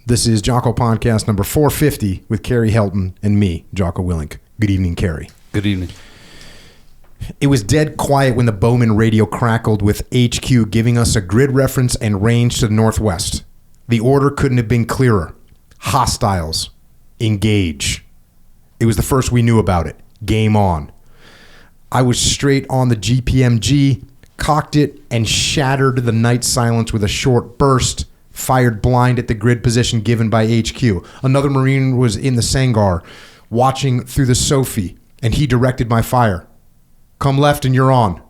This is Jocko Podcast number 450 with Carrie Helton and me, Jocko Willink. Good evening, Carrie. Good evening. It was dead quiet when the Bowman radio crackled with HQ giving us a grid reference and range to the northwest. The order couldn't have been clearer. Hostiles. Engage. It was the first we knew about it. Game on. I was straight on the GPMG, cocked it, and shattered the night silence with a short burst, fired blind at the grid position given by HQ. Another Marine was in the Sangar, watching through the Sophie, and he directed my fire. Come left and you're on.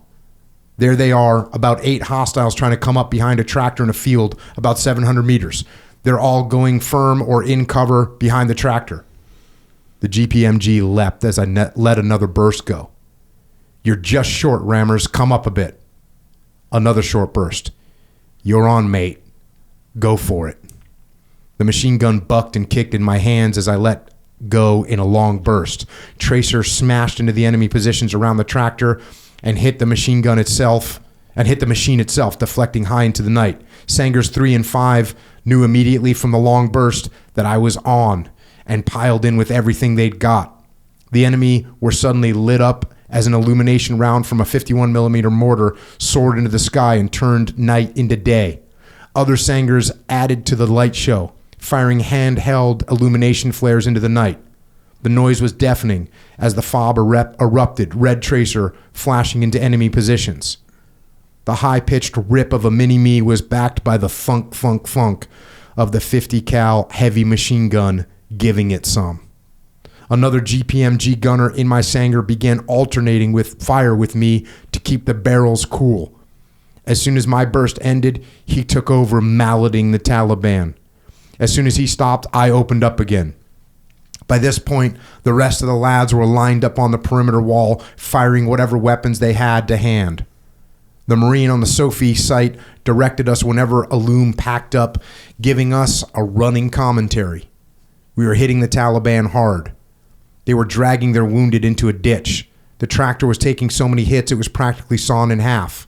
There they are, about 8 hostiles trying to come up behind a tractor in a field about 700 meters. They're all going firm or in cover behind the tractor. The GPMG leapt as I let another burst go. You're just short, rammers. Come up a bit. Another short burst. You're on, mate. Go for it. The machine gun bucked and kicked in my hands as I let go in a long burst. Tracer smashed into the enemy positions around the tractor and hit the machine itself, deflecting high into the night. Sangars 3 and 5 knew immediately from the long burst that I was on and piled in with everything they'd got. The enemy were suddenly lit up as an illumination round from a 51 millimeter mortar soared into the sky and turned night into day. Other Sangars added to the light show, firing handheld illumination flares into the night. The noise was deafening as the Fob erupted, red tracer flashing into enemy positions. The high-pitched rip of a mini-me was backed by the thunk, thunk, thunk of the 50 cal heavy machine gun giving it some. Another GPMG gunner in my Sangar began alternating with fire with me to keep the barrels cool. As soon as my burst ended, he took over malleting the Taliban. As soon as he stopped, I opened up again. By this point, the rest of the lads were lined up on the perimeter wall, firing whatever weapons they had to hand. The Marine on the Sophie site directed us whenever a loom packed up, giving us a running commentary. We were hitting the Taliban hard. They were dragging their wounded into a ditch. The tractor was taking so many hits it was practically sawn in half.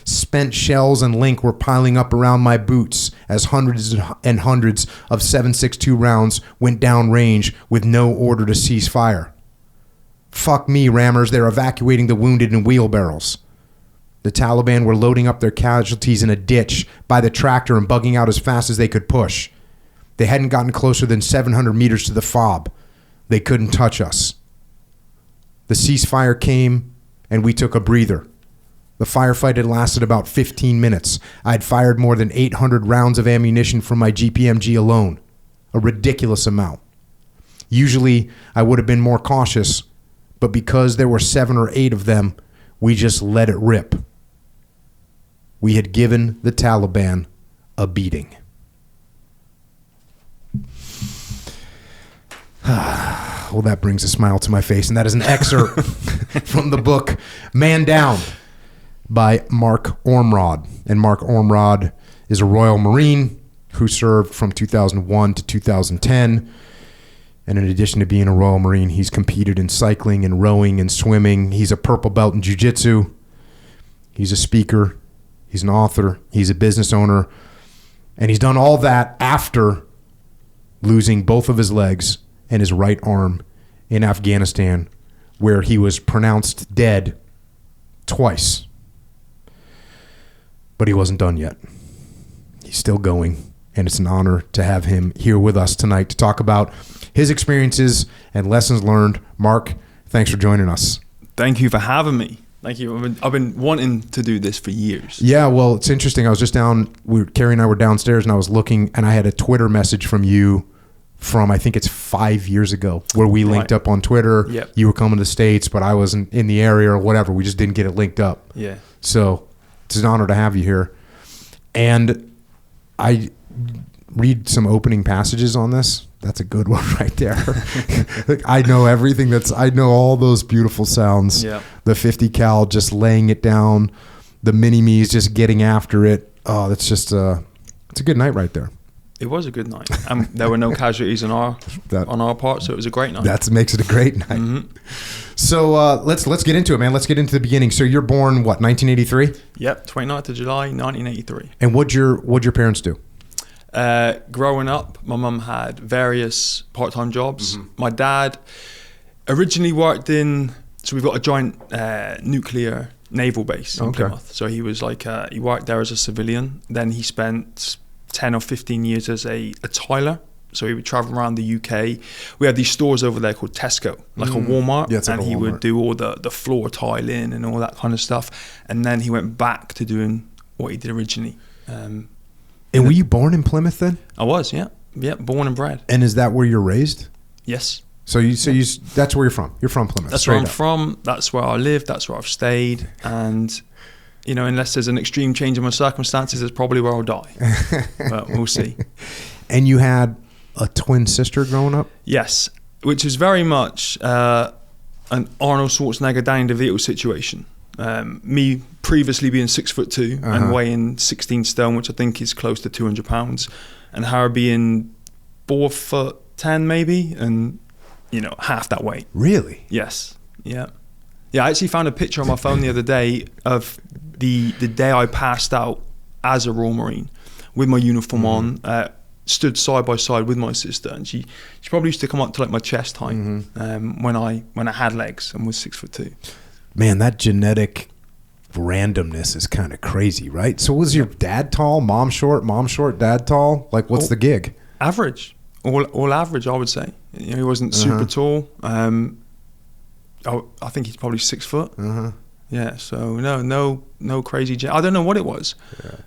Spent shells and link were piling up around my boots as hundreds and hundreds of 7.62 rounds went down range with no order to cease fire. Fuck me, rammers, they're evacuating the wounded in wheelbarrows. The Taliban were loading up their casualties in a ditch by the tractor and bugging out as fast as they could push. They hadn't gotten closer than 700 meters to the Fob. They couldn't touch us. The ceasefire came and we took a breather. The firefight had lasted about 15 minutes. I'd fired more than 800 rounds of ammunition from my GPMG alone. A ridiculous amount. Usually, I would have been more cautious, but because there were 7 or 8 of them, we just let it rip. We had given the Taliban a beating. Well, that brings a smile to my face, and that is an excerpt from the book Man Down by Mark Ormrod. And Mark Ormrod is a Royal Marine who served from 2001 to 2010. And in addition to being a Royal Marine, he's competed in cycling and rowing and swimming. He's a purple belt in jiu-jitsu. He's a speaker. He's an author. He's a business owner. And he's done all that after losing both of his legs and his right arm in Afghanistan, where he was pronounced dead twice. But he wasn't done yet. He's still going, and it's an honor to have him here with us tonight to talk about his experiences and lessons learned. Mark, thanks for joining us. Thank you for having me. Thank you. I've been wanting to do this for years. Yeah, well, it's interesting. I was just Carrie and I were downstairs, and I was looking, and I had a Twitter message from you from, I think it's 5 years ago, where we linked up on Twitter. Yep. You were coming to the States, but I wasn't in the area or whatever. We just didn't get it linked up. Yeah. So it's an honor to have you here. And I read some opening passages on this. That's a good one right there. I know everything I know all those beautiful sounds. Yeah. The 50 cal just laying it down. The mini-me's just getting after it. Oh, that's just it's a good night right there. It was a good night. There were no casualties on our part, so it was a great night. That makes it a great night. Mm-hmm. So let's get into it, man. Let's get into the beginning. So you're born, what, 1983? Yep, 29th of July, 1983. And what'd your parents do? growing up, my mum had various part-time jobs. My dad originally worked so we've got a joint nuclear naval base in Plymouth. So he was like, he worked there as a civilian. Then he spent 10 or 15 years as a tiler. So he would travel around the UK. We had these stores over there called Tesco, like a Walmart. Yeah, it's like and he would do all the floor tiling and all that kind of stuff. And then he went back to doing what he did originally. And were you born in Plymouth then? I was, yeah. Yeah, born and bred. And is that where you're raised? Yes. So that's where you're from. You're from Plymouth. That's where I'm from. That's where I live. That's where I've stayed. And, you know, unless there's an extreme change in my circumstances, that's probably where I'll die. But we'll see. And you had a twin sister growing up? Yes, which is very much an Arnold Schwarzenegger, Danny DeVito situation. Me previously being 6'2" and weighing 16 stone, which I think is close to 200 pounds, and her being 4'10" maybe, and you know, half that weight. Really? Yes. Yeah. Yeah. I actually found a picture on my phone the other day of the day I passed out as a Royal Marine with my uniform on. Stood side by side with my sister, and she probably used to come up to like my chest height when I had legs and was 6'2". Man, that genetic randomness is kind of crazy, right? So was your dad tall, mom short, dad tall? Like, what's the gig? Average, all average, I would say. You know, he wasn't super tall. I think he's probably 6 foot. Yeah, so no crazy. I don't know what it was,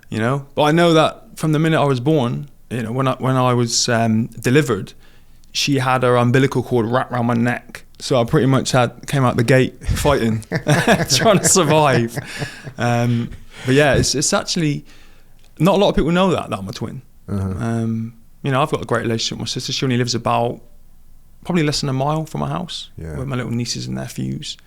you know, but I know that from the minute I was born. You know, when I was delivered, she had her umbilical cord wrapped around my neck. So I pretty much came out the gate fighting, trying to survive. But yeah, it's actually, not a lot of people know that I'm a twin. You know, I've got a great relationship with my sister. She only lives about probably less than a mile from my house with my little nieces and nephews.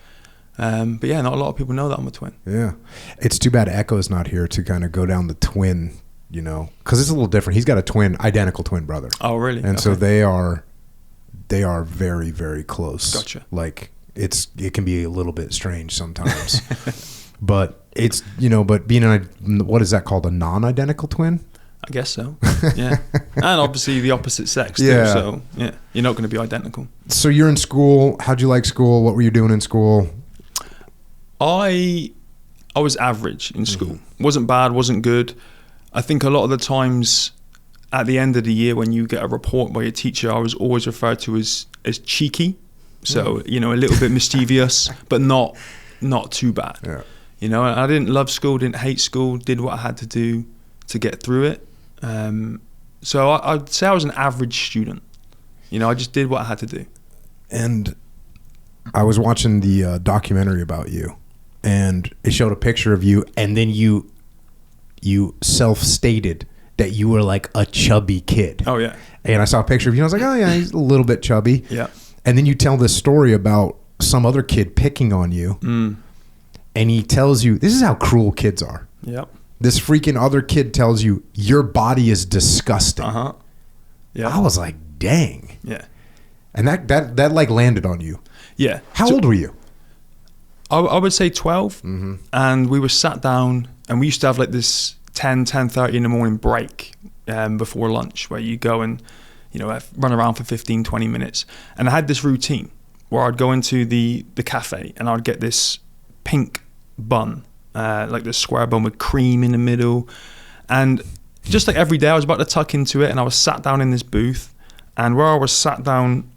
But yeah, not a lot of people know that I'm a twin. Yeah. It's too bad Echo's not here to kind of go down the twin, you know, because it's a little different. He's got a identical twin brother. Oh, really? And so they are very, very close. Gotcha. Like it can be a little bit strange sometimes, but it's, you know, but being what is that called? A non-identical twin? I guess so. Yeah. And obviously the opposite sex too. Yeah. So yeah, you're not going to be identical. So you're in school. How'd you like school? What were you doing in school? I was average in school. Wasn't bad, wasn't good. I think a lot of the times at the end of the year when you get a report by your teacher, I was always referred to as cheeky. So, you know, a little bit mischievous, but not too bad. Yeah. You know, I didn't love school, didn't hate school, did what I had to do to get through it. So I'd say I was an average student. You know, I just did what I had to do. And I was watching the documentary about you, and it showed a picture of you, and then you self-stated that you were like a chubby kid. Oh, yeah. And I saw a picture of you, and I was like, oh, yeah, he's a little bit chubby. Yeah. And then you tell this story about some other kid picking on you, and he tells you, this is how cruel kids are. Yep. This freaking other kid tells you, your body is disgusting. Yeah. I was like, dang. Yeah. And that like landed on you. Yeah. How old were you? I would say 12. And we were sat down, and we used to have like this 10:30 in the morning break before lunch where you go and, you know, run around for 15-20 minutes. And I had this routine where I'd go into the cafe and I'd get this pink bun, like this square bun with cream in the middle. And just like every day I was about to tuck into it, and I was sat down in this booth, and where I was sat down,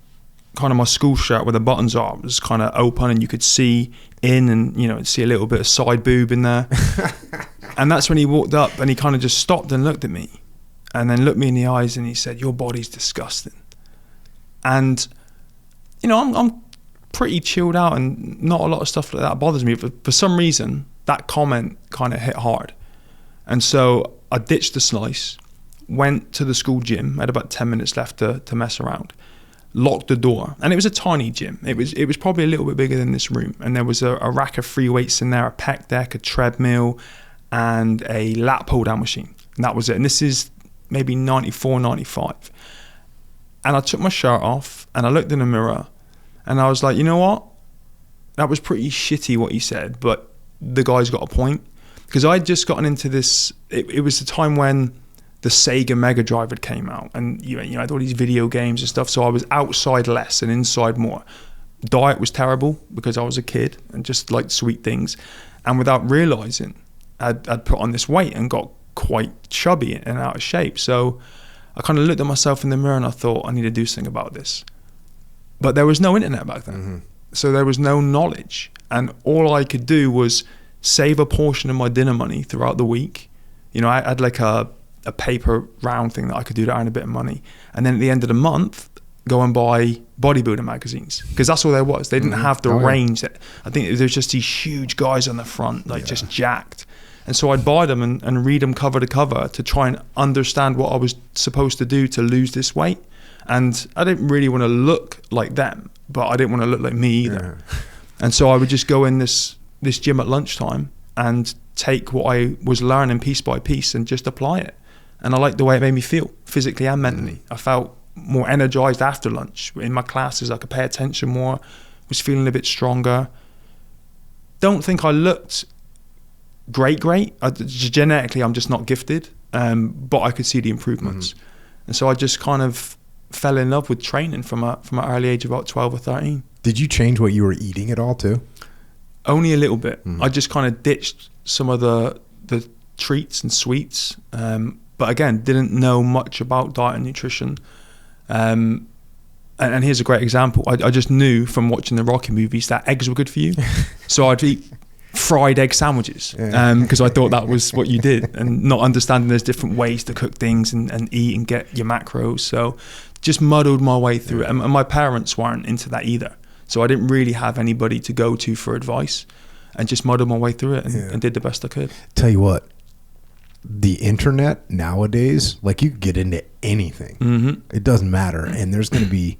kind of my school shirt where the buttons are was kind of open, and you could see in, and you know, see a little bit of side boob in there. And that's when he walked up, and he kind of just stopped and looked at me, and then looked me in the eyes, and he said, "Your body's disgusting." And you know, I'm pretty chilled out, and not a lot of stuff like that bothers me, but for some reason that comment kind of hit hard. And so I ditched the slice, went to the school gym, had about 10 minutes left to mess around, locked the door, and it was a tiny gym. It was probably a little bit bigger than this room, and there was a rack of free weights in there, a pec deck, a treadmill, and a lat pull down machine, and that was it. And this is maybe 94, 95. And I took my shirt off, and I looked in the mirror, and I was like, you know what? That was pretty shitty what he said, but the guy's got a point. Because I'd just gotten into this, it was the time when the Sega Mega Drive had came out, and you know, I had all these video games and stuff. So I was outside less and inside more. Diet was terrible because I was a kid and just liked sweet things, and without realizing, I'd put on this weight and got quite chubby and out of shape. So I kind of looked at myself in the mirror and I thought, I need to do something about this. But there was no internet back then, so there was no knowledge, and all I could do was save a portion of my dinner money throughout the week. You know, I had like a paper round thing that I could do to earn a bit of money, and then at the end of the month go and buy bodybuilding magazines, because that's all there was. They didn't have the range that, I think there's just these huge guys on the front, like just jacked. And so I'd buy them and read them cover to cover to try and understand what I was supposed to do to lose this weight. And I didn't really want to look like them, but I didn't want to look like me either. And so I would just go in this gym at lunchtime and take what I was learning piece by piece and just apply it. And I liked the way it made me feel, physically and mentally. I felt more energized after lunch. In my classes, I could pay attention more, was feeling a bit stronger. Don't think I looked great. Genetically, I'm just not gifted, but I could see the improvements. And so I just kind of fell in love with training from an early age, about 12 or 13. Did you change what you were eating at all too? Only a little bit. I just kind of ditched some of the treats and sweets, but again, didn't know much about diet and nutrition. And here's a great example. I just knew from watching the Rocky movies that eggs were good for you. So I'd eat fried egg sandwiches because I thought that was what you did, and not understanding there's different ways to cook things and eat and get your macros. So just muddled my way through it. And my parents weren't into that either. So I didn't really have anybody to go to for advice, and just muddled my way through it and did the best I could. Tell you what, the internet nowadays, like, you can get into anything. It doesn't matter. And there's going to be,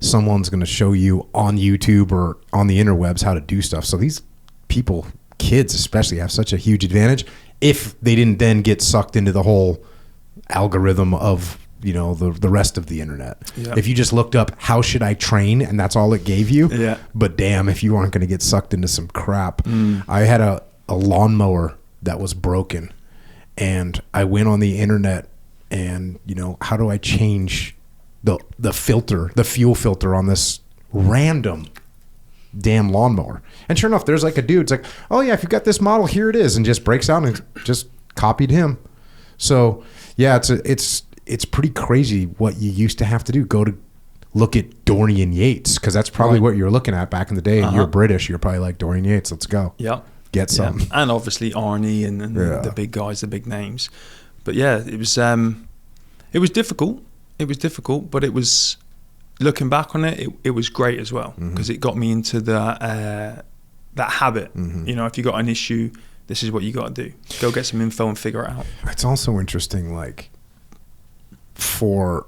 someone's going to show you on YouTube or on the interwebs how to do stuff. So these people, kids especially, have such a huge advantage if they didn't then get sucked into the whole algorithm of, you know, the rest of the internet. If you just looked up how should I train and that's all it gave you, but damn if you aren't going to get sucked into some crap. I had a lawnmower that was broken, and I went on the internet and, you know, how do I change the filter, the fuel filter on this random damn lawnmower? And sure enough, there's like a dude, it's like, oh yeah, if you got this model, here it is, and just breaks out and just copied him. So yeah, it's pretty crazy what you used to have to do. Go to look at Dorian Yates, because that's probably what you're looking at back in the day. And you're British, you're probably like, Dorian Yates, let's go. Get some. And obviously Arnie and the big guys, the big names. But yeah, it was difficult. It was difficult, but it was, looking back on it, it was great as well, because it got me into that habit. You know, if you got an issue, this is what you got to do. Go get some info and figure it out. It's also interesting, like, for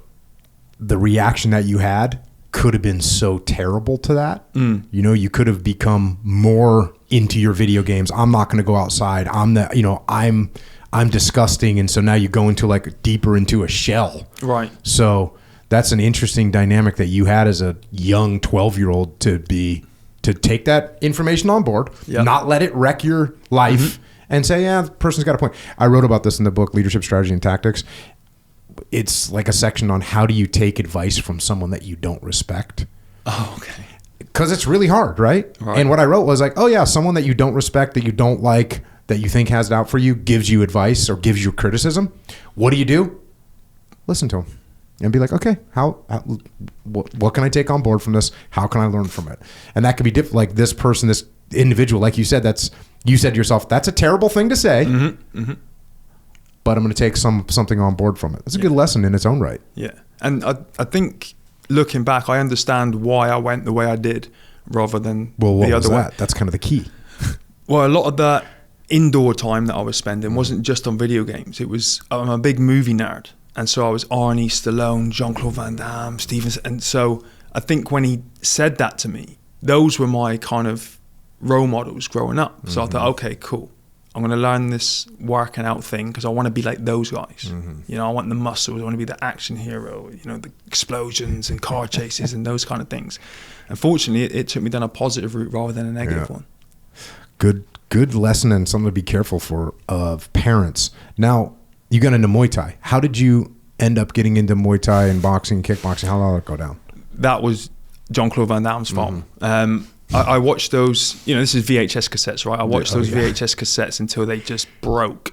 the reaction that you had could have been so terrible to that. You know, you could have become more into your video games. I'm not going to go outside. I'm disgusting. And so now you go into like deeper into a shell. Right. So that's an interesting dynamic that you had as a young 12-year-old to take that information on board, not let it wreck your life, and say, yeah, the person's got a point. I wrote about this in the book, Leadership, Strategy, and Tactics. It's like a section on how do you take advice from someone that you don't respect. Oh, okay. Because it's really hard, right? And what I wrote was like, oh yeah, someone that you don't respect, that you don't like, that you think has it out for you, gives you advice or gives you criticism. What do? Listen to them and be like, okay, what can I take on board from this? How can I learn from it? And that could be different. Like this person, this individual, like you said, you said to yourself, that's a terrible thing to say. But I'm going to take something on board from it. It's a good lesson in its own right. Yeah. And I think looking back, I understand why I went the way I did rather than the other way. That's kind of the key. Well, a lot of that indoor time that I was spending wasn't just on video games. I'm a big movie nerd. And so I was Arnie, Stallone, Jean-Claude Van Damme, Steven. And so I think when he said that to me, those were my kind of role models growing up. So I thought, okay, cool. I'm going to learn this working out thing because I want to be like those guys. You know, I want the muscles. I want to be the action hero, you know, the explosions and car chases and those kind of things. Unfortunately, it took me down a positive route rather than a negative one. Good lesson, and something to be careful for of parents. Now, you got into Muay Thai. How did you end up getting into Muay Thai and boxing, kickboxing? How did that go down? That was Jean-Claude Van Damme's fault. I watched those, this is VHS cassettes, right? I watched those VHS cassettes until they just broke.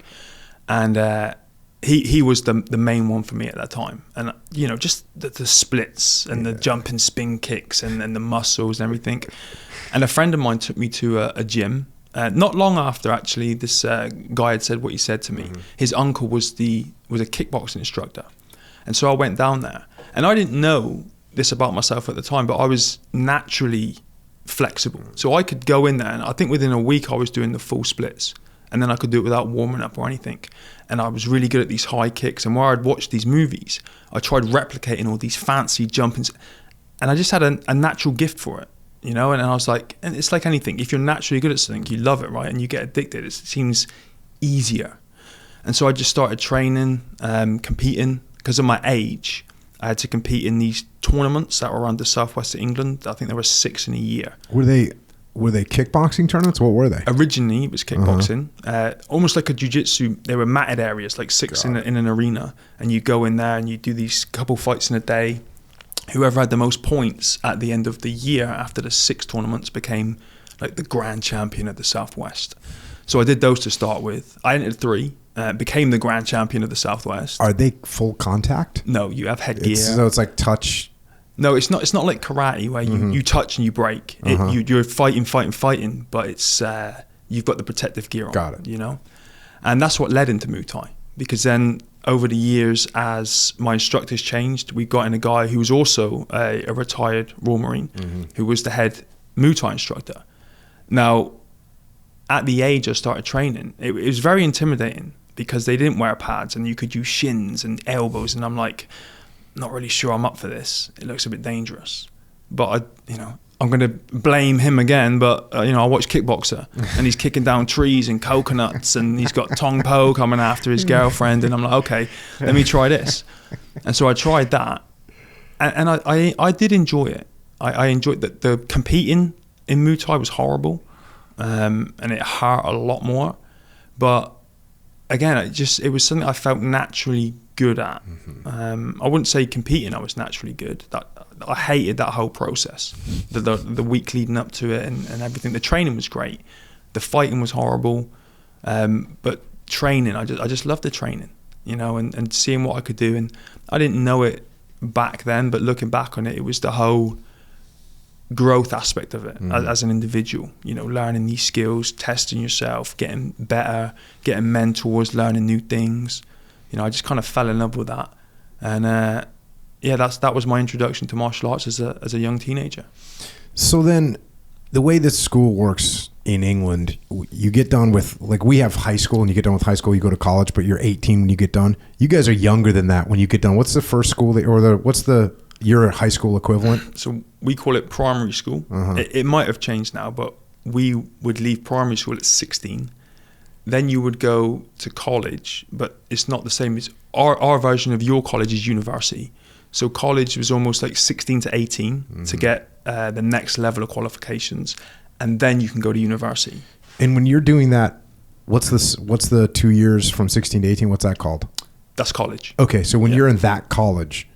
And he was the main one for me at that time. And, just the splits and the jumping spin kicks and the muscles and everything. And a friend of mine took me to a gym. Not long after, actually, this guy had said what he said to me. His uncle was a kickboxing instructor. And so I went down there. And I didn't know this about myself at the time, but I was naturally flexible. So I could go in there, and I think within a week I was doing the full splits. And then I could do it without warming up or anything. And I was really good at these high kicks. And where I'd watched these movies, I tried replicating all these fancy jumpings. And I just had a natural gift for it. And I was like, and it's like anything. If you're naturally good at something, you love it, right? And you get addicted. It seems easier. And so I just started training, competing. Because of my age, I had to compete in these tournaments that were around the southwest of England. I think there were 6 in a year. Were they kickboxing tournaments? What were they? Originally, it was kickboxing. Almost like a jiu-jitsu. They were matted areas, like 6 in an arena. And you go in there and you do these couple fights in a day. Whoever had the most points at the end of the year after the 6 tournaments became like the grand champion of the Southwest. So I did those to start with. I entered 3, became the grand champion of the Southwest. Are they full contact? No, you have headgear. So it's like touch. No, it's not. It's not like karate where you touch and you break. You're fighting, but it's you've got the protective gear on. Got it. And that's what led into Muay Thai, because then over the years, as my instructors changed, we got in a guy who was also a retired Royal Marine, who was the head Muay Thai instructor. Now, at the age I started training, it was very intimidating because they didn't wear pads and you could use shins and elbows, and I'm like, not really sure I'm up for this. It looks a bit dangerous. But I'm going to blame him again, but I watch Kickboxer and he's kicking down trees and coconuts and he's got Tong Po coming after his girlfriend, and I'm like, okay, let me try this. And so I tried that, and I did enjoy it. I enjoyed that. The competing in Muay Thai was horrible, and it hurt a lot more. But again, it was something I felt naturally good at. I wouldn't say competing I was naturally good. I hated that whole process, the week leading up to it and everything. The training was great, the fighting was horrible, but training, I just loved the training, and seeing what I could do. And I didn't know it back then, but looking back on it, it was the whole growth aspect of it as an individual, learning these skills, testing yourself, getting better, getting mentors, learning new things. I just kind of fell in love with that. And that was my introduction to martial arts as a young teenager. So then the way this school works in England, you get done with, like, we have high school and you get done with high school, you go to college, but you're 18 when you get done. You guys are younger than that when you get done. What's the first school what's the your high school equivalent? So we call it primary school. It might have changed now, but we would leave primary school at 16. Then you would go to college, but it's not the same as our version of your college is university. So college was almost like 16 to 18 to get the next level of qualifications, and then you can go to university. And when you're doing that, what's the 2 years from 16 to 18? What's that called? That's college. Okay, so when you're in that college,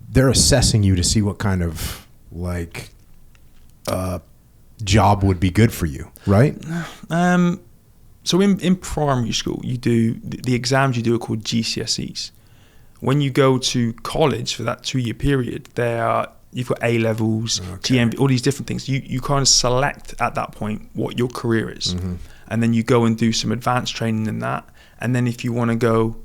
they're assessing you to see what kind of job would be good for you, right? So in primary school, you do the exams you do are called GCSEs. When you go to college for that 2 year period, you've got A levels, GMB, all these different things. You kind of select at that point what your career is, and then you go and do some advanced training in that. And then if you want to go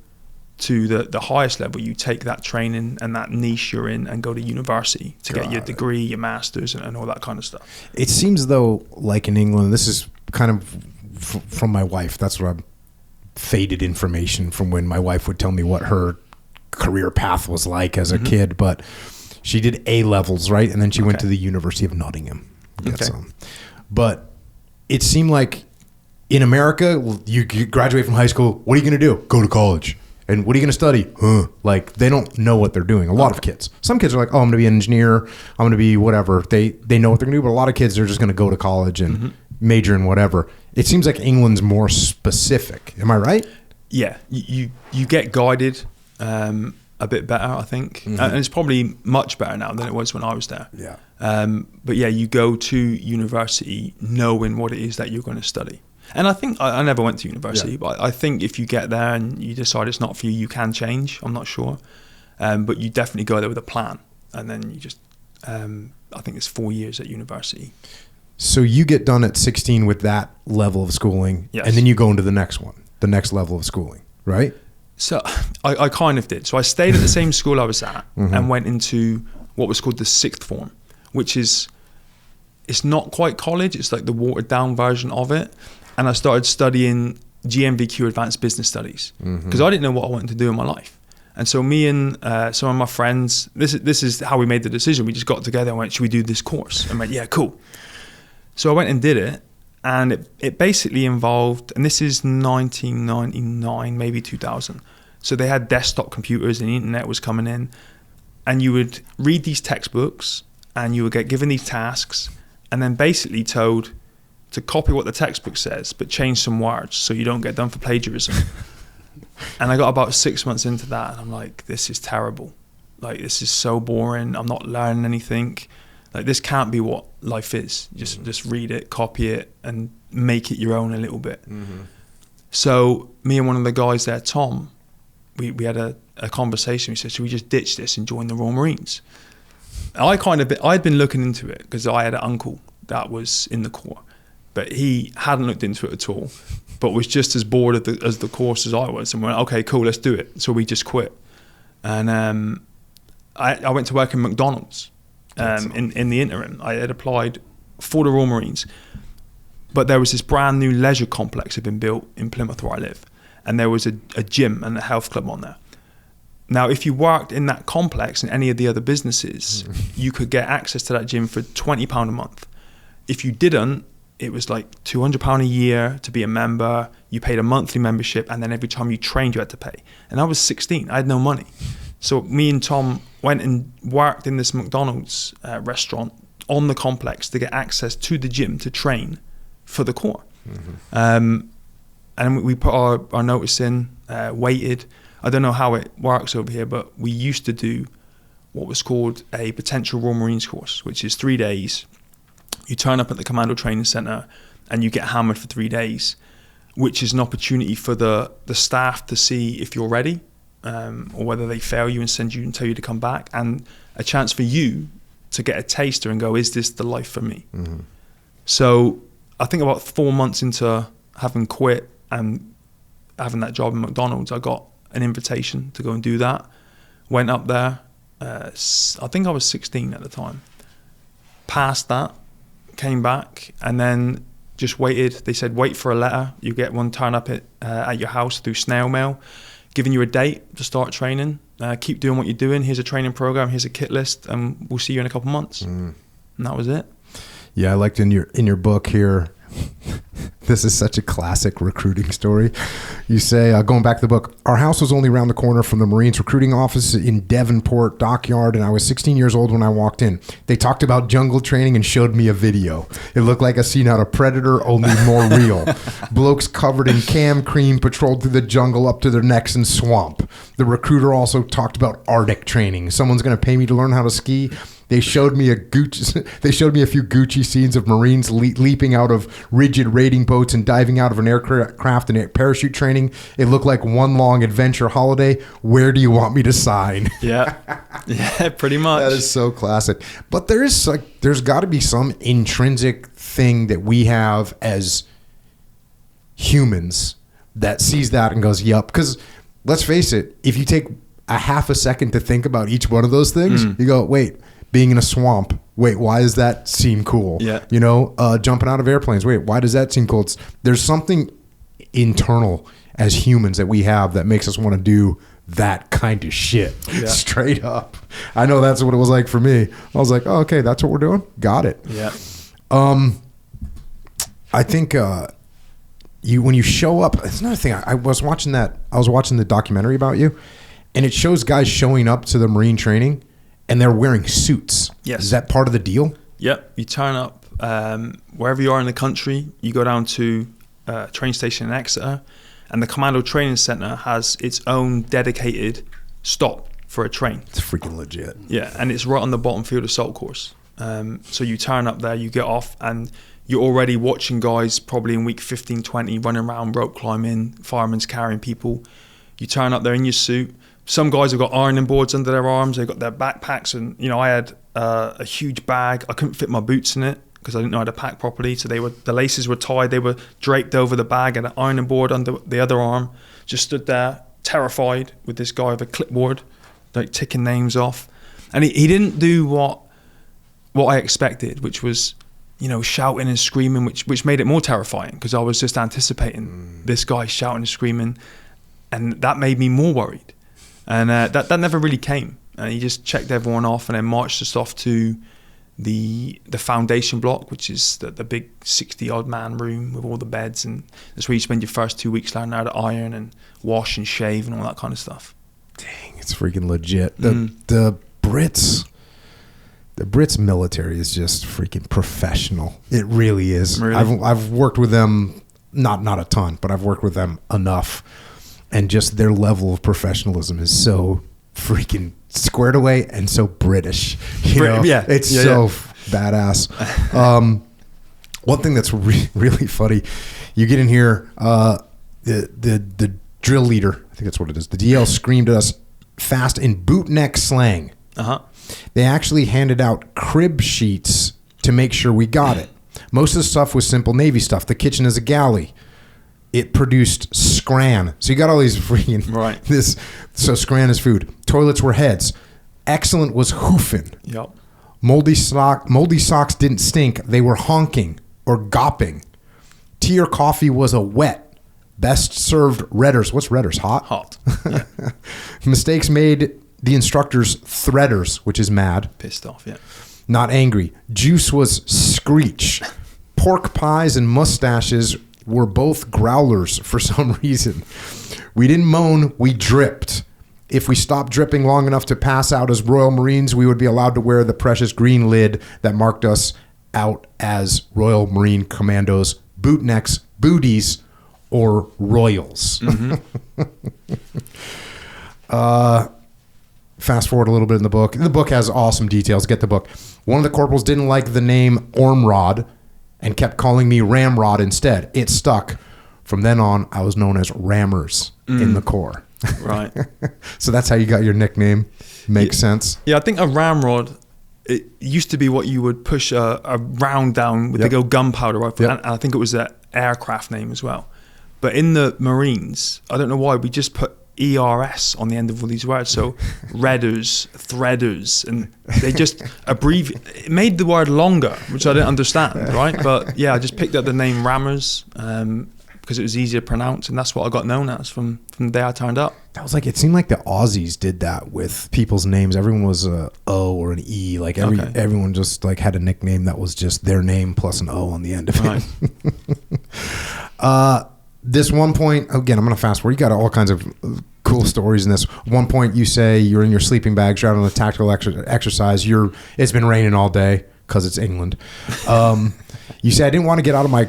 to the highest level, you take that training and that niche you're in and go to university to get your degree, your master's, and all that kind of stuff. It seems though, like in England, this is kind of from my wife. That's what I'm faded information from when my wife would tell me what her career path was like as a kid. But she did A levels, right? And then she went to the University of Nottingham. But it seemed like in America, you graduate from high school. What are you going to do? Go to college. And what are you going to study? Like, they don't know what they're doing. A lot of kids. Some kids are like, oh, I'm going to be an engineer. I'm going to be whatever. They know what they're going to do. But a lot of kids are just going to go to college and major in whatever. It seems like England's more specific. Am I right? Yeah, you get guided a bit better, I think. Mm-hmm. And it's probably much better now than it was when I was there. Yeah. But yeah, you go to university knowing what it is that you're going to study. And I think, I never went to university, but I think if you get there and you decide it's not for you, you can change. I'm not sure. But you definitely go there with a plan. And then you just, I think it's 4 years at university. So you get done at 16 with that level of schooling, Yes. and then you go into the next one, the next level of schooling, right? So I kind of did. So I stayed at the same school I was at and went into what was called the sixth form, which is, it's not quite college. It's like the watered down version of it. And I started studying GMVQ Advanced Business Studies because I didn't know what I wanted to do in my life. And so me and some of my friends, this is how we made the decision. We just got together and went, should we do this course? And I went, yeah, cool. So I went and did it. And it basically involved, and this is 1999, maybe 2000. So they had desktop computers and the internet was coming in. And you would read these textbooks and you would get given these tasks and then basically told to copy what the textbook says, but change some words so you don't get done for plagiarism. And I got about 6 months into that and I'm like, this is terrible. Like, this is so boring. I'm not learning anything. Like, this can't be what life is. Just read it, copy it, and make it your own a little bit. So me and one of the guys there, Tom, we had a conversation. We said, should we just ditch this and join the Royal Marines? I'd been looking into it because I had an uncle that was in the Corps, but he hadn't looked into it at all, but was just as bored as the course as I was. And we went, okay, cool, let's do it. So we just quit. And I went to work in McDonald's. In the interim, I had applied for the Royal Marines, but there was this brand new leisure complex had been built in Plymouth where I live, and there was a gym and a health club on there. Now, if you worked in that complex and any of the other businesses, you could get access to that gym for £20 a month. If you didn't, it was like £200 a year to be a member. You paid a monthly membership, and then every time you trained, you had to pay. And I was 16. I had no money. So me and Tom went and worked in this McDonald's restaurant on the complex to get access to the gym to train for the Corps. And we put our notice in, waited. I don't know how it works over here, but we used to do what was called a potential Royal Marines course, which is 3 days. You turn up at the Commando Training Centre and you get hammered for 3 days, which is an opportunity for the staff to see if you're ready. Or whether they fail you and send you and tell you to come back, and a chance for you to get a taster and go, is this the life for me? So I think about 4 months into having quit and having that job in McDonald's, I got an invitation to go and do that. Went up there. I think I was 16 at the time. Passed that, came back, and then just waited. They said, wait for a letter. You get one turn up at your house through snail mail, giving you a date to start training. Keep doing what you're doing. Here's a training program. Here's a kit list, and we'll see you in a couple months. And that was it. Yeah, I liked in your book here. This is such a classic recruiting story. You say, going back to the book, our house was only around the corner from the Marines recruiting office in Devonport Dockyard, and I was 16 years old when I walked in. They talked about jungle training and showed me a video. It looked like a scene out of Predator, only more real. Blokes covered in cam cream patrolled through the jungle up to their necks in swamp. The recruiter also talked about Arctic training. Someone's going to pay me to learn how to ski. They showed me a few Gucci scenes of Marines leaping out of rigid raiding boats and diving out of an aircraft and parachute training. It looked like one long adventure holiday. Where do you want me to sign? Yeah, pretty much. That is so classic. But there's got to be some intrinsic thing that we have as humans that sees that and goes, "Yup." Because let's face it, if you take a half a second to think about each one of those things, you go, "Wait." Being in a swamp, wait, why does that seem cool? Yeah. Jumping out of airplanes, wait, why does that seem cool? There's something internal as humans that we have that makes us want to do that kind of shit. Yeah. Straight up. I know that's what it was like for me. I was like, oh, okay, that's what we're doing? Got it. Yeah. I think when you show up, it's another thing. I was watching the documentary about you, and it shows guys showing up to the Marine training and they're wearing suits. Yes. Is that part of the deal? Yep. You turn up wherever you are in the country. You go down to a train station in Exeter, And the Commando Training Center has its own dedicated stop for a train. It's freaking legit. Yeah, and it's right on the bottom field assault course. So you turn up there, you get off, and you're already watching guys probably in week 15, 20 running around, rope climbing, firemen's carrying people. You turn up there in your suit. Some guys have got ironing boards under their arms. They've got their backpacks. And, I had a huge bag. I couldn't fit my boots in it because I didn't know how to pack properly. So the laces were tied. They were draped over the bag and an ironing board under the other arm. Just stood there, terrified, with this guy with a clipboard, like ticking names off. And he didn't do what I expected, which was, shouting and screaming, which made it more terrifying because I was just anticipating this guy shouting and screaming, and that made me more worried. And that never really came. And he just checked everyone off and then marched us off to the foundation block, which is the big 60-odd man room with all the beds, and that's where you spend your first 2 weeks learning how to iron and wash and shave and all that kind of stuff. Dang, it's freaking legit. The Brits military is just freaking professional. It really is. Really? I've worked with them, not a ton, but I've worked with them enough, and just their level of professionalism is so freaking squared away and so British. Yeah, it's so badass. One thing that's really funny, you get in here, the drill leader, I think that's what it is, the DL screamed at us fast in bootneck slang. They actually handed out crib sheets to make sure we got it. Most of the stuff was simple Navy stuff. The kitchen is a galley. It produced scran. So you got all these freaking... Right. So scran is food. Toilets were heads. Excellent was hoofing. Yep. Moldy socks didn't stink. They were honking or gopping. Tea or coffee was a wet. Best served redders. What's redders? Hot? Hot. Yeah. Mistakes made... The instructors, threaders, which is mad. Pissed off, yeah. Not angry. Juice was screech. Pork pies and mustaches were both growlers for some reason. We didn't moan, we dripped. If we stopped dripping long enough to pass out as Royal Marines, we would be allowed to wear the precious green lid that marked us out as Royal Marine Commandos, bootnecks, booties, or royals. Fast forward a little bit in the book. The book has awesome details. Get the book. One of the corporals didn't like the name Ormrod and kept calling me Ramrod instead. It stuck. From then on, I was known as Rammers in the Corps. Right. So that's how you got your nickname. Makes sense. Yeah, I think a ramrod, it used to be what you would push a round down with the old gunpowder rifle. And I think it was an aircraft name as well. But in the Marines, I don't know why, we just put ERS on the end of all these words. So redders, threaders, and they just it made the word longer, which I didn't understand, right? But yeah, I just picked up the name Rammers because it was easier to pronounce, and that's what I got known as from the day I turned up. That was it seemed like the Aussies did that with people's names. Everyone was a O or an E. Everyone just had a nickname that was just their name plus an O on the end of it. Right. This one point, again, I'm going to fast forward. You got all kinds of cool stories in this. One point you say you're in your sleeping bags, you're out on a tactical exercise. It's been raining all day because it's England. You say, I didn't want to get out of my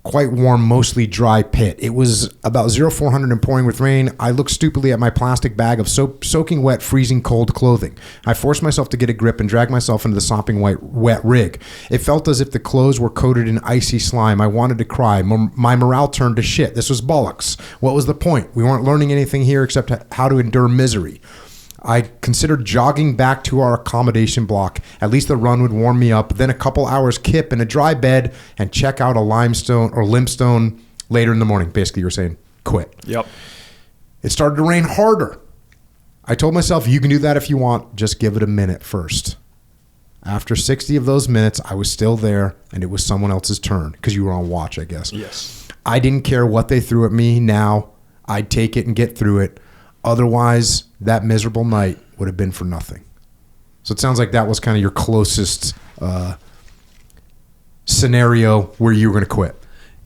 quite warm, mostly dry pit. It was about 0400 and pouring with rain. I looked stupidly at my plastic bag of soaking wet, freezing cold clothing. I forced myself to get a grip and drag myself into the sopping wet rig. It felt as if the clothes were coated in icy slime. I wanted to cry. My morale turned to shit. This was bollocks. What was the point? We weren't learning anything here except how to endure misery. I considered jogging back to our accommodation block. At least the run would warm me up. Then a couple hours kip in a dry bed and check out a limestone later in the morning. Basically, you were saying quit. Yep. It started to rain harder. I told myself, you can do that if you want. Just give it a minute first. After 60 of those minutes, I was still there, and it was someone else's turn because you were on watch, I guess. Yes. I didn't care what they threw at me now. I'd take it and get through it. Otherwise, that miserable night would have been for nothing. So it sounds like that was kind of your closest scenario where you were going to quit.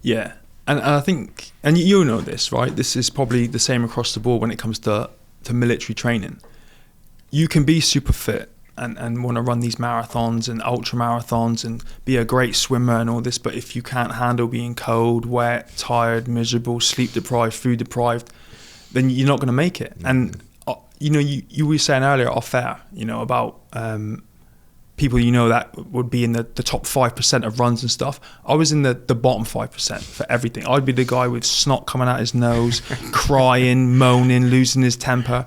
Yeah. And I think, and you know this, right? This is probably the same across the board when it comes to military training. You can be super fit and want to run these marathons and ultra marathons and be a great swimmer and all this, but if you can't handle being cold, wet, tired, miserable, sleep deprived, food deprived, then you're not going to make it. And you were saying earlier off air, about people that would be in the top 5% of runs and stuff. I was in the bottom 5% for everything. I'd be the guy with snot coming out his nose, crying, moaning, losing his temper,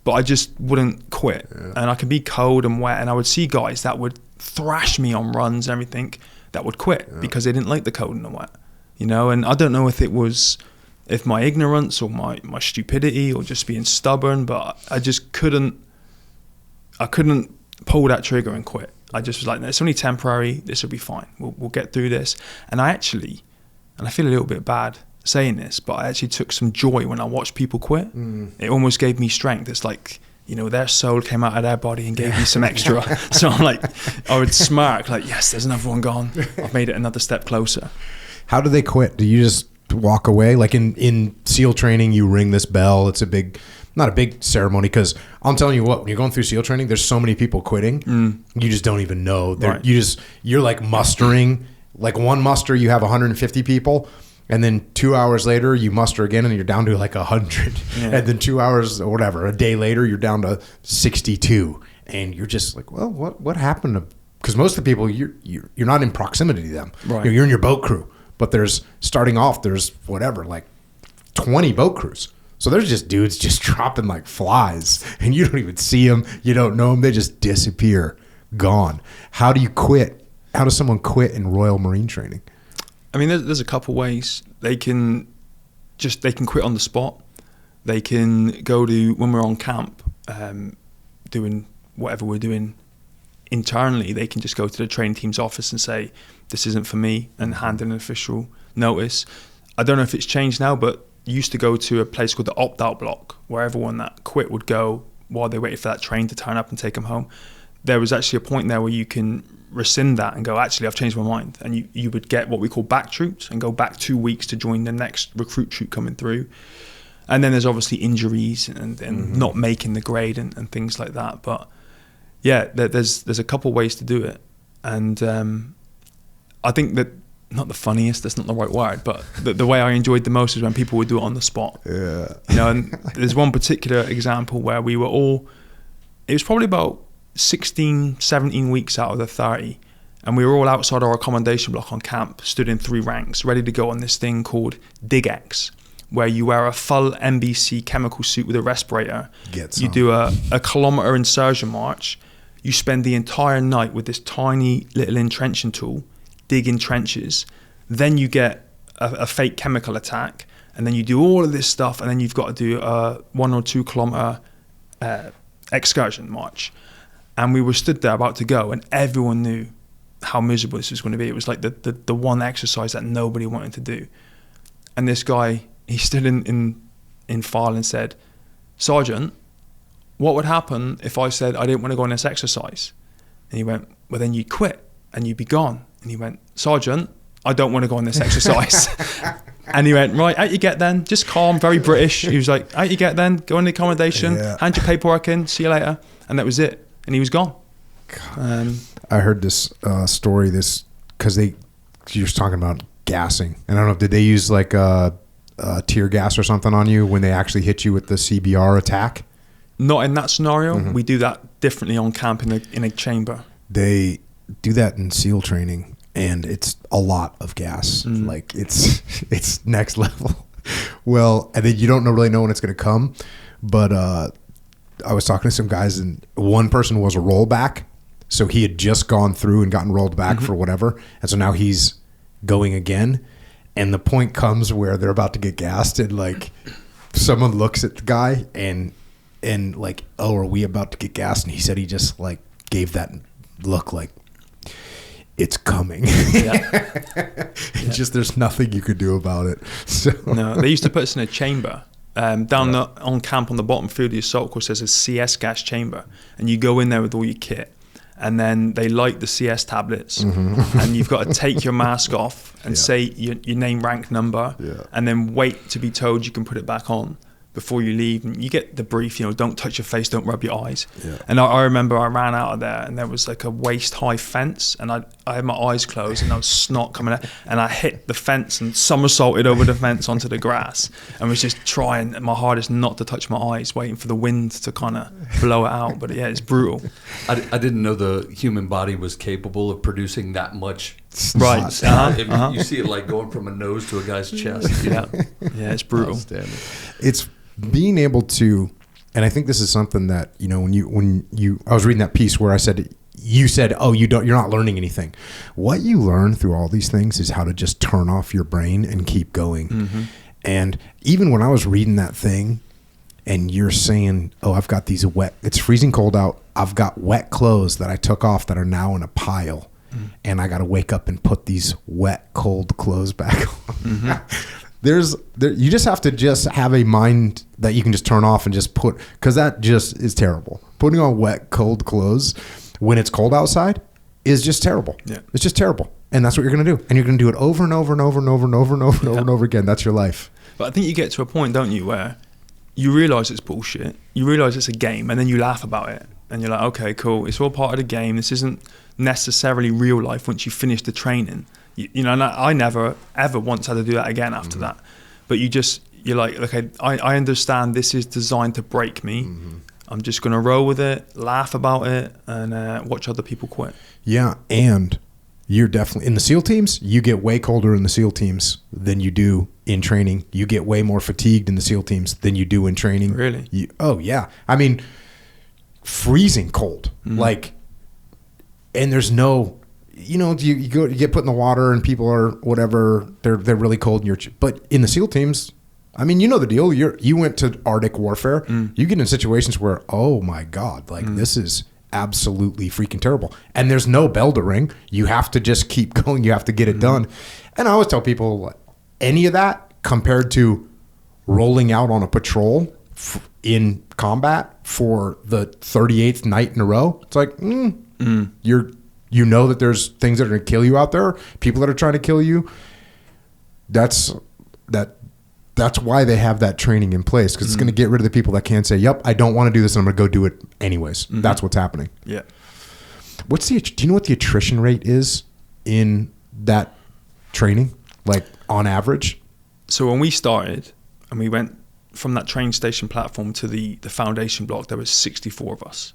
but I just wouldn't quit. Yeah. And I could be cold and wet, and I would see guys that would thrash me on runs and everything that would quit because they didn't like the cold and the wet, and I don't know if my ignorance or my stupidity or just being stubborn, but I just couldn't pull that trigger and quit. I just was like, no, it's only temporary, this will be fine, we'll get through this. And I feel a little bit bad saying this, but I actually took some joy when I watched people quit. It almost gave me strength. It's like, their soul came out of their body and gave me some extra. So I'm like, I would smirk like, yes, there's another one gone, I've made it another step closer. How do they quit? Do you just walk away? Like in SEAL training, you ring this bell. It's not a big ceremony, because I'm telling you what, when you're going through SEAL training, there's so many people quitting. You just don't even know. Right. You're like mustering. Like one muster, you have 150 people, and then 2 hours later you muster again and you're down to like 100. Yeah. And then 2 hours or whatever, a day later you're down to 62, and you're just like, well, what happened? Because most of the people, you're not in proximity to them. Right. You're in your boat crew. But there's whatever, like 20 boat crews. So there's just dudes just dropping like flies, and you don't even see them. You don't know them. They just disappear, gone. How do you quit? How does someone quit in Royal Marine training? I mean, there's a couple ways. They can quit on the spot. They can go to, when we're on camp, doing whatever we're doing internally, they can just go to the training team's office and say, this isn't for me, and hand in an official notice. I don't know if it's changed now, but you used to go to a place called the opt-out block, where everyone that quit would go while they waited for that train to turn up and take them home. There was actually a point there where you can rescind that and go, actually, I've changed my mind. And you would get what we call back troops and go back 2 weeks to join the next recruit troop coming through. And then there's obviously injuries and not making the grade and things like that. But yeah, there's a couple ways to do it. And I think that, not the funniest, that's not the right word, but the way I enjoyed the most is when people would do it on the spot. Yeah. And there's one particular example where we were all, it was probably about 16, 17 weeks out of the 30, and we were all outside our accommodation block on camp, stood in 3 ranks, ready to go on this thing called DigX, where you wear a full NBC chemical suit with a respirator. You do a kilometer insertion march. You spend the entire night with this tiny little entrenching tool, digging trenches. Then you get a fake chemical attack, and then you do all of this stuff, and then you've got to do a 1 or 2 kilometer excursion march. And we were stood there about to go, and everyone knew how miserable this was going to be. It was like the one exercise that nobody wanted to do. And this guy, he stood in file and said, Sergeant, what would happen if I said I didn't want to go on this exercise? And he went, well, then you'd quit and you'd be gone. And he went, Sergeant, I don't want to go on this exercise. And he went, right, out you get then. Just calm, very British. He was like, out you get then, go in the accommodation, hand your paperwork in, see you later. And that was it. And he was gone. I heard this story, because you were talking about gassing. And I don't know, did they use like tear gas or something on you when they actually hit you with the CBR attack? Not in that scenario. We do that differently on camp in a chamber. They do that in SEAL training, and it's a lot of gas. Like it's next level. Well, and then you don't really know when it's going to come. But I was talking to some guys, and one person was a rollback. So he had just gone through and gotten rolled back for whatever. And so now he's going again. And the point comes where they're about to get gassed, and like someone looks at the guy and like, oh, are we about to get gassed? And he said he just like gave that look like, it's coming. Just there's nothing you could do about it. So no, they used to put us in a chamber on camp on the bottom field of the assault course. There's a CS gas chamber, and you go in there with all your kit, and then they light the CS tablets, and you've got to take your mask off and say your name, rank, number, and then wait to be told you can put it back on. before you leave, and you get the brief, don't touch your face, don't rub your eyes. Yeah. And I remember I ran out of there, and there was like a waist-high fence, and I had my eyes closed, and there was snot coming out, and I hit the fence and somersaulted over the fence onto the grass, and was just trying my hardest not to touch my eyes, waiting for the wind to kind of blow it out. But yeah, it's brutal. I didn't know the human body was capable of producing that much. Right. You see it like going from a nose to a guy's chest. Yeah, it's brutal. It's being able to, and I think this is something that, when I was reading that piece where you said, oh, you're not learning anything. What you learn through all these things is how to just turn off your brain and keep going. Mm-hmm. And even when I was reading that thing and you're saying, oh, I've got these it's freezing cold out. I've got wet clothes that I took off that are now in a pile. And I got to wake up and put these wet, cold clothes back on. Mm-hmm. You just have to just have a mind that you can just turn off and just because that just is terrible. Putting on wet, cold clothes when it's cold outside is just terrible. Yeah. It's just terrible. And that's what you're going to do. And you're going to do it over and over and over and over and over and over and over and over again. That's your life. But I think you get to a point, don't you, where you realize it's bullshit. You realize it's a game, and then you laugh about it. And you're like, okay, cool. It's all part of the game. This isn't necessarily real life once you finish the training. And I never, ever once had to do that again after that. But you're like, okay, I understand this is designed to break me. Mm-hmm. I'm just going to roll with it, laugh about it, and watch other people quit. Yeah, and you're definitely, in the SEAL teams, you get way colder in the SEAL teams than you do in training. You get way more fatigued in the SEAL teams than you do in training. Really? Oh, yeah. I mean, freezing cold. Mm-hmm. And there's no, you get put in the water and people are whatever, they're really cold but in the SEAL teams, I mean, the deal. You went to Arctic warfare. You get in situations where, oh my God, this is absolutely freaking terrible. And there's no bell to ring. You have to just keep going. You have to get it done. And I always tell people, any of that compared to rolling out on a patrol in combat for the 38th night in a row, it's like, that there's things that are going to kill you out there, people that are trying to kill you. That's why they have that training in place, because it's going to get rid of the people that can't say, yep, I don't want to do this and I'm going to go do it anyways. Mm-hmm. That's what's happening. Yeah. Do you know what the attrition rate is in that training, on average? So when we started and we went from that train station platform to the foundation block, there was 64 of us.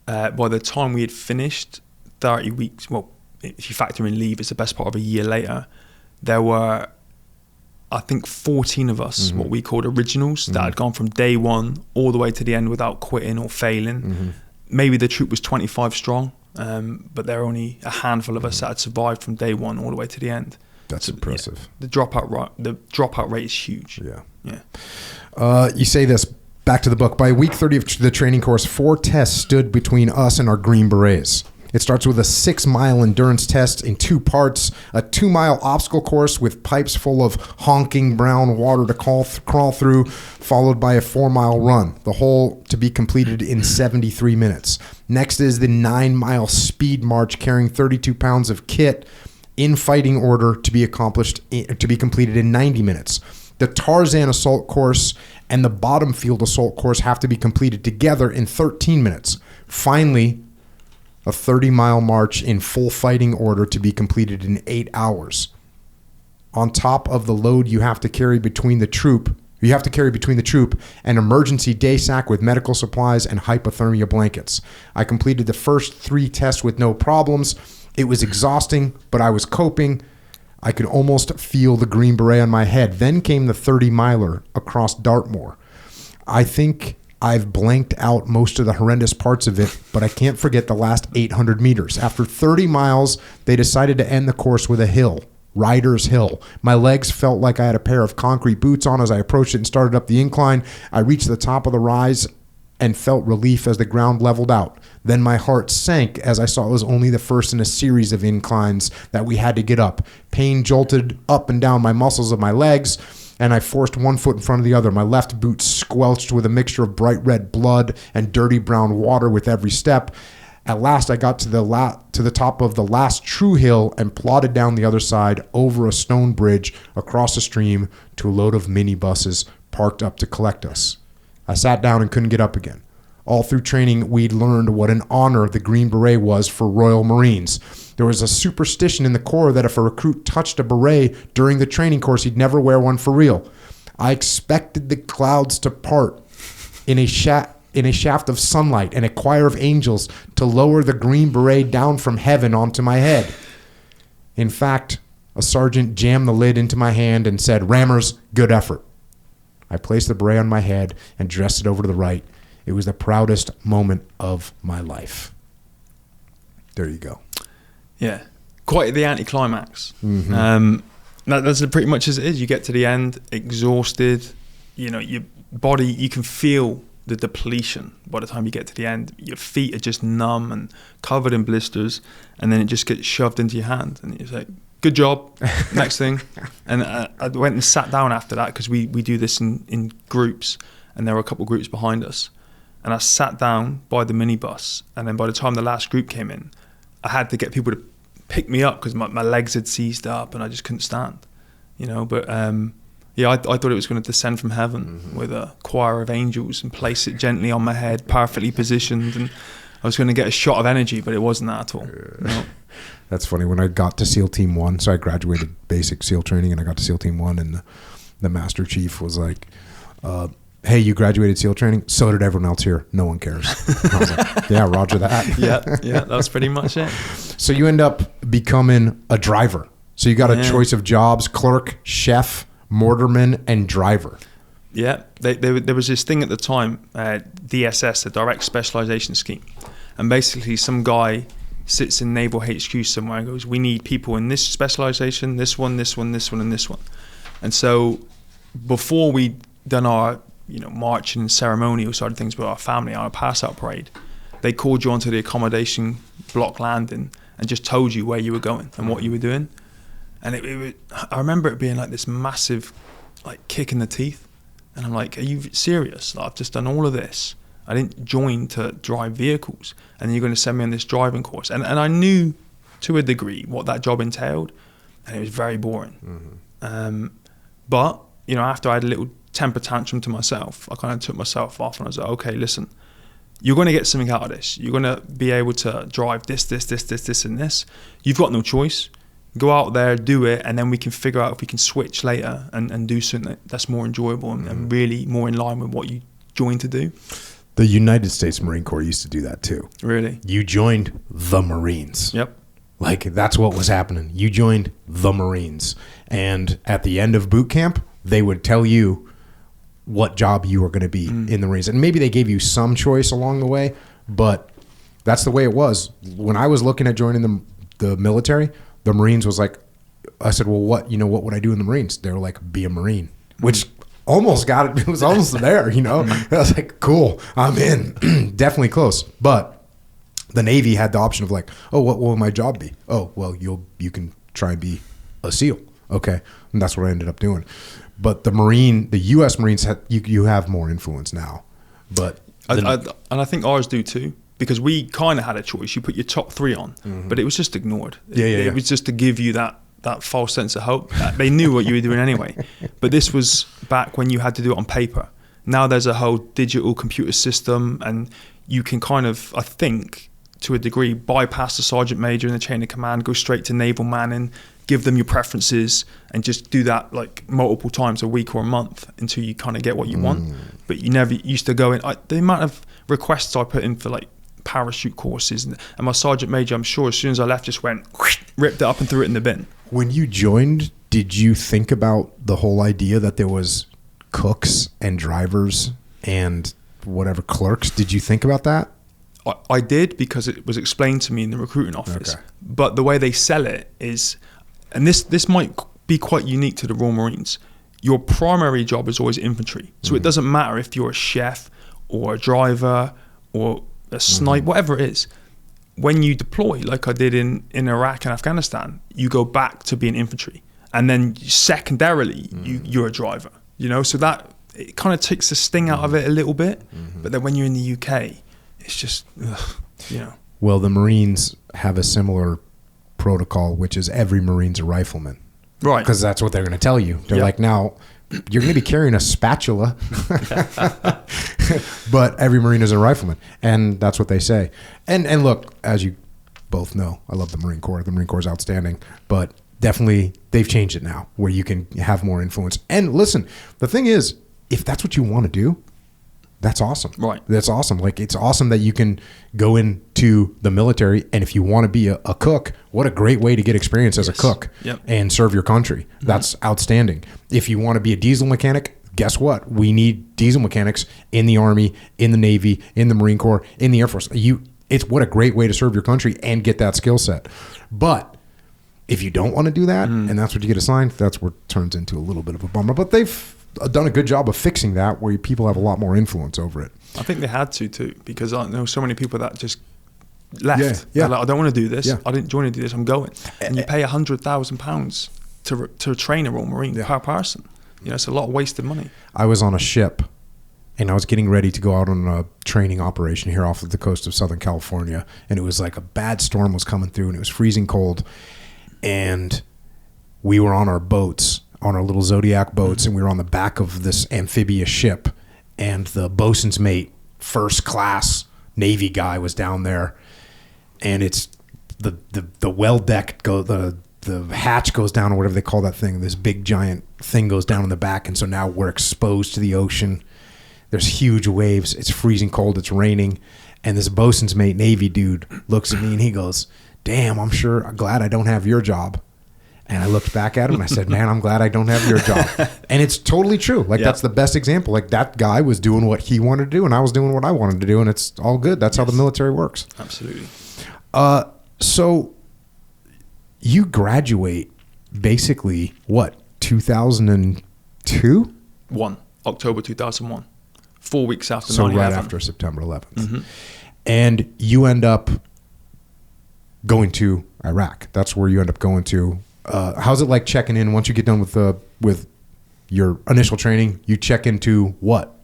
By the time we had finished 30 weeks, well, if you factor in leave, it's the best part of a year later, there were, I think, 14 of us, what we called originals, that had gone from day one all the way to the end without quitting or failing. Maybe the troop was 25 strong, but there were only a handful of us that had survived from day one all the way to the end. That's impressive. Yeah, the dropout rate is huge. Yeah. You say this, back to the book. By week 30 of the training course, 4 tests stood between us and our Green Berets. It starts with a 6-mile endurance test in 2 parts, a 2-mile obstacle course with pipes full of honking brown water to crawl through, followed by a 4-mile run, the whole to be completed in 73 minutes. Next is the 9-mile speed march carrying 32 pounds of kit in fighting order to be completed in 90 minutes. The Tarzan assault course and the bottom field assault course have to be completed together in 13 minutes. Finally, a 30-mile march in full fighting order to be completed in 8 hours. On top of the load you have to carry between the troop, an emergency day sack with medical supplies and hypothermia blankets. I completed the first 3 tests with no problems. It was exhausting, but I was coping. I could almost feel the Green Beret on my head. Then came the 30-miler across Dartmoor. I think I've blanked out most of the horrendous parts of it, but I can't forget the last 800 meters. After 30 miles, they decided to end the course with a hill, Riders Hill. My legs felt like I had a pair of concrete boots on as I approached it and started up the incline. I reached the top of the rise and felt relief as the ground leveled out. Then my heart sank as I saw it was only the first in a series of inclines that we had to get up. Pain jolted up and down my muscles of my legs, and I forced one foot in front of the other. My left boot squelched with a mixture of bright red blood and dirty brown water with every step. At last, I got to the top of the last true hill and plodded down the other side over a stone bridge across a stream to a load of minibuses parked up to collect us. I sat down and couldn't get up again. All through training, we'd learned what an honor the Green Beret was for Royal Marines. There was a superstition in the Corps that if a recruit touched a beret during the training course, he'd never wear one for real. I expected the clouds to part in a shaft of sunlight and a choir of angels to lower the Green Beret down from heaven onto my head. In fact, a sergeant jammed the lid into my hand and said, "Rammers, good effort." I placed the beret on my head and dressed it over to the right. It was the proudest moment of my life. There you go. Yeah, quite the anticlimax. That's pretty much as it is. You get to the end, exhausted. You know, your body, you can feel the depletion by the time you get to the end. Your feet are just numb and covered in blisters, and then it just gets shoved into your hand, and you're like, "Good job." Next thing. And I went and sat down after that because we do this in groups, and there were a couple of groups behind us. And I sat down by the minibus, and then by the time the last group came in, I had to get people to pick me up because my legs had seized up and I just couldn't stand, you know. But I thought it was going to descend from heaven with a choir of angels and place it gently on my head, perfectly positioned, and I was going to get a shot of energy, but it wasn't that at all. No. That's funny. When I got to SEAL Team 1, so I graduated basic SEAL training, and I got to SEAL Team 1, and the Master Chief was like, "Hey, you graduated SEAL training? So did everyone else here. No one cares." And I was like, "Yeah, roger that." Yeah, that's pretty much it. So you end up becoming a driver. So you got a choice of jobs: clerk, chef, mortarman, and driver. Yeah, there was this thing at the time, DSS, the Direct Specialization Scheme. And basically some guy sits in Naval HQ somewhere and goes, "We need people in this specialization, this one, this one, this one, and this one." And so before we'd done our marching and ceremonial side of things with our family, our pass-out parade, they called you onto the accommodation block landing and just told you where you were going and what you were doing. And I remember it being like this massive kick in the teeth. And I'm like, "Are you serious? I've just done all of this. I didn't join to drive vehicles. And you're going to send me on this driving course." And I knew to a degree what that job entailed. And it was very boring. But, after I had a little temper tantrum to myself, I kind of took myself off and I was like, "Okay, listen, you're going to get something out of this. You're going to be able to drive this, and this. You've got no choice. Go out there, do it, and then we can figure out if we can switch later and do something that's more enjoyable and really more in line with what you joined to do." The United States Marine Corps used to do that too. Really? You joined the Marines. Yep. That's what was happening. You joined the Marines. And at the end of boot camp, they would tell you what job you were going to be in the Marines. And maybe they gave you some choice along the way, but that's the way it was. When I was looking at joining the military, the Marines was like, I said, "Well, what would I do in the Marines?" They were like, "Be a Marine," which almost got it. It was almost there, I was like, "Cool, I'm in." Definitely close. But the Navy had the option of "Oh, what will my job be?" "Oh, well, you can try and be a SEAL." Okay. And that's what I ended up doing. But the U.S. Marines, you have more influence now. But I think ours do too, because we kind of had a choice. You put your top 3 on, but it was just ignored. It was just to give you that false sense of hope. They knew what you were doing anyway. But this was back when you had to do it on paper. Now there's a whole digital computer system, and you can kind of, I think, to a degree, bypass the sergeant major in the chain of command, go straight to naval manning, give them your preferences, and just do that multiple times a week or a month until you kind of get what you want. But you never used to go in. The amount of requests I put in for parachute courses, and my sergeant major, I'm sure as soon as I left, just went, ripped it up and threw it in the bin. When you joined, did you think about the whole idea that there was cooks and drivers and whatever clerks? Did you think about that? I did, because it was explained to me in the recruiting office. Okay. But the way they sell it is, and this might be quite unique to the Royal Marines, your primary job is always infantry. So it doesn't matter if you're a chef or a driver or a sniper, whatever it is. When you deploy, like I did in Iraq and Afghanistan, you go back to being infantry. And then secondarily, you're a driver. So that, it kind of takes the sting out of it a little bit. But then when you're in the UK, it's just, Well, the Marines have a similar protocol, which is every Marine's a rifleman. Right. Because that's what they're going to tell you. They're like, now, you're going to be carrying a spatula. But every Marine is a rifleman, and that's what they say. And look, as you both know, I love the Marine Corps. The Marine Corps is outstanding, but definitely they've changed it now where you can have more influence. And listen, the thing is, if that's what you want to do, that's awesome. Right. That's awesome. Like, it's awesome that you can go into the military, and if you want to be a cook, what a great way to get experience as a cook and serve your country. That's outstanding. If you want to be a diesel mechanic, guess what? We need diesel mechanics in the Army, in the Navy, in the Marine Corps, in the Air Force. It's what a great way to serve your country and get that skill set. But if you don't want to do that, and that's what you get assigned, that's where it turns into a little bit of a bummer. But they've done a good job of fixing that, where people have a lot more influence over it. I think they had to too, because I know so many people that just left. Yeah. Like, I don't want to do this. Yeah. I didn't join to do this. I'm going. And you pay £100,000 to train a Royal Marine per person. It's a lot of wasted money. I was on a ship, and I was getting ready to go out on a training operation here off of the coast of Southern California, and it was like a bad storm was coming through, and it was freezing cold, and we were on our boats, on our little Zodiac boats, and we were on the back of this amphibious ship, and the bosun's mate, first class Navy guy, was down there, and it's the well deck the hatch goes down, or whatever they call that thing. This big giant thing goes down in the back, and so now we're exposed to the ocean. There's huge waves. It's freezing cold. It's raining, and this bosun's mate Navy dude looks at me and he goes, "Damn, I'm glad I don't have your job." And I looked back at him and I said, "Man, I'm glad I don't have your job." And it's totally true. Like, that's the best example. Like, that guy was doing what he wanted to do, and I was doing what I wanted to do, and it's all good. That's how the military works. Absolutely. So you graduate basically, what, 2002? October 2001. 4 weeks after 9/11. So right after September 11th. And you end up going to Iraq. That's where you end up going to. How's it like checking in once you get done with your initial training? You check into what?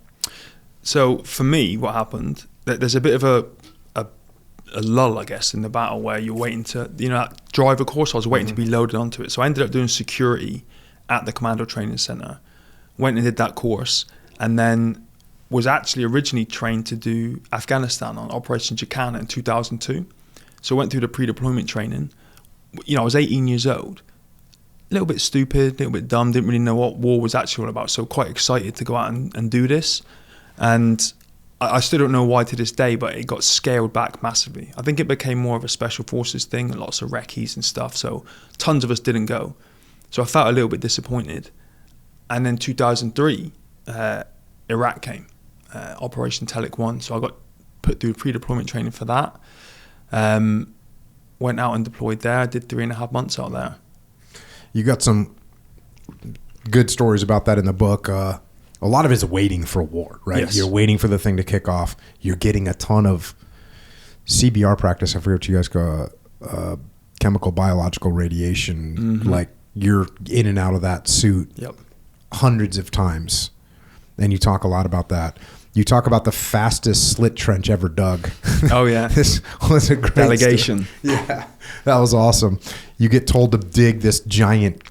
So for me, what happened, there's a bit of a lull, I guess, in the battle where you're waiting to, that driver course, I was waiting to be loaded onto it. So I ended up doing security at the Commando Training Center, went and did that course, and then was actually originally trained to do Afghanistan on Operation Jocko in 2002. So I went through the pre-deployment training. I was 18 years old, a little bit stupid, a little bit dumb, didn't really know what war was actually all about, so quite excited to go out and do this. And I still don't know why to this day, but it got scaled back massively. I think it became more of a special forces thing, lots of recce's and stuff, so tons of us didn't go. So I felt a little bit disappointed. And then 2003, Iraq came, Operation Telic 1, so I got put through pre-deployment training for that. Went out and deployed there, did 3.5 months out there. You got some good stories about that in the book. A lot of it is waiting for war, right? Yes. You're waiting for the thing to kick off. You're getting a ton of CBR practice. I forget what you guys call chemical biological radiation. Like, you're in and out of that suit hundreds of times. And you talk a lot about that. You talk about the fastest slit trench ever dug. Oh, yeah. This was a great delegation. Story. Yeah, that was awesome. You get told to dig this giant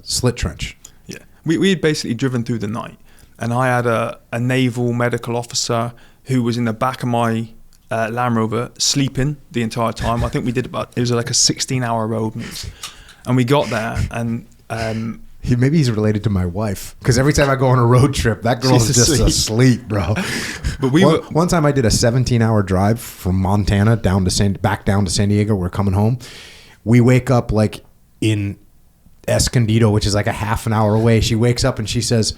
slit trench. Yeah, we had basically driven through the night, and I had a naval medical officer who was in the back of my Land Rover sleeping the entire time. I think we did it was like a 16-hour road move, and we got there, and maybe he's related to my wife, because every time I go on a road trip, that girl's just asleep, bro. But one time I did a 17-hour drive from Montana back down to San Diego. We're coming home. We wake up like in Escondido, which is like a half an hour away. She wakes up and she says,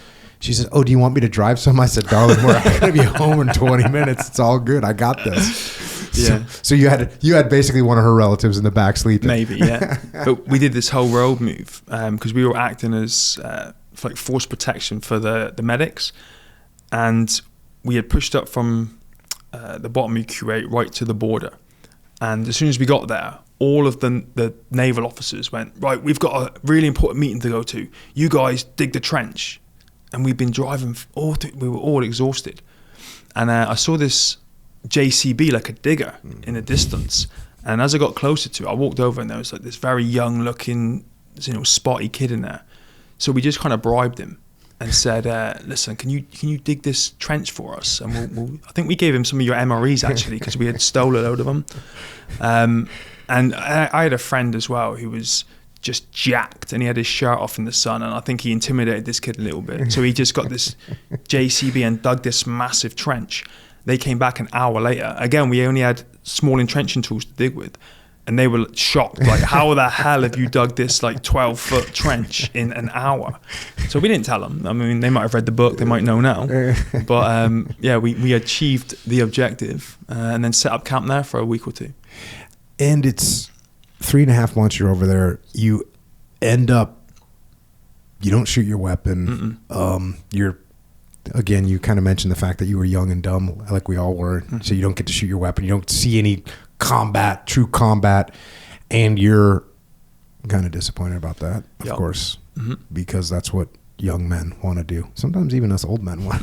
"Oh, do you want me to drive some?" I said, "Darling, we're going to be home in 20 minutes. It's all good. I got this." Yeah. So you had basically one of her relatives in the back sleeping. Maybe, yeah. But we did this whole road move because we were acting as like force protection for the medics, and we had pushed up from the bottom of Kuwait right to the border. And as soon as we got there, all of the naval officers went, "Right, we've got a really important meeting to go to. You guys dig the trench." And we'd been driving we were all exhausted. And I saw this JCB, like a digger, in the distance. And as I got closer to it, I walked over and there was like this very young looking, spotty kid in there. So we just kind of bribed him and said, listen, can you dig this trench for us? And we'll I think we gave him some of your MREs actually, because we had stole a load of them. And I had a friend as well who was just jacked, and he had his shirt off in the sun, and I think he intimidated this kid a little bit. So he just got this JCB and dug this massive trench. They came back an hour later. Again, we only had small entrenching tools to dig with, and they were shocked. Like, how the hell have you dug this like 12-foot trench in an hour? So we didn't tell them. I mean, they might have read the book, they might know now. But yeah, we achieved the objective and then set up camp there for a week or two. And it's 3.5 months you're over there. You end up, you don't shoot your weapon. You're, again, you kind of mentioned the fact that you were young and dumb, like we all were. So you don't get to shoot your weapon. You don't see any combat, true combat. And you're kind of disappointed about that, of course, because that's what young men want to do. Sometimes even us old men want.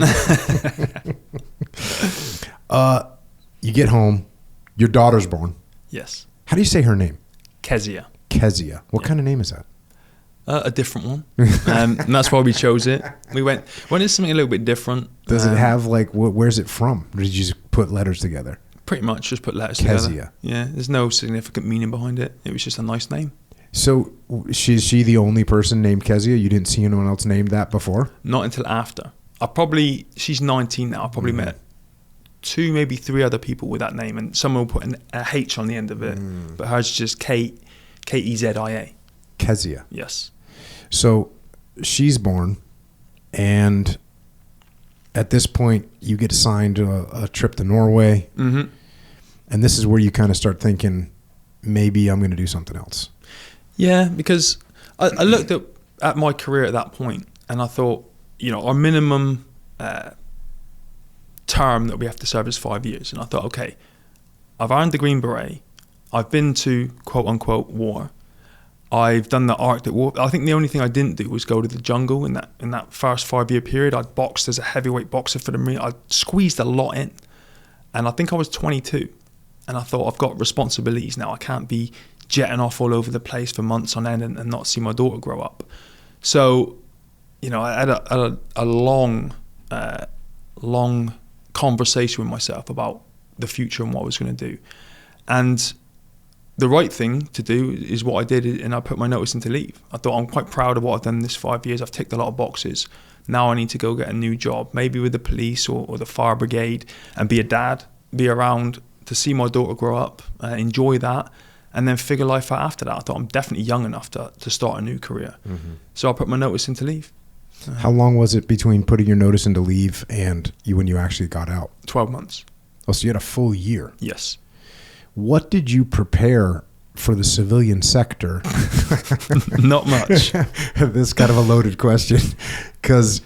You get home, your daughter's born. Yes. How do you say her name? Kezia. Kezia. What kind of name is that? A different one. And that's why we chose it. We went into something a little bit different. Does it have like, where's it from? Or did you just put letters together? Pretty much just put letters Kezia. together. Yeah, there's no significant meaning behind it. It was just a nice name. So is she the only person named Kezia? You didn't see anyone else named that before? Not until after. She's 19 now. I probably met 2, maybe 3 other people with that name, and someone will put a H on the end of it, but hers is just Kezia. Kezia. Yes. So she's born, and at this point you get assigned a trip to Norway, and this is where you kind of start thinking, maybe I'm going to do something else. Yeah, because I looked at my career at that point, and I thought, our minimum term that we have to serve is 5 years. And I thought, okay, I've earned the Green Beret. I've been to quote unquote war. I've done the Arctic War. I think the only thing I didn't do was go to the jungle in that first 5-year period. I'd boxed as a heavyweight boxer for the Marine. I squeezed a lot in. And I think I was 22. And I thought, I've got responsibilities now. I can't be jetting off all over the place for months on end and not see my daughter grow up. So, I had a long conversation with myself about the future and what I was going to do. And the right thing to do is what I did, and I put my notice in to leave. I thought, I'm quite proud of what I've done this 5 years. I've ticked a lot of boxes. Now I need to go get a new job, maybe with the police or the fire brigade, and be a dad, be around to see my daughter grow up, enjoy that, and then figure life out after that. I thought, I'm definitely young enough to start a new career. So I put my notice in to leave. How long was it between putting your notice in to leave and when you actually got out? 12 months. Oh, so you had a full year. Yes. What did you prepare for the civilian sector? Not much. This is kind of a loaded question, because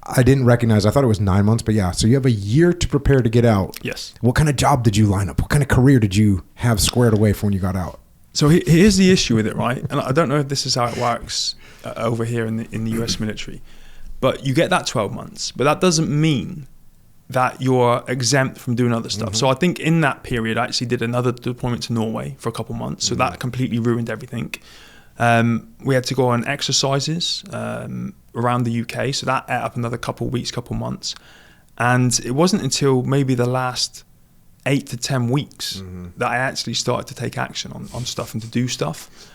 I didn't recognize. I thought it was 9 months, but yeah. So you have a year to prepare to get out. Yes. What kind of job did you line up? What kind of career did you have squared away for when you got out? So here's the issue with it, right? And I don't know if this is how it works over here in the US military, but you get that 12 months, but that doesn't mean that you're exempt from doing other stuff. So I think in that period, I actually did another deployment to Norway for a couple months. So that completely ruined everything. We had to go on exercises around the UK. So that ate up another couple weeks, couple months. And it wasn't until maybe the last 8 to 10 weeks that I actually started to take action on stuff and to do stuff.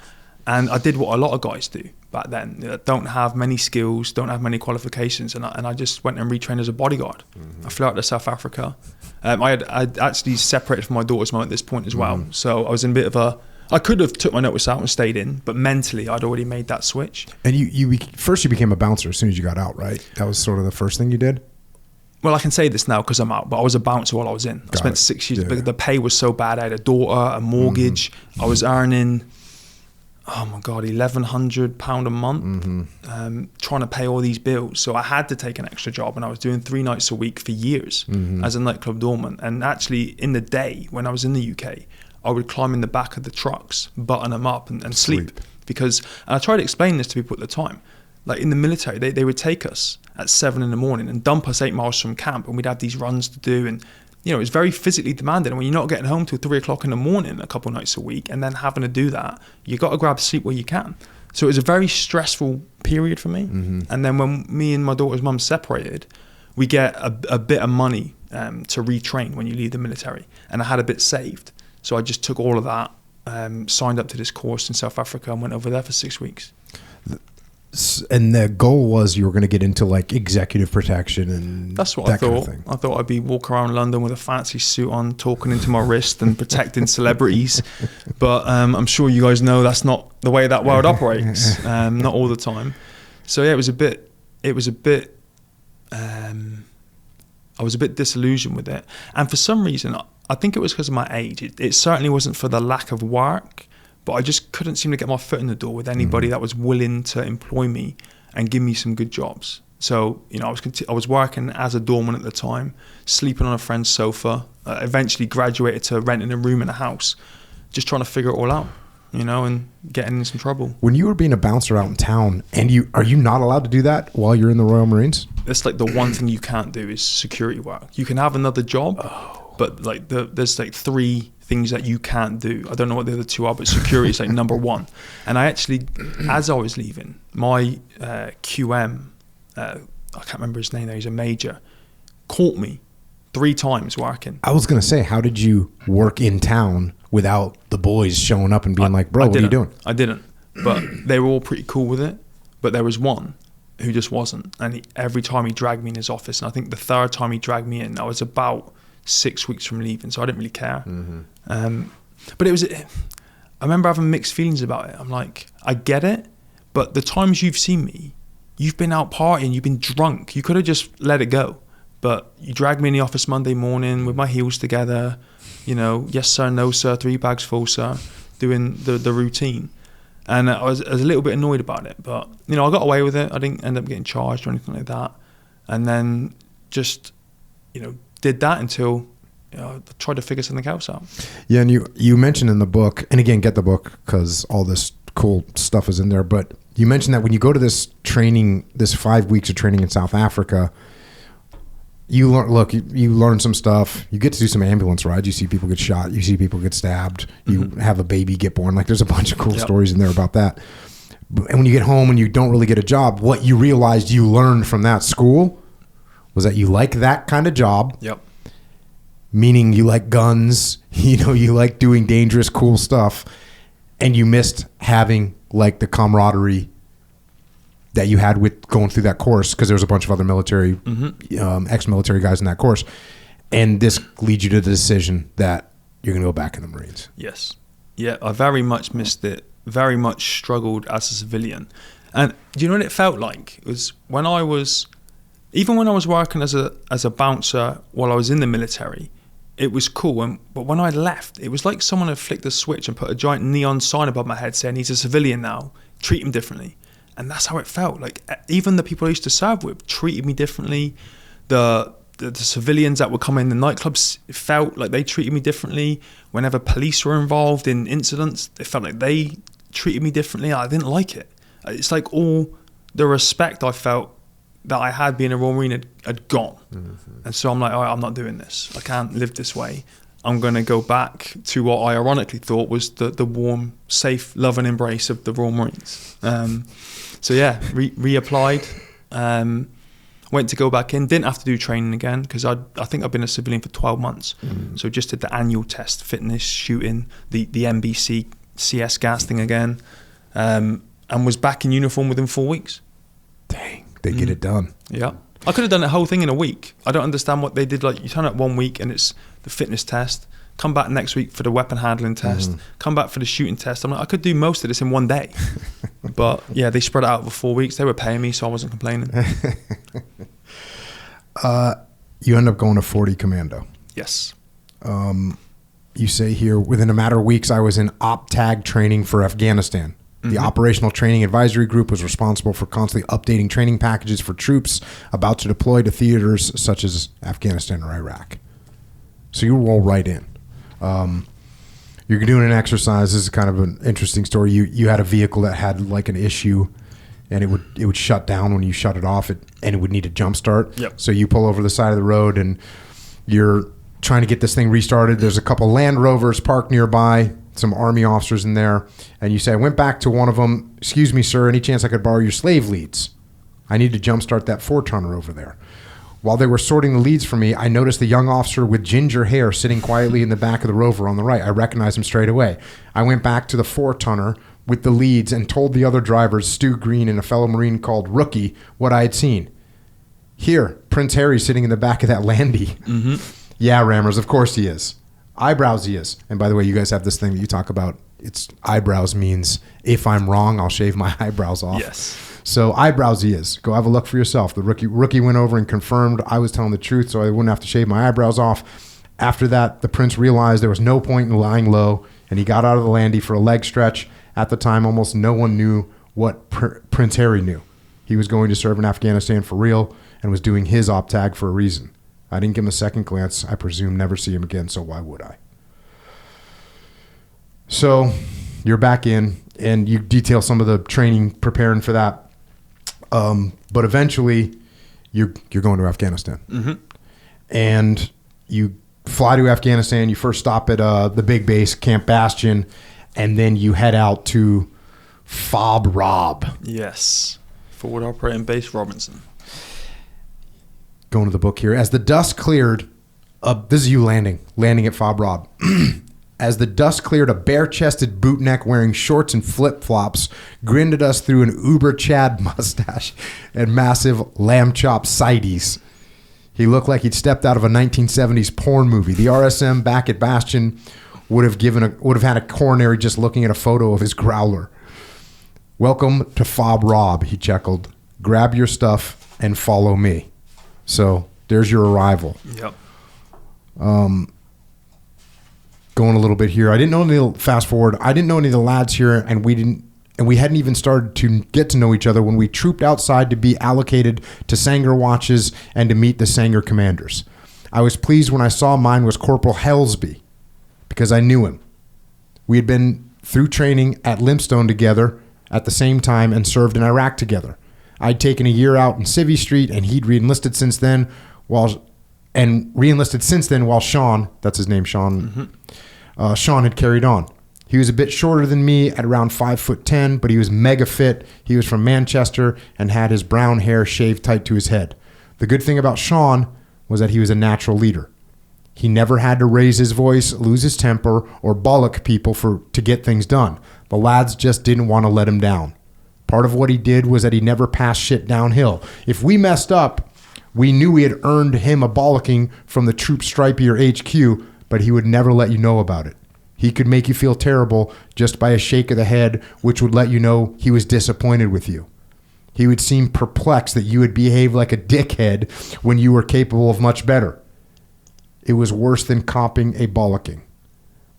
And I did what a lot of guys do back then. Don't have many skills, don't have many qualifications, and I just went and retrained as a bodyguard. I flew out to South Africa. I'd actually separated from my daughter's mum at this point as well. So I was in a bit of I could have took my notice out and stayed in, but mentally I'd already made that switch. And you first you became a bouncer as soon as you got out, right? That was sort of the first thing you did? Well, I can say this now because I'm out, but I was a bouncer while I was in. I spent 6 years, but the pay was so bad. I had a daughter, a mortgage. I was earning, oh my God, £1,100 a month, trying to pay all these bills. So I had to take an extra job, and I was doing 3 nights a week for years as a nightclub doorman. And actually in the day when I was in the UK, I would climb in the back of the trucks, button them up and sleep. Because, and I tried to explain this to people at the time, like in the military, they would take us at 7 in the morning and dump us 8 miles from camp, and we'd have these runs to do, and it's very physically demanding. And when you're not getting home till 3 o'clock in the morning a couple nights a week and then having to do that, you got to grab sleep where you can. So it was a very stressful period for me. And then when me and my daughter's mum separated, we get a bit of money to retrain when you leave the military. And I had a bit saved. So I just took all of that, signed up to this course in South Africa and went over there for 6 weeks. And the goal was you were going to get into like executive protection and that's what that I thought. Kind of thing. I thought I'd be walking around London with a fancy suit on, talking into my wrist and protecting celebrities. But I'm sure you guys know that's not the way that world operates. Not all the time. So yeah, I was a bit disillusioned with it. And for some reason, I think it was because of my age. It certainly wasn't for the lack of work. But I just couldn't seem to get my foot in the door with anybody that was willing to employ me and give me some good jobs. So, you know, I was working as a doorman at the time, sleeping on a friend's sofa, eventually graduated to renting a room in a house, just trying to figure it all out, you know, and getting in some trouble. When you were being a bouncer out in town, and are you not allowed to do that while you're in the Royal Marines? It's like the one thing you can't do is security work. You can have another job, but like there's like 3 things that you can't do. I don't know what the other 2 are, but security is like number 1. And I actually, as I was leaving, my QM, I can't remember his name though, he's a major, caught me 3 times working. I was going to say, how did you work in town without the boys showing up and being like, bro, what are you doing? I didn't, but they were all pretty cool with it. But there was one who just wasn't. And every time he dragged me in his office, and I think the 3rd time he dragged me in, I was about 6 weeks from leaving, so I didn't really care. But I remember having mixed feelings about it. I'm like, I get it, but the times you've seen me, you've been out partying, you've been drunk. You could have just let it go. But you dragged me in the office Monday morning with my heels together, you know, yes sir, no sir, 3 bags full sir, doing the routine. And I was a little bit annoyed about it, but, you know, I got away with it. I didn't end up getting charged or anything like that. And then just, you know, did that until I tried to figure something else out. Yeah, and you mentioned in the book, and again, get the book because all this cool stuff is in there, but you mentioned that when you go to this training, this 5 weeks of training in South Africa, you learn some stuff. You get to do some ambulance rides. You see people get shot. You see people get stabbed. You have a baby get born. Like, there's a bunch of cool stories in there about that. And when you get home and you don't really get a job, what you realized you learned from that school was that you like that kind of job. Yep. Meaning you like guns, you know, you like doing dangerous, cool stuff, and you missed having like the camaraderie that you had with going through that course, because there was a bunch of other military, ex-military guys in that course. And this leads you to the decision that you're going to go back in the Marines. Yes. Yeah, I very much missed it, very much struggled as a civilian. And do you know what it felt like? It was when I was, even when I was working as a bouncer while I was in the military, it was cool. But when I left, it was like someone had flicked a switch and put a giant neon sign above my head saying, he's a civilian now, treat him differently. And that's how it felt. Like, even the people I used to serve with treated me differently. The civilians that would come in the nightclubs, it felt like they treated me differently. Whenever police were involved in incidents, it felt like they treated me differently. I didn't like it. It's like all the respect I felt that I had being a Royal Marine had gone. Mm-hmm. And so I'm like, all right, I'm not doing this. I can't live this way. I'm going to go back to what I ironically thought was the warm, safe love and embrace of the Royal Marines. So yeah, reapplied, went to go back in, didn't have to do training again because I think I've been a civilian for 12 months. Mm. So just did the annual test, fitness, shooting, the NBC CS gas thing again, and was back in uniform within 4 weeks. Dang, they get it done. Yeah. I could have done the whole thing in a week. I don't understand what they did. Like, you turn up 1 week and it's the fitness test, come back next week for the weapon handling test, come back for the shooting test. I'm like, I could do most of this in one day. But yeah, they spread it out over 4 weeks. They were paying me, so I wasn't complaining. You end up going to 40 Commando. Yes. You say here, within a matter of weeks, I was in OPTAG training for Afghanistan. The Operational Training Advisory Group was responsible for constantly updating training packages for troops about to deploy to theaters such as Afghanistan or Iraq. So you roll right in. You're doing an exercise. This is kind of an interesting story. You had a vehicle that had like an issue, and it would shut down when you shut it off, and it would need a jump start. Yep. So you pull over the side of the road, and you're trying to get this thing restarted. There's a couple Land Rovers parked nearby. some Army officers in there, and you say, I went back to one of them, excuse me, sir, any chance I could borrow your slave leads? I need to jumpstart that 4-tonner over there. While they were sorting the leads for me, I noticed the young officer with ginger hair sitting quietly in the back of the Rover on the right. I recognized him straight away. I went back to the 4-tonner with the leads and told the other drivers, Stu Green and a fellow Marine called Rookie, what I had seen. Here, Prince Harry's sitting in the back of that Landy. Mm-hmm. Yeah, Rammers, of course he is. Eyebrows he is. And by the way, you guys have this thing that you talk about. It's eyebrows means if I'm wrong, I'll shave my eyebrows off. Yes. So eyebrows he is. Go have a look for yourself. The rookie went over and confirmed I was telling the truth, so I wouldn't have to shave my eyebrows off. After that, the Prince realized there was no point in lying low, and he got out of the Landy for a leg stretch. At the time, almost no one knew what Prince Harry knew. He was going to serve in Afghanistan for real and was doing his op tag for a reason. I didn't give him a second glance. I presume never see him again, so why would I? So you're back in, and you detail some of the training preparing for that. But eventually, you're going to Afghanistan. Mm-hmm. And you fly to Afghanistan. You first stop at the big base, Camp Bastion, and then you head out to Fob Rob. Yes. Forward Operating Base Robinson. Going to the book here. As the dust cleared, this is you landing at Fob Rob. As the dust cleared, a bare-chested bootneck wearing shorts and flip-flops grinned at us through an uber Chad mustache and massive lamb chop sighties. He looked like he'd stepped out of a 1970s porn movie. The RSM back at Bastion would have had a coronary just looking at a photo of his growler. Welcome to Fob Rob, he chuckled. Grab your stuff and follow me. So there's your arrival. Yep. Going a little bit here. I didn't know any. Fast forward. I didn't know any of the lads here, and we hadn't even started to get to know each other when we trooped outside to be allocated to Sanger watches and to meet the Sanger commanders. I was pleased when I saw mine was Corporal Helsby because I knew him. We had been through training at Limpstone together at the same time and served in Iraq together. I'd taken a year out in Civvy Street, and he'd re-enlisted since then. While Sean, that's his name, Sean. Mm-hmm. Sean had carried on. He was a bit shorter than me at around 5'10", but he was mega fit. He was from Manchester and had his brown hair shaved tight to his head. The good thing about Sean was that he was a natural leader. He never had to raise his voice, lose his temper, or bollock people to get things done. The lads just didn't want to let him down. Part of what he did was that he never passed shit downhill. If we messed up, we knew we had earned him a bollocking from the troop stripey or HQ, but he would never let you know about it. He could make you feel terrible just by a shake of the head, which would let you know he was disappointed with you. He would seem perplexed that you would behave like a dickhead when you were capable of much better. It was worse than copping a bollocking.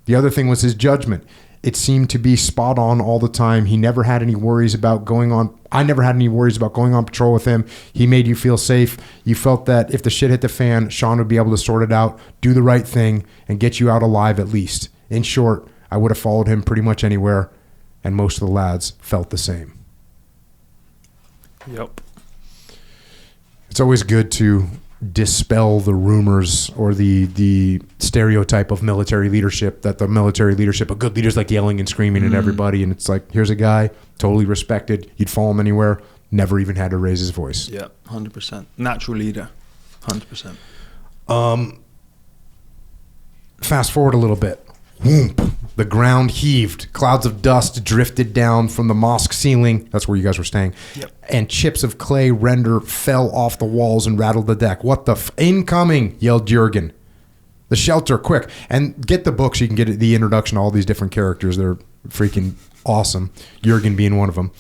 The other thing was his judgment. It seemed to be spot on all the time. He never had any worries about going on. I never had any worries about going on patrol with him. He made you feel safe. You felt that if the shit hit the fan, Sean would be able to sort it out, do the right thing, and get you out alive at least. In short, I would have followed him pretty much anywhere, and most of the lads felt the same. Yep. It's always good to dispel the rumors or the stereotype of military leadership, that the military leadership, a good leader's like yelling and screaming at everybody, and it's like, here's a guy, totally respected, you'd follow him anywhere, never even had to raise his voice. Yeah, 100%. Natural leader, 100%. Fast forward a little bit. Whoomp. The ground heaved. Clouds of dust drifted down from the mosque ceiling. That's where you guys were staying. Yep. And chips of clay render fell off the walls and rattled the deck. What the incoming, yelled Jurgen. The shelter, quick. And get the book so you can get the introduction to all these different characters. They're freaking awesome. Jurgen being one of them.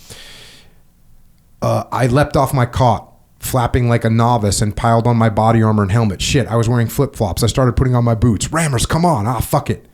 I leapt off my cot, flapping like a novice, and piled on my body armor and helmet. Shit, I was wearing flip-flops. I started putting on my boots. Rammers, come on. Fuck it.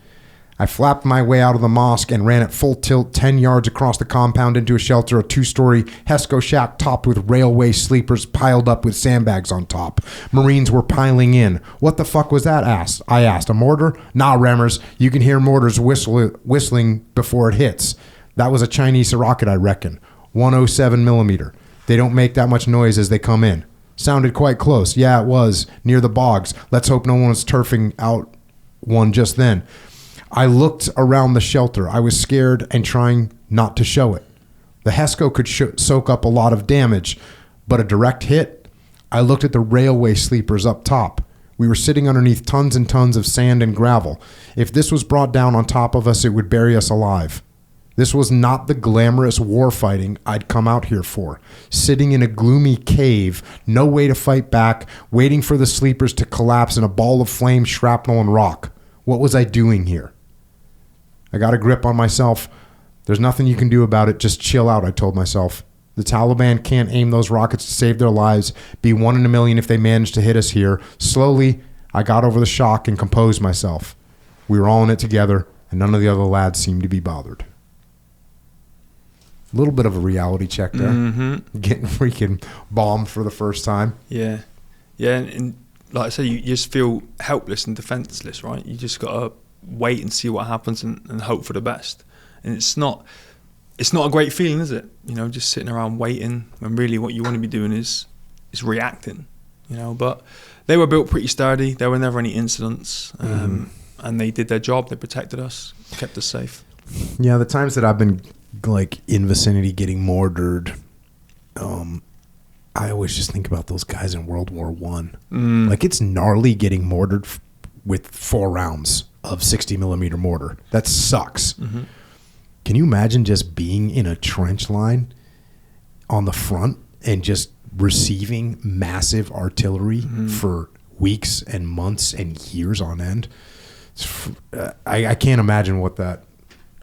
I flapped my way out of the mosque and ran at full tilt 10 yards across the compound into a shelter, a 2-story Hesco shack topped with railway sleepers piled up with sandbags on top. Marines were piling in. What the fuck was that? I asked. A mortar? Nah, rammers. You can hear mortars whistling before it hits. That was a Chinese rocket, I reckon. 107 millimeter. They don't make that much noise as they come in. Sounded quite close. Yeah, it was. Near the bogs. Let's hope no one was turfing out one just then. I looked around the shelter. I was scared and trying not to show it. The Hesco could soak up a lot of damage, but a direct hit? I looked at the railway sleepers up top. We were sitting underneath tons and tons of sand and gravel. If this was brought down on top of us, it would bury us alive. This was not the glamorous war fighting I'd come out here for. Sitting in a gloomy cave, no way to fight back, waiting for the sleepers to collapse in a ball of flame, shrapnel, and rock. What was I doing here? I got a grip on myself. There's nothing you can do about it. Just chill out, I told myself. The Taliban can't aim those rockets to save their lives. Be 1 in a million if they manage to hit us here. Slowly, I got over the shock and composed myself. We were all in it together, and none of the other lads seemed to be bothered. A little bit of a reality check there. Mm-hmm. Getting freaking bombed for the first time. Yeah. Yeah, and like I say, you just feel helpless and defenseless, right? You just got to wait and see what happens and hope for the best. And it's not a great feeling, is it? You know, just sitting around waiting when really what you want to be doing is reacting, you know. But they were built pretty sturdy. There were never any incidents. And they did their job. They protected us, kept us safe. Yeah, the times that I've been like in vicinity getting mortared, I always just think about those guys in World War I. Like, it's gnarly getting mortared with 4 rounds of 60 millimeter mortar. That sucks. Mm-hmm. Can you imagine just being in a trench line on the front and just receiving massive artillery for weeks and months and years on end? I can't imagine what that.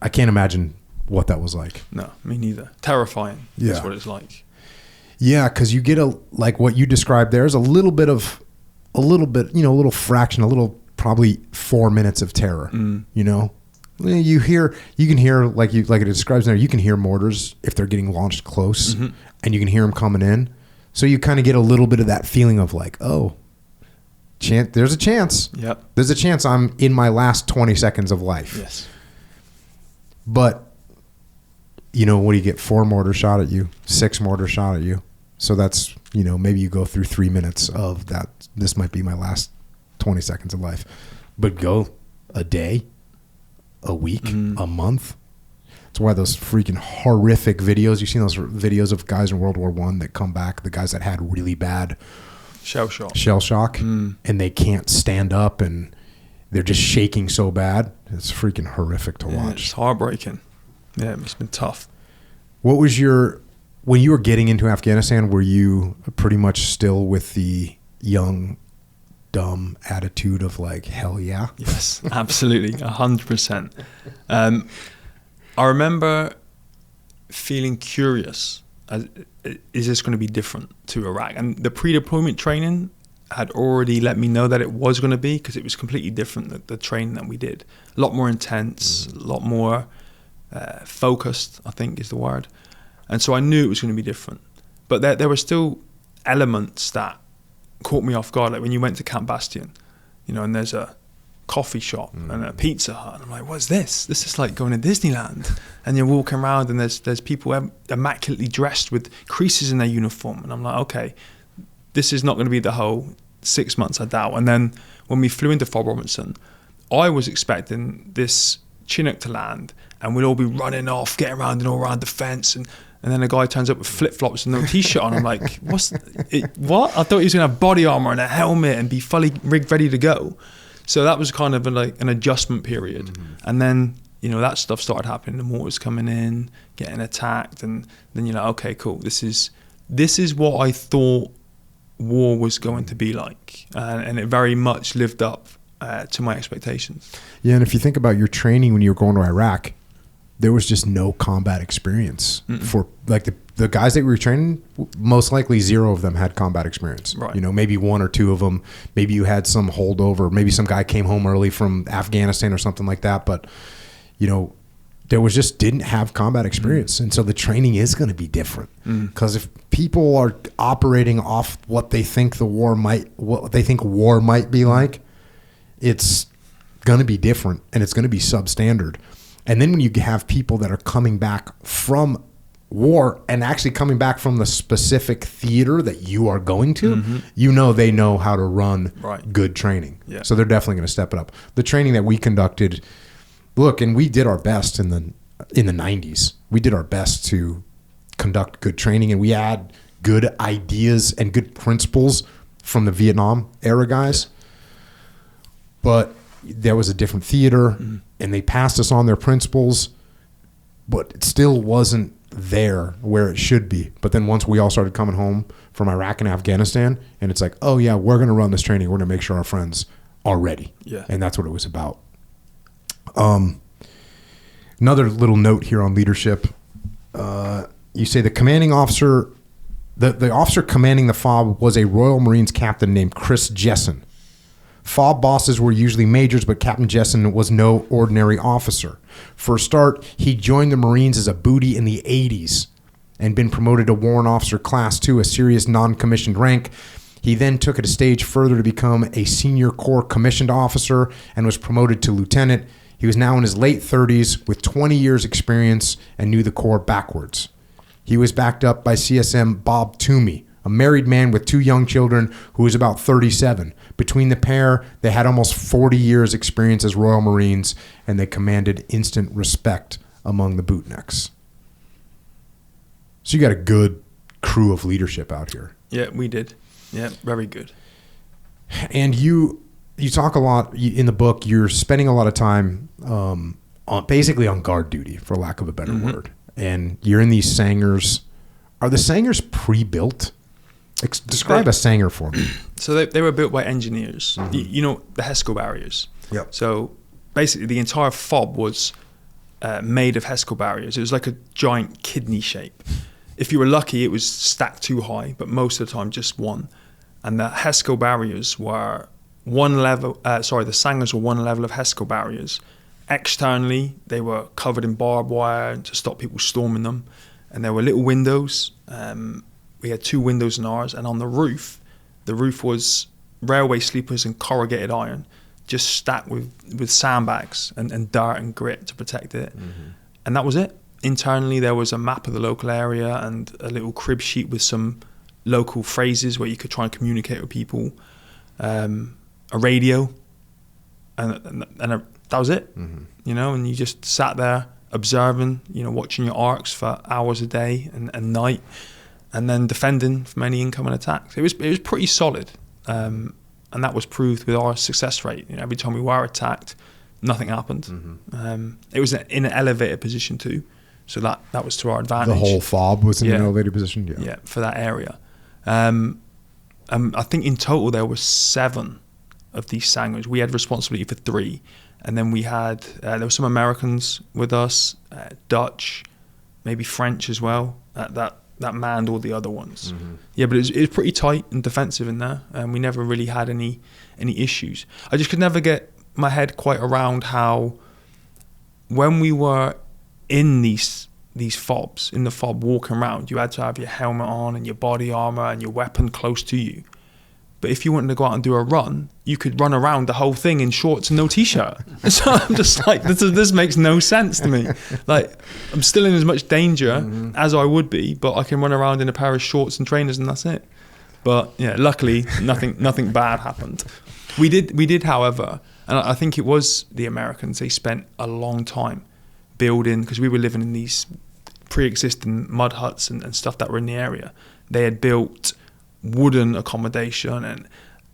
I can't imagine what that was like. No, me neither. Terrifying. Yeah. That's what it's like. Yeah, because you get like what you described there is a little bit, you know, a little fraction, a little probably 4 minutes of terror. You know, you can hear like it describes there. You can hear mortars if they're getting launched close, and you can hear them coming in. So you kind of get a little bit of that feeling of like, oh, there's a chance. Yep. There's a chance I'm in my last 20 seconds of life. Yes. But, you know, what do you get? 4 mortar shot at you, 6 mortar shot at you. So that's, you know, maybe you go through 3 minutes of that. This might be my last 20 seconds of life. But go a day, a week, a month. That's why those freaking horrific videos, you've seen those videos of guys in World War I that come back, the guys that had really bad shell shock, and they can't stand up and they're just shaking so bad. It's freaking horrific to watch. It's heartbreaking. Yeah, it must have been tough. What was when you were getting into Afghanistan, were you pretty much still with the young, dumb attitude of like, hell yeah? Yes, absolutely, 100%. I remember feeling curious. Is this going to be different to Iraq? And the pre-deployment training had already let me know that it was going to be, because it was completely different, the training that we did. A lot more intense, a lot more focused, I think is the word. And so I knew it was going to be different. But there were still elements that caught me off guard. Like when you went to Camp Bastion, you know, and there's a coffee shop and a Pizza Hut. And I'm like, what's this? This is like going to Disneyland. And you're walking around and there's people immaculately dressed with creases in their uniform. And I'm like, okay, this is not going to be the whole 6 months, I doubt. And then when we flew into Fob Robinson, I was expecting this Chinook to land and we'd all be running off, getting around and all around the fence. And then a guy turns up with flip-flops and no T-shirt on. I'm like, what? I thought he was going to have body armor and a helmet and be fully rigged, ready to go. So that was kind of like an adjustment period. And then, you know, that stuff started happening. The mortars coming in, getting attacked. And then you're like, okay, cool. This is what I thought war was going to be like. And it very much lived up to my expectations. Yeah, and if you think about your training when you were going to Iraq, there was just no combat experience. For like the guys that we were training, most likely 0 of them had combat experience. Right. You know, maybe 1 or 2 of them. Maybe you had some holdover. Maybe some guy came home early from Afghanistan or something like that. But, you know, there was just didn't have combat experience. And so the training is going to be different. Because if people are operating off what they think war might be like, it's going to be different and it's going to be substandard. And then when you have people that are coming back from war and actually coming back from the specific theater that you are going to, you know they know how to run good training. Yeah. So they're definitely going to step it up. The training that we conducted, look, and we did our best in the 90s. We did our best to conduct good training, and we had good ideas and good principles from the Vietnam era guys. But there was a different theater, and they passed us on their principles, but it still wasn't there where it should be. But then once we all started coming home from Iraq and Afghanistan, and it's like, oh yeah, we're going to run this training. We're going to make sure our friends are ready. Yeah. And that's what it was about. Another little note here on leadership. You say the commanding officer, the officer commanding the FOB was a Royal Marines captain named Chris Jessen. FOB bosses were usually majors, but Captain Jessen was no ordinary officer. For a start, he joined the Marines as a booty in the 80s and been promoted to Warrant Officer Class 2, a serious non-commissioned rank. He then took it a stage further to become a senior corps commissioned officer and was promoted to lieutenant. He was now in his late 30s with 20 years experience and knew the Corps backwards. He was backed up by CSM Bob Toomey, a married man with 2 young children who was about 37. Between the pair, they had almost 40 years experience as Royal Marines, and they commanded instant respect among the bootnecks. So you got a good crew of leadership out here. Yeah, we did. Yeah, very good. And you talk a lot in the book. You're spending a lot of time basically on guard duty, for lack of a better word. And you're in these sangars. Are the sangars pre-built? Describe a sanger for me. So they were built by engineers. You know, the HESCO barriers. Yep. So basically the entire FOB was made of HESCO barriers. It was like a giant kidney shape. If you were lucky, it was stacked too high, but most of the time just one. And the HESCO barriers were one level, the sangars were one level of HESCO barriers. Externally, they were covered in barbed wire to stop people storming them. And there were little windows. We had 2 windows in ours. And on the roof was railway sleepers and corrugated iron, just stacked with sandbags and dirt and grit to protect it. And that was it. Internally, there was a map of the local area and a little crib sheet with some local phrases where you could try and communicate with people. A radio, and that was it. You know, and you just sat there observing, you know, watching your arcs for hours a day and night, and then defending from any incoming attacks. It was pretty solid, and that was proved with our success rate. You know, every time we were attacked, nothing happened. It was in an elevated position too, so that was to our advantage. The whole FOB was in an elevated position. Yeah, for that area. I think in total there were 7 of these sangars. We had responsibility for 3, and then we had there were some Americans with us, Dutch, maybe French as well. That manned all the other ones. Yeah, but it was pretty tight and defensive in there, and we never really had any issues. I just could never get my head quite around how, when we were in these FOBs, in the FOB walking around, you had to have your helmet on and your body armor and your weapon close to you. But if you wanted to go out and do a run, you could run around the whole thing in shorts and no t-shirt. So I'm just like, this makes no sense to me. Like, I'm still in as much danger as I would be, but I can run around in a pair of shorts and trainers and that's it. But yeah, luckily nothing bad happened. We did, however, and I think it was the Americans, they spent a long time building, because we were living in these pre-existing mud huts and stuff that were in the area. They had built wooden accommodation, and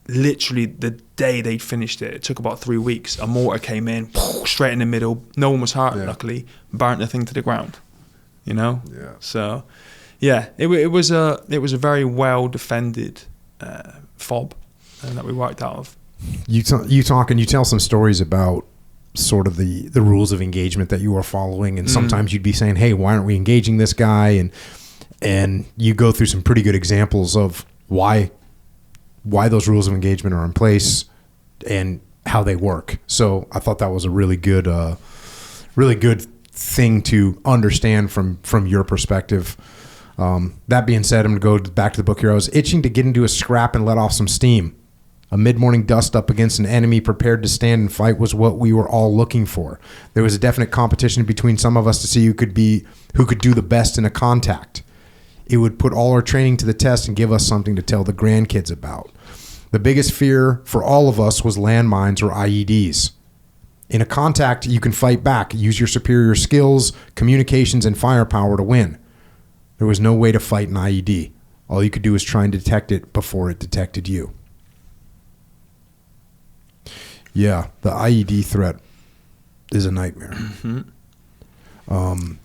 literally the day they'd finished it took about 3 weeks. A mortar came in straight in the middle. No one was hurt, luckily. Burnt the thing to the ground, you know. Yeah. So yeah, it was a very well defended FOB that we worked out of. You talk and you tell some stories about sort of the rules of engagement that you are following, and sometimes you'd be saying, hey, why aren't we engaging this guy, and you go through some pretty good examples of why those rules of engagement are in place and how they work. So I thought that was a really good thing to understand from your perspective. That being said, I'm going to go back to the book here. I was itching to get into a scrap and let off some steam. A mid-morning dust up against an enemy prepared to stand and fight was what we were all looking for. There was a definite competition between some of us to see who could do the best in a contact. It would put all our training to the test and give us something to tell the grandkids about. The biggest fear for all of us was landmines or IEDs. In a contact, you can fight back, use your superior skills, communications, and firepower to win. There was no way to fight an IED. All you could do was try and detect it before it detected you. Yeah, the IED threat is a nightmare. I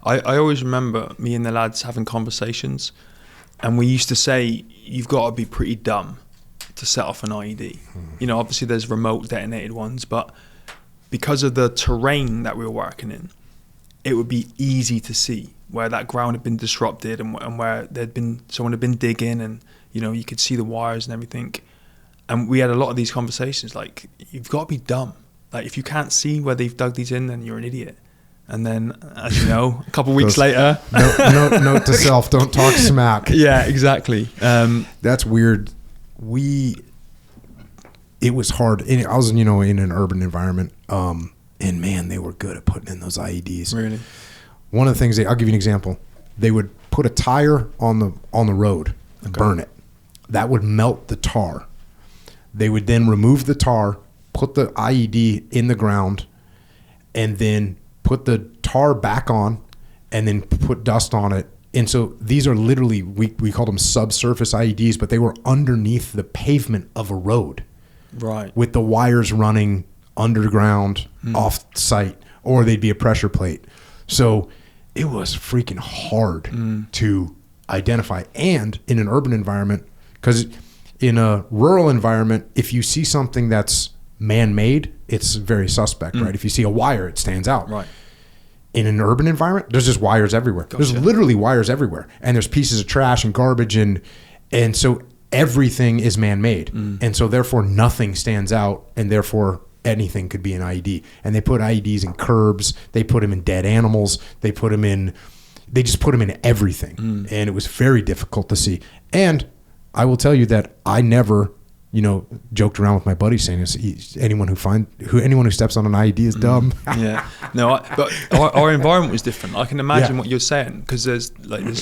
always remember me and the lads having conversations, and we used to say, you've got to be pretty dumb to set off an IED. You know, obviously there's remote detonated ones, but because of the terrain that we were working in, it would be easy to see where that ground had been disrupted and where someone had been digging, and you know, you could see the wires and everything. And we had a lot of these conversations like, you've got to be dumb. Like, if you can't see where they've dug these in, then you're an idiot. And then, as you know, a couple of weeks later... Note to self, don't talk smack. Yeah, exactly. That's weird. It was hard. I was, in an urban environment, and man, they were good at putting in those IEDs. Really? One of the things, I'll give you an example. They would put a tire on the road and burn it. That would melt the tar. They would then remove the tar, put the IED in the ground, and then put the tar back on, and then put dust on it. And so these are literally, we call them subsurface IEDs, but they were underneath the pavement of a road. Right. With the wires running underground, off site, or they'd be a pressure plate. So it was freaking hard to identify. And in an urban environment, because in a rural environment, if you see something that's man-made, it's very suspect, right? If you see a wire, it stands out. Right. In an urban environment, there's just wires everywhere. Gotcha. There's literally wires everywhere. And there's pieces of trash and garbage, and so everything is man-made. And so therefore nothing stands out, and therefore anything could be an IED. And they put IEDs in curbs, they put them in dead animals, they just put them in everything. And it was very difficult to see. And I will tell you that I never, joked around with my buddies saying anyone who steps on an IED is dumb. Yeah. No, but our environment was different. I can imagine what you're saying, because there's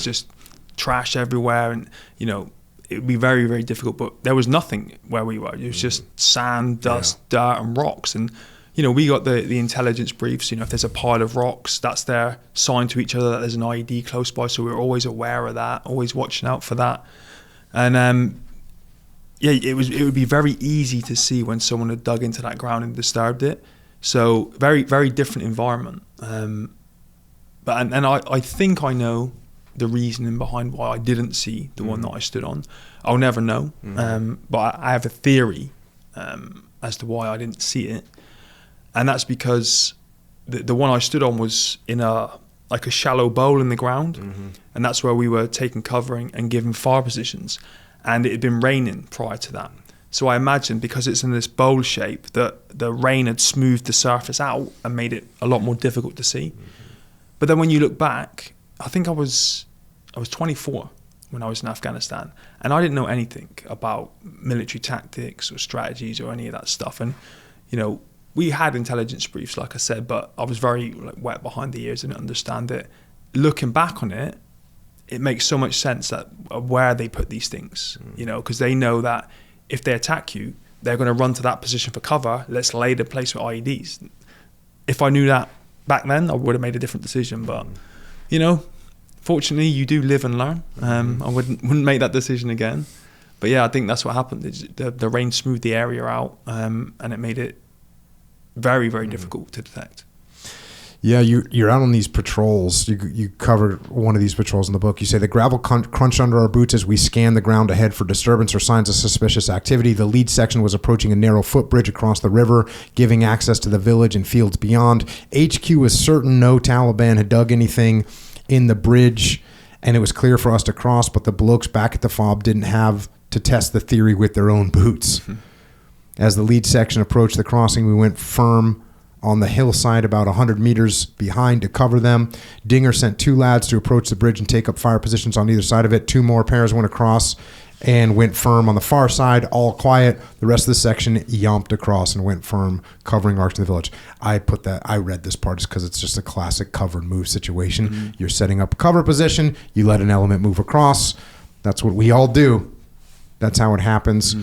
just trash everywhere, and it would be very, very difficult. But there was nothing where we were. It was just sand, dust, dirt, and rocks. And we got the intelligence briefs. If there's a pile of rocks, that's their sign to each other that there's an IED close by. So we were always aware of that, always watching out for that. And it would be very easy to see when someone had dug into that ground and disturbed it. So very, very different environment. But I think I know the reasoning behind why I didn't see the one that I stood on. I'll never know. But I have a theory as to why I didn't see it. And that's because the one I stood on was in a shallow bowl in the ground. And that's where we were taking covering and given fire positions. And it had been raining prior to that. So I imagine, because it's in this bowl shape, that the rain had smoothed the surface out and made it a lot more difficult to see. But then when you look back, I think I was 24 when I was in Afghanistan, and I didn't know anything about military tactics or strategies or any of that stuff. And we had intelligence briefs, like I said, but I was very wet behind the ears and didn't understand it. Looking back on it, it makes so much sense that where they put these things, because they know that if they attack you, they're going to run to that position for cover. Let's lay the place with IEDs. If I knew that back then, I would have made a different decision. But, fortunately, you do live and learn. I wouldn't make that decision again. But yeah, I think that's what happened. The rain smoothed the area out, and it made it very, very difficult to detect. Yeah, you're out on these patrols. You covered one of these patrols in the book. You say the gravel crunched under our boots as we scanned the ground ahead for disturbance or signs of suspicious activity. The lead section was approaching a narrow footbridge across the river, giving access to the village and fields beyond. HQ was certain no Taliban had dug anything in the bridge, and it was clear for us to cross, but the blokes back at the Fob didn't have to test the theory with their own boots. As the lead section approached the crossing, we went firm on the hillside about 100 meters behind to cover them. Dinger sent 2 lads to approach the bridge and take up fire positions on either side of it. 2 more pairs went across and went firm on the far side, all quiet. The rest of the section yomped across and went firm, covering arcs in the village. I read this part just because it's just a classic cover and move situation. You're setting up a cover position, you let an element move across. That's what we all do. That's how it happens.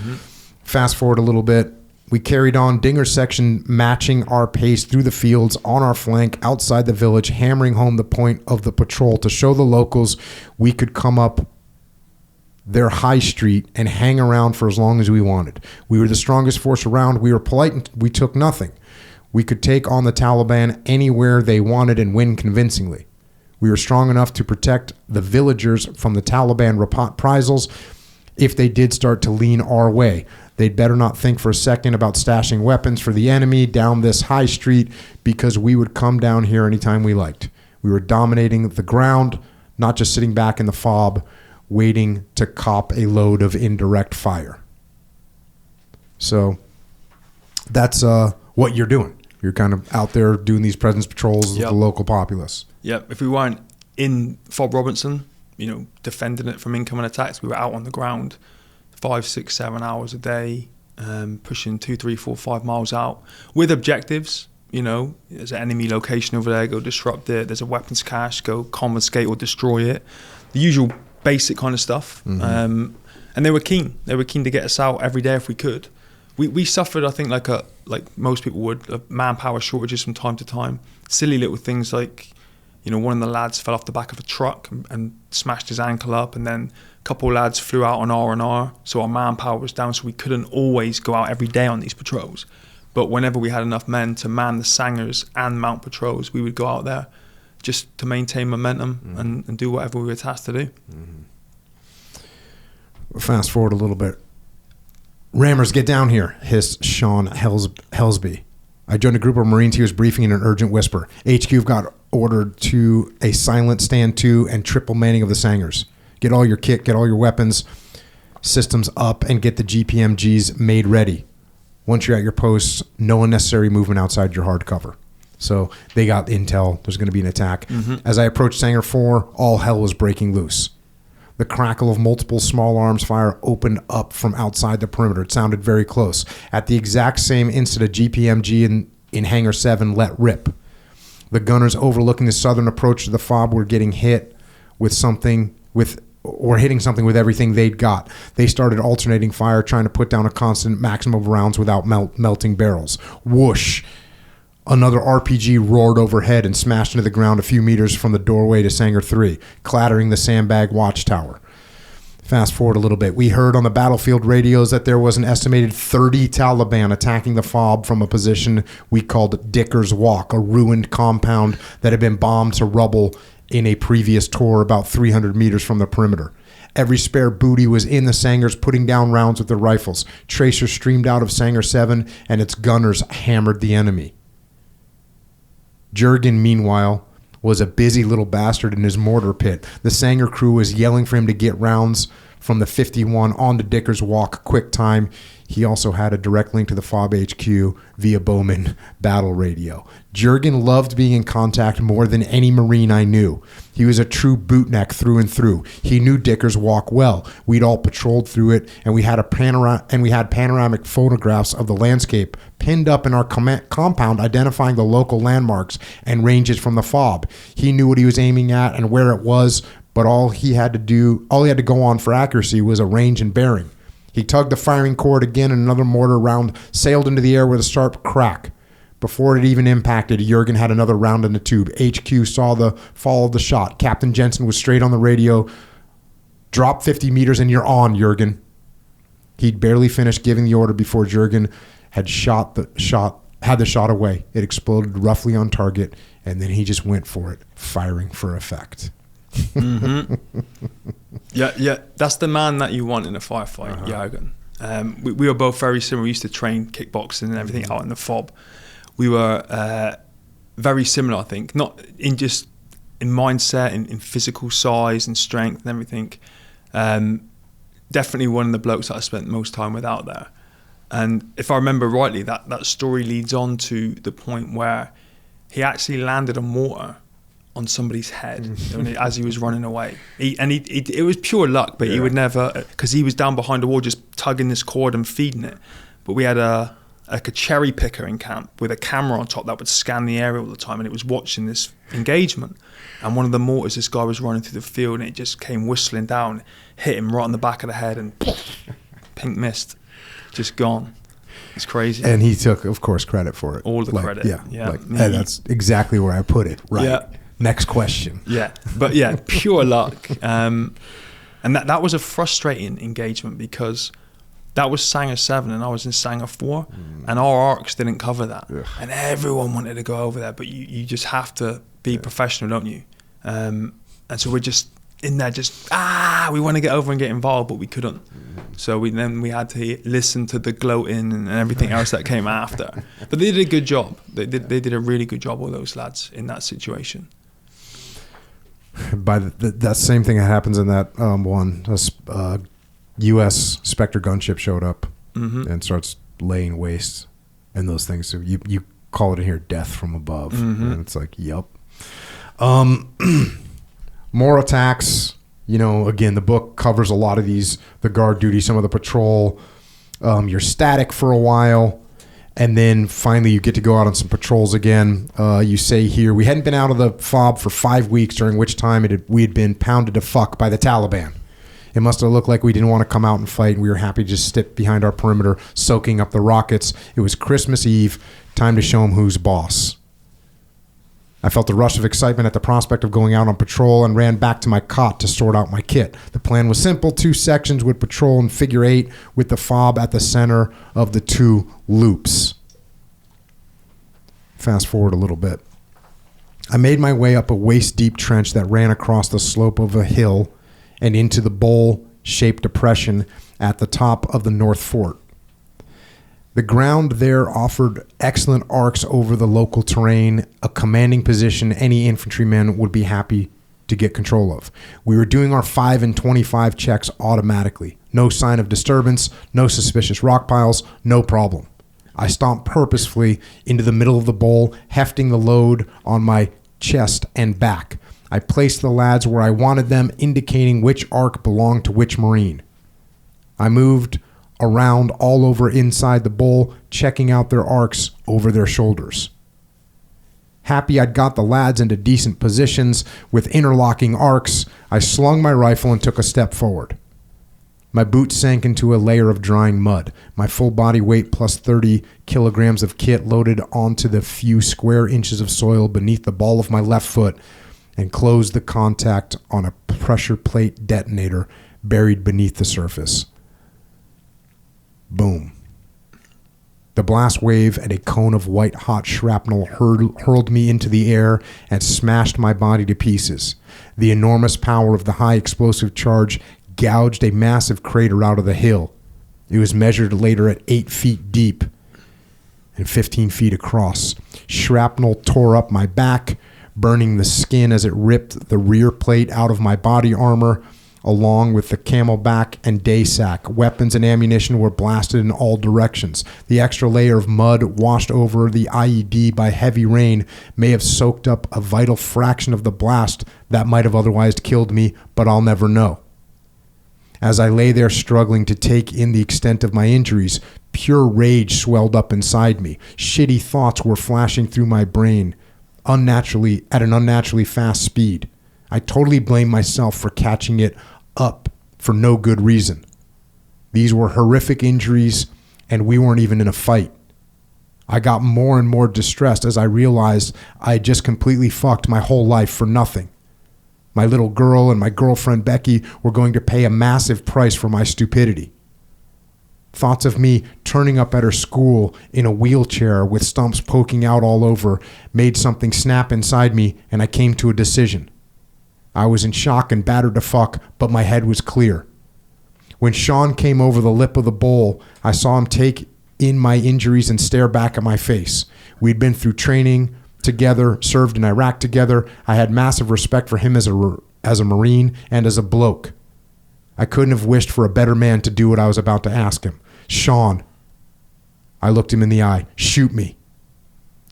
Fast forward a little bit. We carried on Dinger section, matching our pace through the fields on our flank outside the village, hammering home the point of the patrol to show the locals we could come up their high street and hang around for as long as we wanted. We were the strongest force around. We were polite and we took nothing. We could take on the Taliban anywhere they wanted and win convincingly. We were strong enough to protect the villagers from the Taliban reprisals if they did start to lean our way. They'd better not think for a second about stashing weapons for the enemy down this high street, because we would come down here anytime we liked. We were dominating the ground, not just sitting back in the fob, waiting to cop a load of indirect fire. So that's what you're doing. You're kind of out there doing these presence patrols with the local populace. Yep. If we weren't in Fob Robinson, defending it from incoming attacks, we were out on the ground 5, 6, 7 hours a day, pushing 2, 3, 4, 5 miles out with objectives. There's an enemy location over there, go disrupt it. There's a weapons cache, go confiscate or destroy it. The usual basic kind of stuff. And they were keen. They were keen to get us out every day if we could. We suffered, I think, like most people would, manpower shortages from time to time. Silly little things like, one of the lads fell off the back of a truck and smashed his ankle up, and then a couple of lads flew out on R&R, so our manpower was down, so we couldn't always go out every day on these patrols. But whenever we had enough men to man the sangers and mount patrols, we would go out there just to maintain momentum and do whatever we were tasked to do. Fast forward a little bit. Rammers, get down here, hissed Sean Helsby. I joined a group of Marines he was briefing in an urgent whisper. HQ got ordered to a silent stand to and triple manning of the sangers. Get all your kit, get all your weapons, systems up, and get the GPMGs made ready. Once you're at your posts, no unnecessary movement outside your hard cover. So they got intel there's going to be an attack. As I approached Sanger 4, all hell was breaking loose. The crackle of multiple small arms fire opened up from outside the perimeter. It sounded very close. At the exact same instant, a GPMG in Hangar 7 let rip. The gunners overlooking the southern approach to the fob were getting hit with something or hitting something with everything they'd got. They started alternating fire, trying to put down a constant maximum of rounds without melting barrels. Whoosh! Another RPG roared overhead and smashed into the ground a few meters from the doorway to Sanger 3, clattering the sandbag watchtower. Fast forward a little bit. We heard on the battlefield radios that there was an estimated 30 Taliban attacking the fob from a position we called Dicker's Walk, a ruined compound that had been bombed to rubble in a previous tour about 300 meters from the perimeter. Every spare booty was in the Sangers putting down rounds with their rifles. Tracers streamed out of Sanger 7 and its gunners hammered the enemy. Jurgen, meanwhile, was a busy little bastard in his mortar pit. The Sanger crew was yelling for him to get rounds from the 51 onto Dicker's Walk quick time. He also had a direct link to the Fob HQ via Bowman battle radio. Jurgen loved being in contact more than any Marine I knew. He was a true bootneck through and through. He knew Dicker's Walk well. We'd all patrolled through it, and we had panoramic photographs of the landscape pinned up in our compound, identifying the local landmarks and ranges from the fob. He knew what he was aiming at and where it was, but all he had to go on for accuracy was a range and bearing. He tugged the firing cord again, and another mortar round sailed into the air with a sharp crack. Before it even impacted, Jurgen had another round in the tube. HQ saw the fall of the shot. Captain Jensen was straight on the radio. Drop 50 meters and you're on, Jurgen. He'd barely finished giving the order before Jurgen had the shot away. It exploded roughly on target, and then he just went for it, firing for effect. Yeah, that's the man that you want in a firefight, Jurgen. We were both very similar. We used to train kickboxing and everything out in the fob. We were very similar, I think, not in just in mindset, in physical size and strength and everything. Definitely one of the blokes that I spent most time with out there. And if I remember rightly, that story leads on to the point where he actually landed a mortar on somebody's head as he was running away. It was pure luck, but he would never, because he was down behind a wall just tugging this cord and feeding it. But we had a cherry picker in camp with a camera on top that would scan the area all the time, and it was watching this engagement. And one of the mortars, this guy was running through the field, and it just came whistling down, hit him right on the back of the head, and pink mist, just gone. It's crazy. And he took, of course, credit for it. All the credit. Yeah. Yeah. And that's exactly where I put it. Right. Yeah. Next question. Yeah. But yeah, pure luck. And that was a frustrating engagement because that was Sanger 7 and I was in Sanger 4 and our arcs didn't cover that. Ugh. And everyone wanted to go over there, but you just have to be professional, don't you? And so we're just in there we want to get over and get involved, but we couldn't. So we had to listen to the gloating and everything else that came after. But they did a good job. They did a really good job, all those lads, in that situation. By that same thing that happens in that one, U.S. Spectre gunship showed up and starts laying waste and those things. So you call it in here death from above. And it's like, yep. More attacks. You know, again, the book covers a lot of these, the guard duty, some of the patrol. You're static for a while. And then finally you get to go out on some patrols again. You say here, we hadn't been out of the FOB for 5 weeks, during which time we had been pounded to fuck by the Taliban. It must have looked like we didn't want to come out and fight, and we were happy to just sit behind our perimeter, soaking up the rockets. It was Christmas Eve, time to show them who's boss. I felt a rush of excitement at the prospect of going out on patrol and ran back to my cot to sort out my kit. The plan was simple. 2 sections would patrol in figure 8 with the FOB at the center of the 2 loops. Fast forward a little bit. I made my way up a waist-deep trench that ran across the slope of a hill and into the bowl-shaped depression at the top of the North Fort. The ground there offered excellent arcs over the local terrain, a commanding position any infantryman would be happy to get control of. We were doing our 5 and 25 checks automatically. No sign of disturbance, no suspicious rock piles, no problem. I stomped purposefully into the middle of the bowl, hefting the load on my chest and back. I placed the lads where I wanted them, indicating which arc belonged to which Marine. I moved around all over inside the bowl, checking out their arcs over their shoulders. Happy I'd got the lads into decent positions with interlocking arcs, I slung my rifle and took a step forward. My boot sank into a layer of drying mud. My full body weight plus 30 kilograms of kit loaded onto the few square inches of soil beneath the ball of my left foot and closed the contact on a pressure plate detonator buried beneath the surface. Boom. The blast wave and a cone of white-hot shrapnel hurled me into the air and smashed my body to pieces. The enormous power of the high explosive charge gouged a massive crater out of the hill. It was measured later at 8 feet deep and 15 feet across. Shrapnel tore up my back, burning the skin as it ripped the rear plate out of my body armor, along with the camelback and day sack. Weapons and ammunition were blasted in all directions. The extra layer of mud washed over the IED by heavy rain may have soaked up a vital fraction of the blast that might have otherwise killed me, but I'll never know. As I lay there struggling to take in the extent of my injuries, pure rage swelled up inside me. Shitty thoughts were flashing through my brain at an unnaturally fast speed. I totally blamed myself for catching it up for no good reason. These were horrific injuries, and we weren't even in a fight. I got more and more distressed as I realized I had just completely fucked my whole life for nothing. My little girl and my girlfriend Becky were going to pay a massive price for my stupidity. Thoughts of me turning up at her school in a wheelchair with stumps poking out all over made something snap inside me, and I came to a decision. I was in shock and battered to fuck, but my head was clear. When Sean came over the lip of the bowl, I saw him take in my injuries and stare back at my face. We'd been through training together, served in Iraq together. I had massive respect for him as a Marine and as a bloke. I couldn't have wished for a better man to do what I was about to ask him. Sean, I looked him in the eye. Shoot me.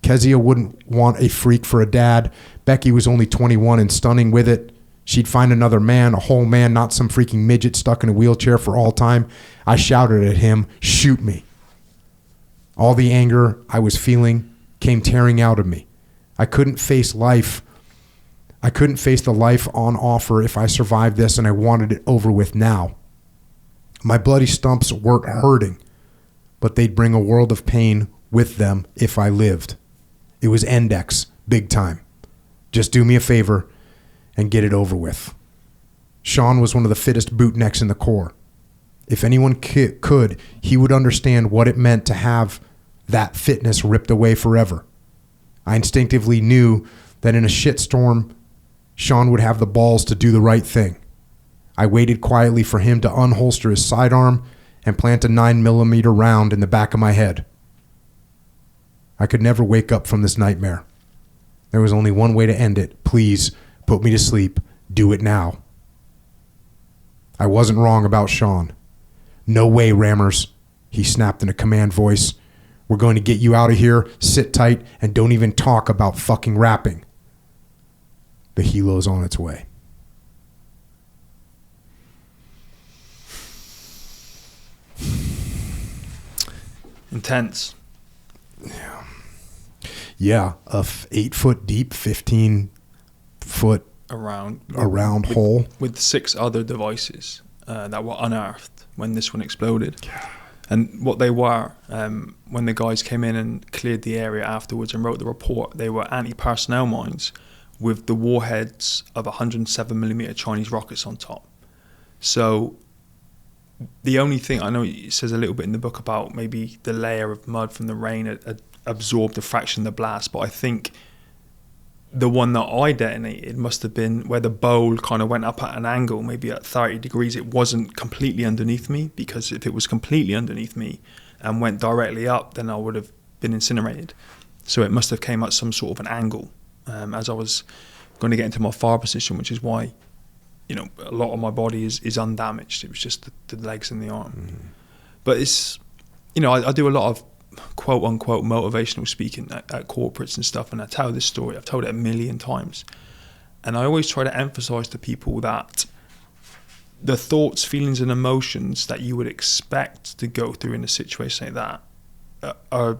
Kezia wouldn't want a freak for a dad. Becky was only 21 and stunning with it. She'd find another man, a whole man, not some freaking midget stuck in a wheelchair for all time. I shouted at him, shoot me. All the anger I was feeling came tearing out of me. I couldn't face life. I couldn't face the life on offer if I survived this, and I wanted it over with now. My bloody stumps weren't hurting, but they'd bring a world of pain with them if I lived. It was Endex, big time. Just do me a favor and get it over with. Sean was one of the fittest bootnecks in the Corps. If anyone could, he would understand what it meant to have that fitness ripped away forever. I instinctively knew that in a shitstorm, Sean would have the balls to do the right thing. I waited quietly for him to unholster his sidearm and plant a 9mm round in the back of my head. I could never wake up from this nightmare. There was only one way to end it. Please, put me to sleep. Do it now. I wasn't wrong about Sean. No way, Rammers, he snapped in a command voice. We're going to get you out of here, sit tight, and don't even talk about fucking rapping. The helo's on its way. Intense. Yeah, a 8 foot deep, 15 foot around hole with 6 other devices that were unearthed when this one exploded. And what they were, when the guys came in and cleared the area afterwards and wrote the report, they were anti-personnel mines with the warheads of 107mm Chinese rockets on top. So the only thing, I know it says a little bit in the book about maybe the layer of mud from the rain had absorbed a fraction of the blast, but I think the one that I detonated must have been where the bowl kind of went up at an angle, maybe at 30 degrees. It wasn't completely underneath me, because if it was completely underneath me and went directly up, then I would have been incinerated. So it must have came at some sort of an angle as I was going to get into my fire position, which is why, you know, a lot of my body is undamaged. It was just the legs and the arm. Mm-hmm. But it's, you know, I do a lot of quote unquote motivational speaking at corporates and stuff, and I tell this story. I've told it a million times, and I always try to emphasize to people that the thoughts, feelings and emotions that you would expect to go through in a situation like that are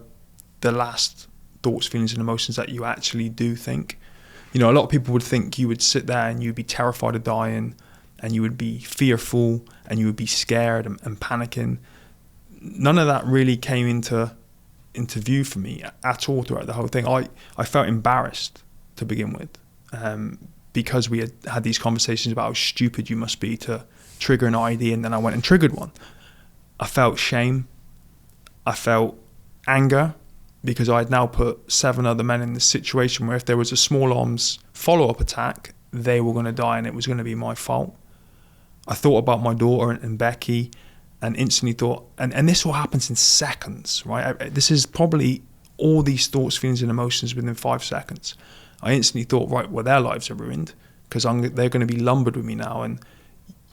the last thoughts, feelings and emotions that you actually do think. You know, a lot of people would think you would sit there and you'd be terrified of dying, and you would be fearful and you would be scared and panicking. None of that really came into view for me at all throughout the whole thing. I felt embarrassed to begin with, because we had these conversations about how stupid you must be to trigger an ID, and then I went and triggered one. I felt shame. I felt anger, because I had now put 7 other men in this situation where if there was a small arms follow-up attack, they were going to die and it was going to be my fault. I thought about my daughter and Becky, and instantly thought, and this all happens in seconds, right? This is probably all these thoughts, feelings and emotions within 5 seconds. I instantly thought, right, well, their lives are ruined, because they're going to be lumbered with me now. And,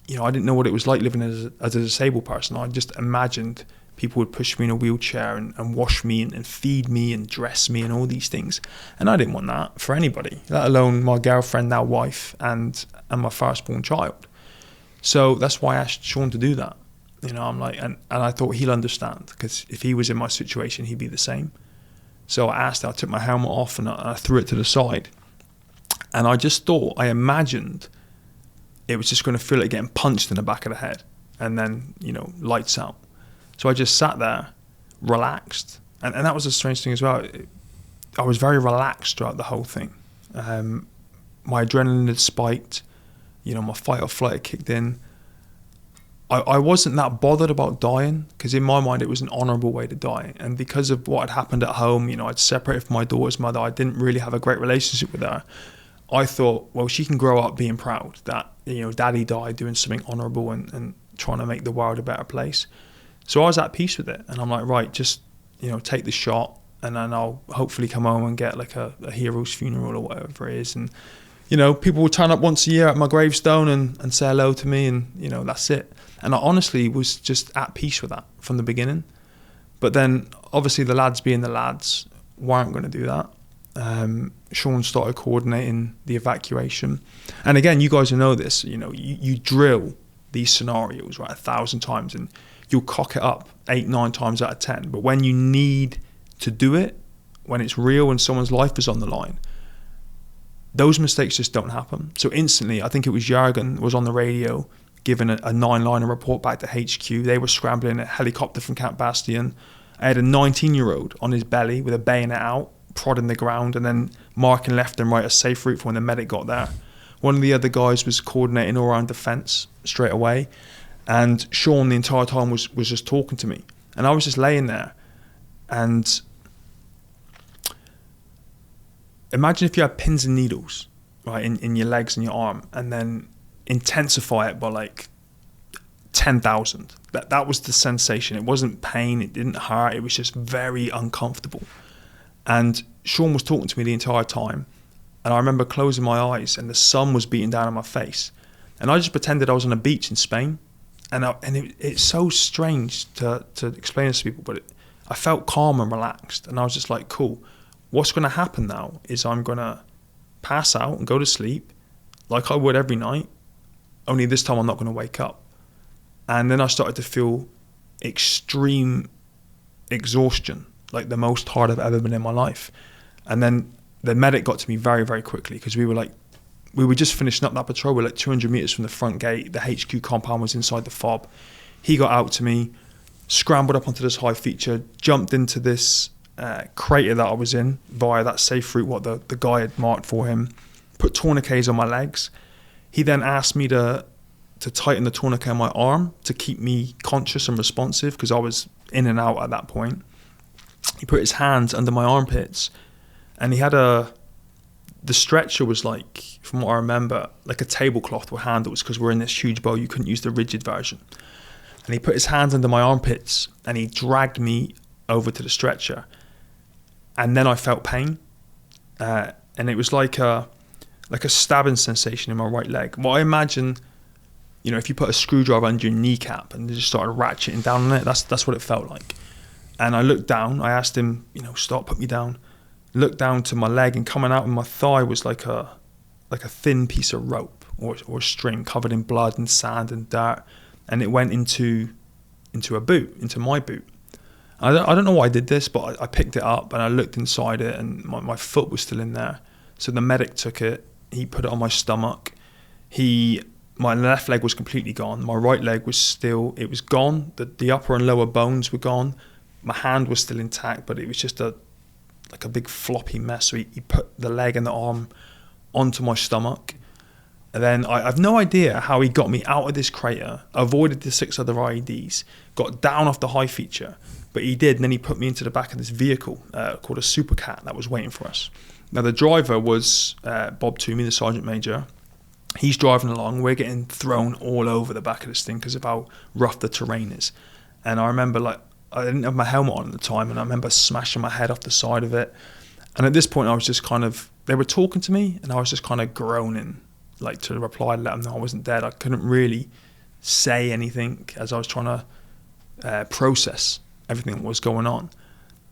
you know, I didn't know what it was like living as a disabled person. I just imagined people would push me in a wheelchair and wash me and feed me and dress me and all these things. And I didn't want that for anybody, let alone my girlfriend, now wife, and my firstborn child. So that's why I asked Sean to do that. You know, I'm like, and I thought he'll understand, because if he was in my situation, he'd be the same. So I took my helmet off and I threw it to the side. And I just thought, I imagined it was just going to feel like getting punched in the back of the head, and then, you know, lights out. So I just sat there, relaxed. And that was a strange thing as well. I was very relaxed throughout the whole thing. My adrenaline had spiked. You know, my fight or flight had kicked in. I wasn't that bothered about dying, because in my mind it was an honourable way to die. And because of what had happened at home, you know, I'd separated from my daughter's mother. I didn't really have a great relationship with her. I thought, well, she can grow up being proud that, you know, daddy died doing something honourable and trying to make the world a better place. So I was at peace with it. And I'm like, right, just, you know, take the shot, and then I'll hopefully come home and get like a hero's funeral or whatever it is. And, you know, people will turn up once a year at my gravestone and say hello to me, and, you know, that's it. And I honestly was just at peace with that from the beginning. But then, obviously, the lads being the lads weren't going to do that. Sean started coordinating the evacuation. And again, you guys will know this, you know, you drill these scenarios, right, 1,000 times, and you'll cock it up 8-9 times out of 10. But when you need to do it, when it's real and someone's life is on the line, those mistakes just don't happen. So instantly, I think it was Jürgen was on the radio giving a 9-liner report back to HQ. They were scrambling a helicopter from Camp Bastion. I had a 19-year-old on his belly with a bayonet out, prodding the ground, and then marking left and right a safe route for when the medic got there. One of the other guys was coordinating all around defence straight away, and Sean the entire time was just talking to me, and I was just laying there. And imagine if you had pins and needles, right, in your legs and your arm, and then intensify it by like 10,000. That was the sensation. It wasn't pain, it didn't hurt, it was just very uncomfortable. And Sean was talking to me the entire time, and I remember closing my eyes and the sun was beating down on my face, and I just pretended I was on a beach in Spain. And it's so strange to explain this to people, but I felt calm and relaxed, and I was just like, cool, what's going to happen now is I'm going to pass out and go to sleep like I would every night, only this time I'm not going to wake up. And then I started to feel extreme exhaustion, like the most tired I've ever been in my life. And then the medic got to me very, very quickly, because we were just finishing up that patrol. We were like 200 meters from the front gate. The HQ compound was inside the fob. He got out to me, scrambled up onto this high feature, jumped into this crater that I was in via that safe route what the guy had marked for him, put tourniquets on my legs. He then asked me to tighten the tourniquet on my arm to keep me conscious and responsive, because I was in and out at that point. He put his hands under my armpits, and he had the stretcher was like, from what I remember, like a tablecloth with handles, because we're in this huge bow, you couldn't use the rigid version. And he put his hands under my armpits and he dragged me over to the stretcher. And then I felt pain. And it was like a stabbing sensation in my right leg. Well, I imagine, if you put a screwdriver under your kneecap and just started ratcheting down on it, that's what it felt like. And I looked down, I asked him, stop, put me down. Looked down to my leg, and coming out of my thigh was like a thin piece of rope or string covered in blood and sand and dirt, and it went into a boot, into my boot. I don't know why I did this, but I picked it up and I looked inside it, and my foot was still in there. So the medic took it, he put it on my stomach. My left leg was completely gone. My right leg was gone. The upper and lower bones were gone. My hand was still intact, but it was just like a big floppy mess. So he put the leg and the arm onto my stomach. And then I have no idea how he got me out of this crater, avoided the 6 other IEDs, got down off the high feature, but he did. And then he put me into the back of this vehicle called a Super Cat that was waiting for us. Now the driver was Bob Toomey, the Sergeant Major. He's driving along. We're getting thrown all over the back of this thing because of how rough the terrain is. And I remember I didn't have my helmet on at the time, and I remember smashing my head off the side of it. And at this point, I was just they were talking to me, and I was just kind of groaning, like to reply, let them know I wasn't dead. I couldn't really say anything as I was trying to process everything that was going on.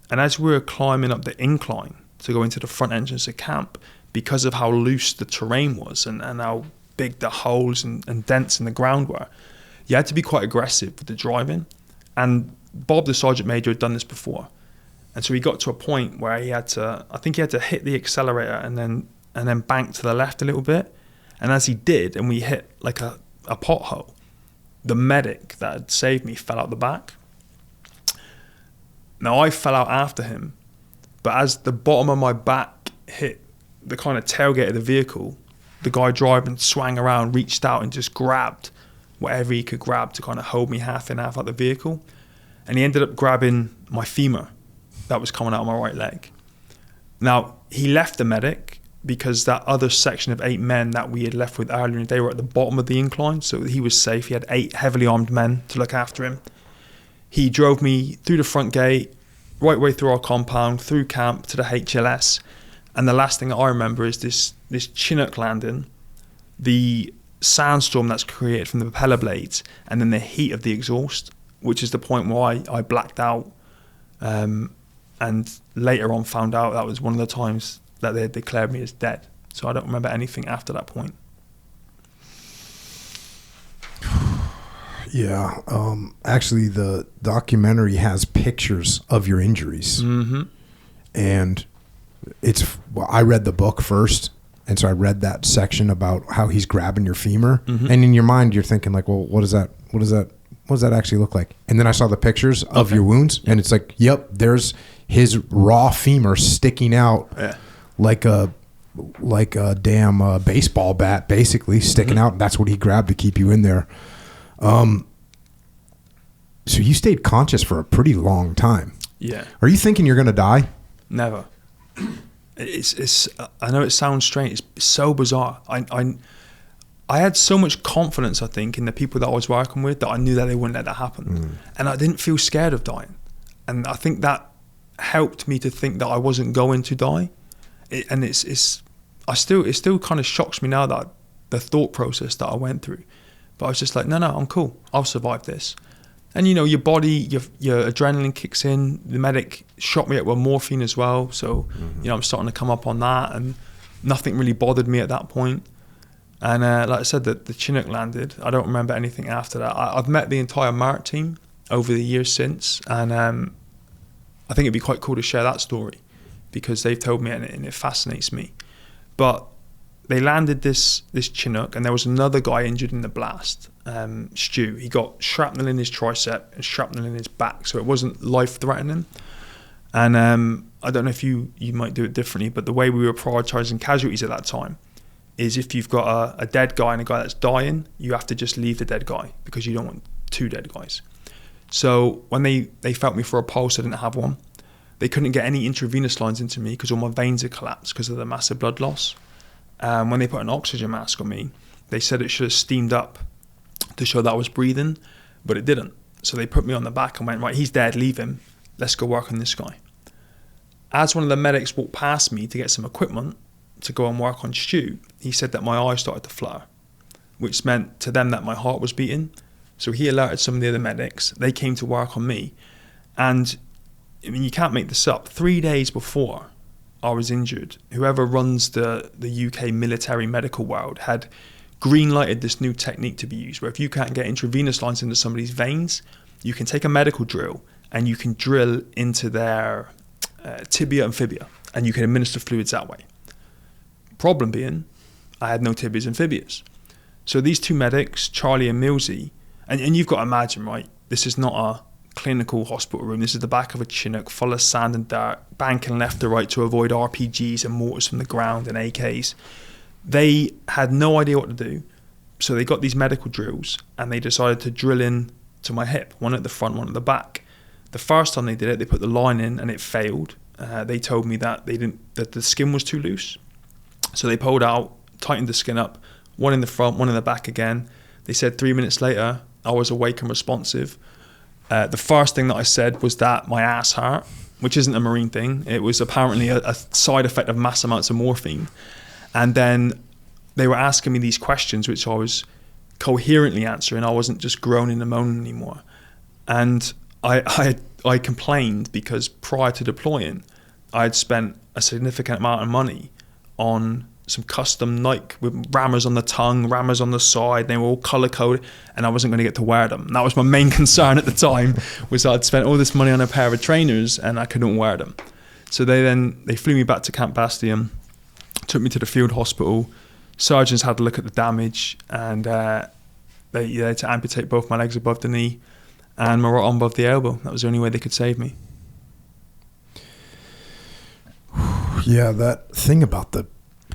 And as we were climbing up the incline to go into the front entrance of camp, because of how loose the terrain was and how big the holes and dents in the ground were, you had to be quite aggressive with the driving. And Bob, the Sergeant Major, had done this before. And so he got to a point where he had to hit the accelerator and then bank to the left a little bit. And as he did, and we hit like a pothole, the medic that had saved me fell out the back. Now I fell out after him, but as the bottom of my back hit the kind of tailgate of the vehicle, the guy driving swung around, reached out and just grabbed whatever he could grab to kind of hold me half in, half out the vehicle. And he ended up grabbing my femur that was coming out of my right leg. Now, he left the medic because that other section of 8 men that we had left with earlier in the day were at the bottom of the incline, so he was safe. He had 8 heavily armed men to look after him. He drove me through the front gate, right way through our compound, through camp to the HLS. And the last thing that I remember is this Chinook landing, the sandstorm that's created from the propeller blades, and then the heat of the exhaust, which is the point where I blacked out, and later on found out that was one of the times that they had declared me as dead. So I don't remember anything after that point. Yeah, actually the documentary has pictures of your injuries. Mm-hmm. And I read the book first, and so I read that section about how he's grabbing your femur. Mm-hmm. And in your mind you're thinking like, well, what does that what does that actually look like? And then I saw the pictures of your wounds, and it's like, yep, there's his raw femur sticking out like a damn baseball bat, basically sticking out. That's what he grabbed to keep you in there. So you stayed conscious for a pretty long time. Yeah. Are you thinking you're going to die? Never. It's. I know it sounds strange. It's so bizarre. I had so much confidence, I think, in the people that I was working with that I knew that they wouldn't let that happen, and I didn't feel scared of dying. And I think that helped me to think that I wasn't going to die. It still kind of shocks me now that the thought process that I went through. But I was just like, no, I'm cool. I'll survive this. And you know, your body, your adrenaline kicks in. The medic shot me up with morphine as well, so you know, I'm starting to come up on that, and nothing really bothered me at that point. And like I said, the Chinook landed. I don't remember anything after that. I've met the entire Mart team over the years since, and I think it'd be quite cool to share that story because they've told me and it fascinates me. But they landed this Chinook, and there was another guy injured in the blast. Stu, he got shrapnel in his tricep and shrapnel in his back, so it wasn't life-threatening. And I don't know if you might do it differently, but the way we were prioritizing casualties at that time is if you've got a dead guy and a guy that's dying, you have to just leave the dead guy because you don't want two dead guys. So when they felt me for a pulse, I didn't have one. They couldn't get any intravenous lines into me because all my veins had collapsed because of the massive blood loss. When they put an oxygen mask on me, they said it should have steamed up to show that I was breathing, but it didn't. So they put me on the back and went, right, he's dead, leave him. Let's go work on this guy. As one of the medics walked past me to get some equipment to go and work on Stu, he said that my eyes started to flutter, which meant to them that my heart was beating. So he alerted some of the other medics. They came to work on me. And I mean, you can't make this up. 3 days before I was injured, whoever runs the UK military medical world had green-lighted this new technique to be used, where if you can't get intravenous lines into somebody's veins, you can take a medical drill and you can drill into their tibia and fibia, and you can administer fluids that way. Problem being, I had no tibias and fibias. So these two medics, Charlie and Millsy, and you've got to imagine, right, this is not a clinical hospital room. This is the back of a Chinook full of sand and dirt, banking left to right to avoid RPGs and mortars from the ground and AKs. They had no idea what to do, so they got these medical drills and they decided to drill in to my hip, one at the front, one at the back. The first time they did it, they put the line in and it failed. They told me that that the skin was too loose, so they pulled out, tightened the skin up, one in the front, one in the back again. They said 3 minutes later I was awake and responsive. The first thing that I said was that my ass hurt, which isn't a Marine thing. It was apparently a side effect of mass amounts of morphine. And then they were asking me these questions, which I was coherently answering. I wasn't just groaning and moaning anymore. And I complained because prior to deploying, I had spent a significant amount of money on some custom Nike with rammers on the tongue, rammers on the side. They were all color-coded, and I wasn't going to get to wear them. And that was my main concern at the time, was I'd spent all this money on a pair of trainers and I couldn't wear them. So they flew me back to Camp Bastion, took me to the field hospital. Surgeons had to look at the damage, and they had to amputate both my legs above the knee and my right arm above the elbow. That was the only way they could save me. Yeah, that thing about the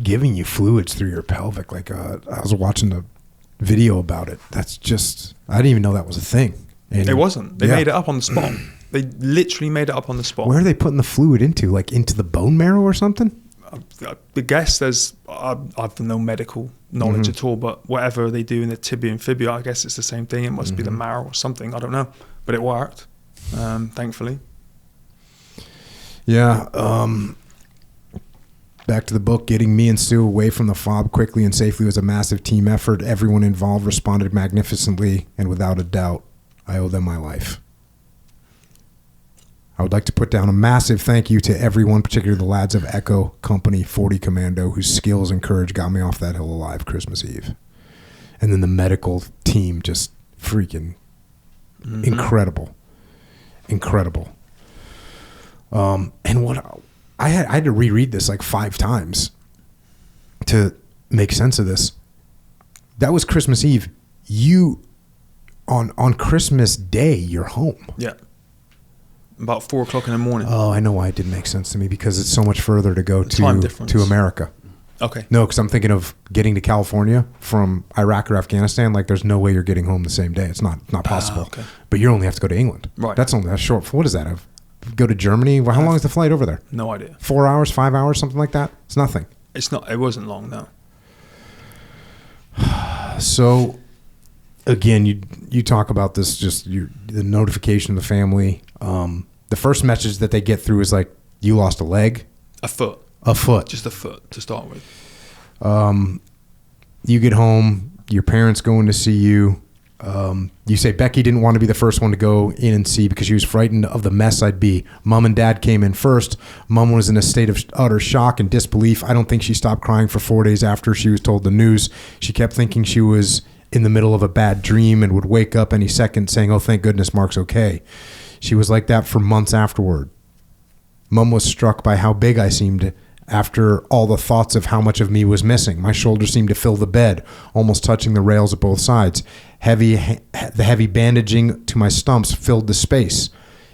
giving you fluids through your pelvic, like I was watching a video about it. That's just, I didn't even know that was a thing. And it wasn't. They made it up on the spot. They literally made it up on the spot. Where are they putting the fluid into? Like into the bone marrow or something? I guess I've no medical knowledge at all, but whatever they do in the tibia and fibia, I guess it's the same thing. It must be the marrow or something. I don't know, but it worked, thankfully. Yeah. Back to the book. Getting me and Stu away from the fob quickly and safely was a massive team effort. Everyone involved responded magnificently, and without a doubt, I owe them my life. I would like to put down a massive thank you to everyone, particularly the lads of Echo Company 40 Commando, whose skills and courage got me off that hill alive Christmas Eve. And then the medical team, just freaking incredible. Incredible. And what I had to reread this like 5 times to make sense of this. That was Christmas Eve. You on Christmas Day, you're home. Yeah. About 4 o'clock in the morning. Oh, I know why it didn't make sense to me, because it's so much further to go Time difference. to America. Okay. No, because I'm thinking of getting to California from Iraq or Afghanistan. Like, there's no way you're getting home the same day. It's not possible. Okay. But you only have to go to England. Right. That's short. What is that? Go to Germany? How long is the flight over there? No idea. 4 hours, 5 hours, something like that? It's nothing. It wasn't long, no. So, again, you talk about this, just the notification of the family. The first message that they get through is like, you lost a leg? A foot. A foot. Just a foot to start with. You get home, your parents go in to see you. You say Becky didn't want to be the first one to go in and see because she was frightened of the mess I'd be. Mom and Dad came in first. Mom was in a state of utter shock and disbelief. I don't think she stopped crying for 4 days after she was told the news. She kept thinking she was in the middle of a bad dream and would wake up any second saying, oh, thank goodness Mark's okay. She was like that for months afterward. Mom was struck by how big I seemed after all the thoughts of how much of me was missing. My shoulders seemed to fill the bed, almost touching the rails of both sides. The heavy bandaging to my stumps filled the space.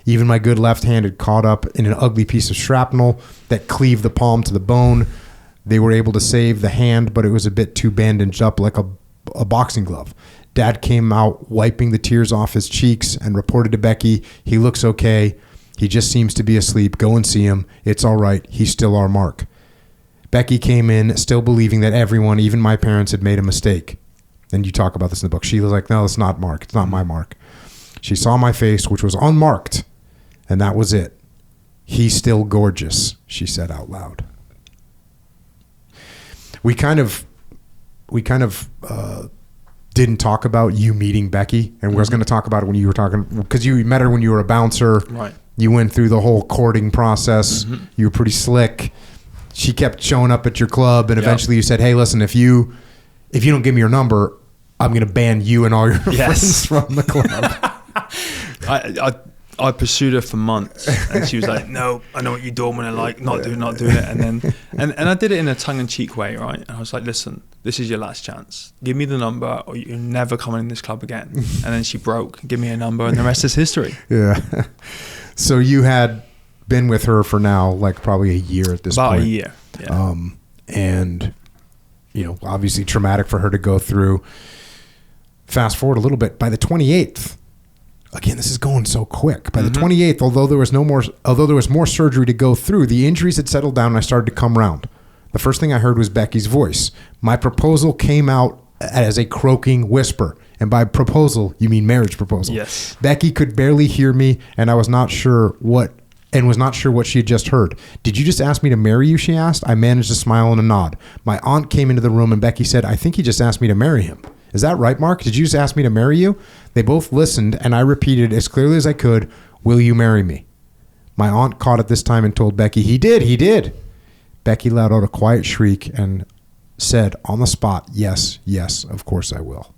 Even my good left hand had caught up in an ugly piece of shrapnel that cleaved the palm to the bone. They were able to save the hand, but it was a bit too bandaged up like a boxing glove. Dad came out wiping the tears off his cheeks and reported to Becky, he looks okay. He just seems to be asleep. Go and see him. It's all right. He's still our Mark. Becky came in still believing that everyone, even my parents, had made a mistake. And you talk about this in the book. She was like, no, it's not Mark. It's not my Mark. She saw my face, which was unmarked, and that was it. He's still gorgeous, she said out loud. We kind of didn't talk about you meeting Becky, and we was going to talk about it when you were talking, because you met her when you were a bouncer. Right. You went through the whole courting process. Mm-hmm. You were pretty slick. She kept showing up at your club, and eventually you said, hey, listen, if you don't give me your number, I'm going to ban you and all your friends from the club. I pursued her for months, and she was like, no, I know what you're doing when I like not doing it. And then and I did it in a tongue-in-cheek way, right? And I was like, listen, this is your last chance. Give me the number or you're never coming in this club again. And then she broke. Give me a number, and the rest is history. Yeah. So you had been with her for now like probably a year at this point. About a year. Yeah. And, obviously traumatic for her to go through. Fast forward a little bit. By the 28th, again, this is going so quick. By the 28th, although there was more surgery to go through, the injuries had settled down and I started to come round. The first thing I heard was Becky's voice. My proposal came out as a croaking whisper. And by proposal, you mean marriage proposal. Yes. Becky could barely hear me, and I was not sure what she had just heard. Did you just ask me to marry you, she asked. I managed to smile and a nod. My aunt came into the room and Becky said, I think he just asked me to marry him. Is that right, Mark? Did you just ask me to marry you? They both listened, and I repeated as clearly as I could, will you marry me? My aunt caught it this time and told Becky, he did. Becky let out a quiet shriek and said on the spot, yes, of course I will.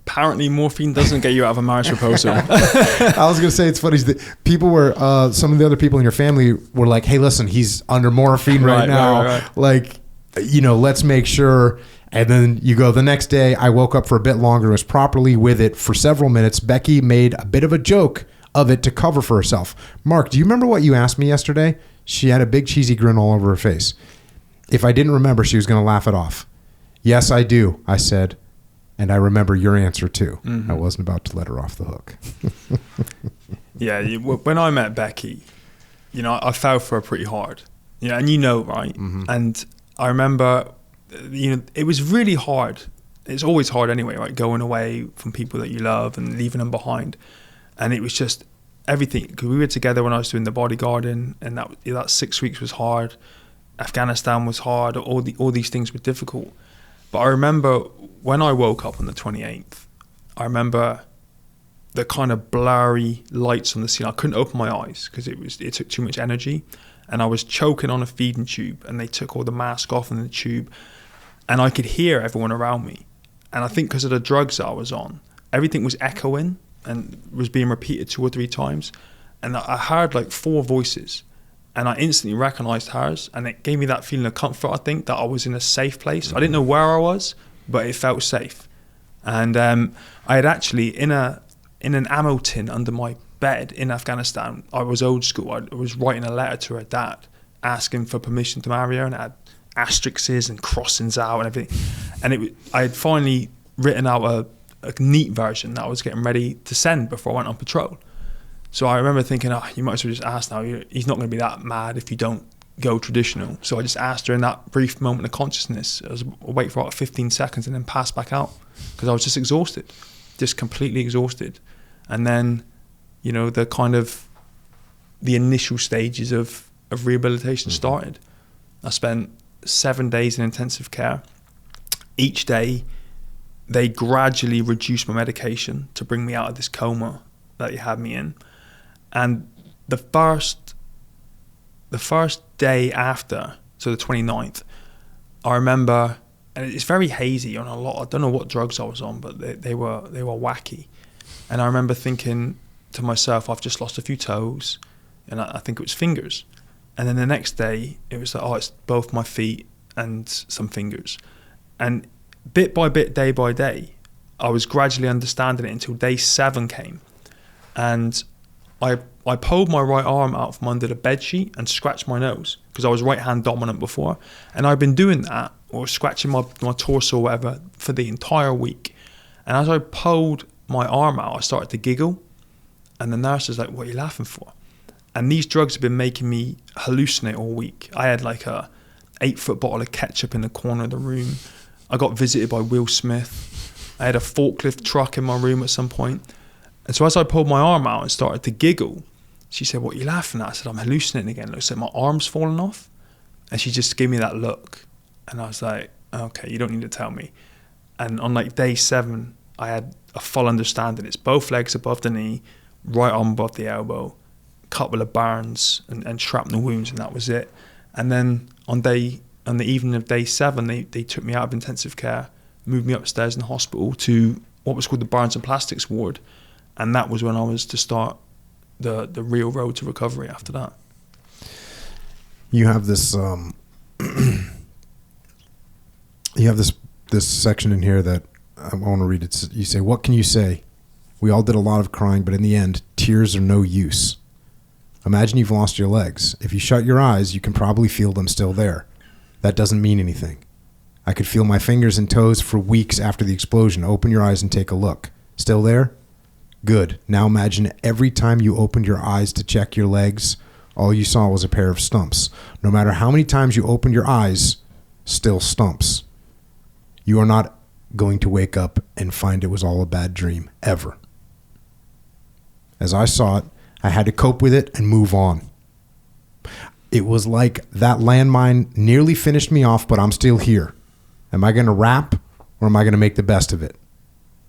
Apparently morphine doesn't get you out of a marriage proposal. I was going to say, it's funny. People were, some of the other people in your family were like, hey, listen, he's under morphine right now. Right. Like, let's make sure. And then you go, the next day, I woke up for a bit longer and was properly with it for several minutes. Becky made a bit of a joke of it to cover for herself. Mark, do you remember what you asked me yesterday? She had a big cheesy grin all over her face. If I didn't remember, she was going to laugh it off. Yes, I do, I said. And I remember your answer too. Mm-hmm. I wasn't about to let her off the hook. Yeah, when I met Becky, I fell for her pretty hard. And right? Mm-hmm. And I remember, it was really hard. It's always hard anyway, right? Going away from people that you love and leaving them behind. And it was just everything. Because we were together when I was doing the bodyguarding, and that 6 weeks was hard. Afghanistan was hard. All these things were difficult. But I remember when I woke up on the 28th, I remember the kind of blurry lights on the scene. I couldn't open my eyes because it took too much energy. And I was choking on a feeding tube, and they took all the mask off in the tube. And I could hear everyone around me. And I think because of the drugs that I was on, everything was echoing and was being repeated 2 or 3 times. And I heard like 4 voices. And I instantly recognized hers, and it gave me that feeling of comfort, I think, that I was in a safe place. I didn't know where I was, but it felt safe. And I had actually, in an ammo tin under my bed in Afghanistan, I was old school. I was writing a letter to her dad asking for permission to marry her, and I had asterisks and crossings out and everything. And I had finally written out a neat version that I was getting ready to send before I went on patrol. So I remember thinking, you might as well just ask now. He's not going to be that mad if you don't go traditional. So I just asked her in that brief moment of consciousness. I wait for about 15 seconds and then pass back out because I was just exhausted, just completely exhausted. And then, the initial stages of rehabilitation started. I spent 7 days in intensive care. Each day, they gradually reduced my medication to bring me out of this coma that they had me in. And the first day after, so the 29th, I remember, and it's very hazy on a lot. I don't know what drugs I was on, but they were wacky. And I remember thinking to myself, I've just lost a few toes, and I think it was fingers. And then the next day, it was like, it's both my feet and some fingers. And bit by bit, day by day, I was gradually understanding it until day 7 came. And I pulled my right arm out from under the bedsheet and scratched my nose because I was right-hand dominant before. And I'd been doing that, or scratching my torso or whatever, for the entire week. And as I pulled my arm out, I started to giggle. And the nurse was like, what are you laughing for? And these drugs have been making me hallucinate all week. I had like a 8-foot bottle of ketchup in the corner of the room. I got visited by Will Smith. I had a forklift truck in my room at some point. And so as I pulled my arm out and started to giggle, she said, what are you laughing at? I said, I'm hallucinating again. It looks like my arm's falling off. And she just gave me that look. And I was like, okay, you don't need to tell me. And on like day 7, I had a full understanding. It's both legs above the knee, right arm above the elbow, couple of burns and shrapnel wounds, and that was it. And then on the evening of day 7, they took me out of intensive care, moved me upstairs in the hospital to what was called the burns and plastics ward, and that was when I was to start the real road to recovery after that. You have this this section in here that I want to read. It. You say, what can you say? We all did a lot of crying, but in the end, tears are no use. Imagine you've lost your legs. If you shut your eyes, you can probably feel them still there. That doesn't mean anything. I could feel my fingers and toes for weeks after the explosion. Open your eyes and take a look. Still there? Good. Now imagine every time you opened your eyes to check your legs, all you saw was a pair of stumps. No matter how many times you opened your eyes, still stumps. You are not going to wake up and find it was all a bad dream, ever. As I saw it, I had to cope with it and move on. It was like that landmine nearly finished me off, but I'm still here. Am I going to rap, or am I going to make the best of it?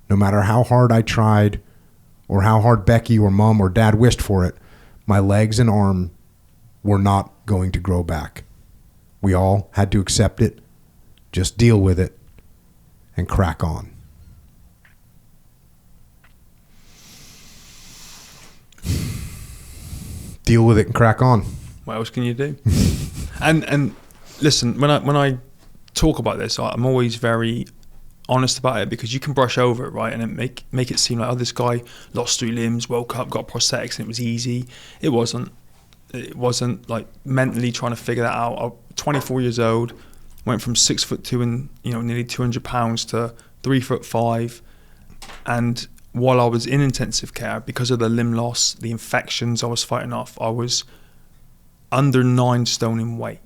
No matter how hard I tried, or how hard Becky or Mom or Dad wished for it, my legs and arm were not going to grow back. We all had to accept it, just deal with it, and crack on. Deal with it and crack on. What else can you do? and listen, when I talk about this, I'm always very honest about it, because you can brush over it, right, and it make it seem like, oh, this guy lost 3 limbs, woke up, got prosthetics, and it was easy. It wasn't. It wasn't. Like, mentally trying to figure that out. I'm 24 years old, went from 6'2" and nearly 200 pounds to 3'5", and while I was in intensive care, because of the limb loss, the infections I was fighting off, I was under 9 stone in weight.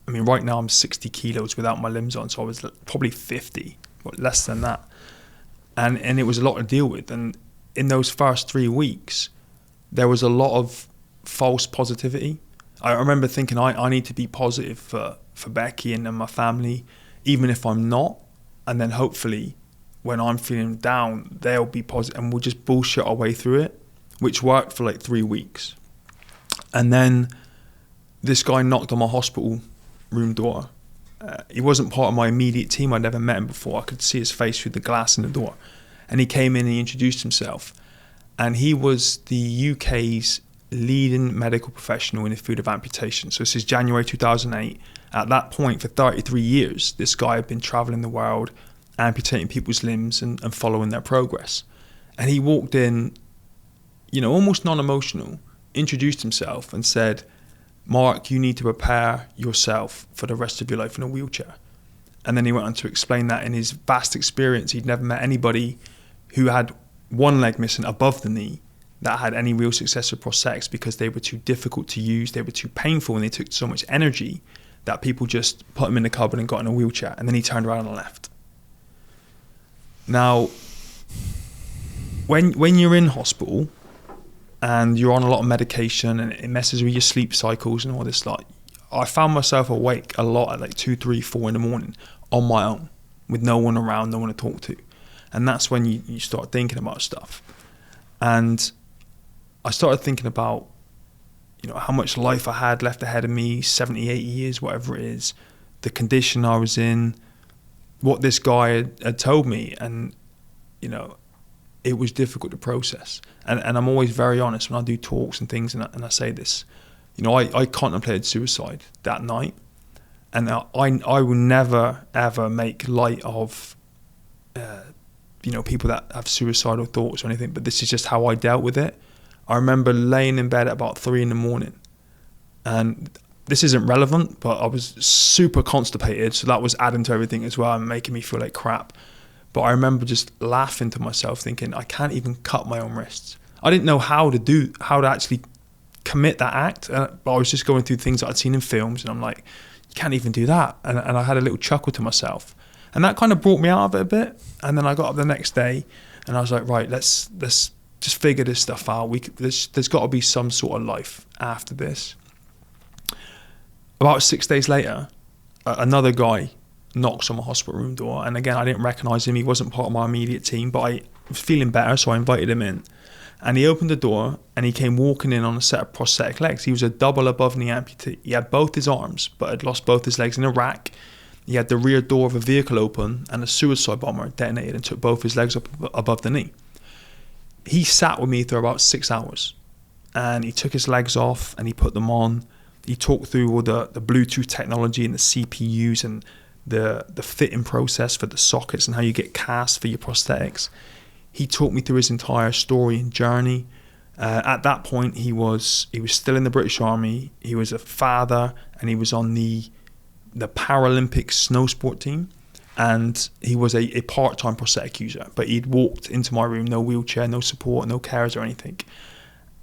Right now I'm 60 kilos without my limbs on, so I was probably 50, or less than that. And it was a lot to deal with. And in those first 3 weeks, there was a lot of false positivity. I remember thinking, I need to be positive for Becky and my family, even if I'm not. And then hopefully, when I'm feeling down, they'll be positive, and we'll just bullshit our way through it, which worked for like 3 weeks. And then this guy knocked on my hospital room door. He wasn't part of my immediate team. I'd never met him before. I could see his face through the glass in the door. And he came in and he introduced himself. And he was the UK's leading medical professional in the field of amputation. So this is January 2008. At that point, for 33 years, this guy had been traveling the world, amputating people's limbs and following their progress. And he walked in, almost non-emotional, introduced himself and said, "Mark, you need to prepare yourself for the rest of your life in a wheelchair." And then he went on to explain that in his vast experience, he'd never met anybody who had one leg missing above the knee that had any real success with prosthetics, because they were too difficult to use, they were too painful, and they took so much energy that people just put him in the cupboard and got in a wheelchair. And then he turned around and left. Now, when you're in hospital and you're on a lot of medication and it messes with your sleep cycles and all this, like, I found myself awake a lot at like 2, 3, 4 in the morning on my own with no one around, no one to talk to. And that's when you start thinking about stuff. And I started thinking about, how much life I had left ahead of me, 70, 80 years, whatever it is, the condition I was in, what this guy had told me. And, it was difficult to process. And I'm always very honest when I do talks and things, and I say this. I contemplated suicide that night, and I will never, ever make light of, people that have suicidal thoughts or anything, but this is just how I dealt with it. I remember laying in bed at about 3 a.m, and this isn't relevant, but I was super constipated, so that was adding to everything as well and making me feel like crap. But I remember just laughing to myself, thinking, I can't even cut my own wrists. I didn't know how to actually commit that act. But I was just going through things that I'd seen in films, and I'm like, you can't even do that. And I had a little chuckle to myself. And that kind of brought me out of it a bit. And then I got up the next day and I was like, right, let's just figure this stuff out. There's got to be some sort of life after this. About 6 days later, another guy knocks on my hospital room door. And again, I didn't recognize him. He wasn't part of my immediate team, but I was feeling better, so I invited him in. And he opened the door and he came walking in on a set of prosthetic legs. He was a double above knee amputee. He had both his arms, but had lost both his legs in Iraq. He had the rear door of a vehicle open, and a suicide bomber detonated and took both his legs up above the knee. He sat with me for about 6 hours, and he took his legs off and he put them on. He talked through all the Bluetooth technology and the CPUs and the fitting process for the sockets and how you get cast for your prosthetics. He talked me through his entire story and journey. At that point, he was still in the British Army. He was a father, and he was on the Paralympic snow sport team. And he was a part-time prosthetic user. But he'd walked into my room, no wheelchair, no support, no carers or anything.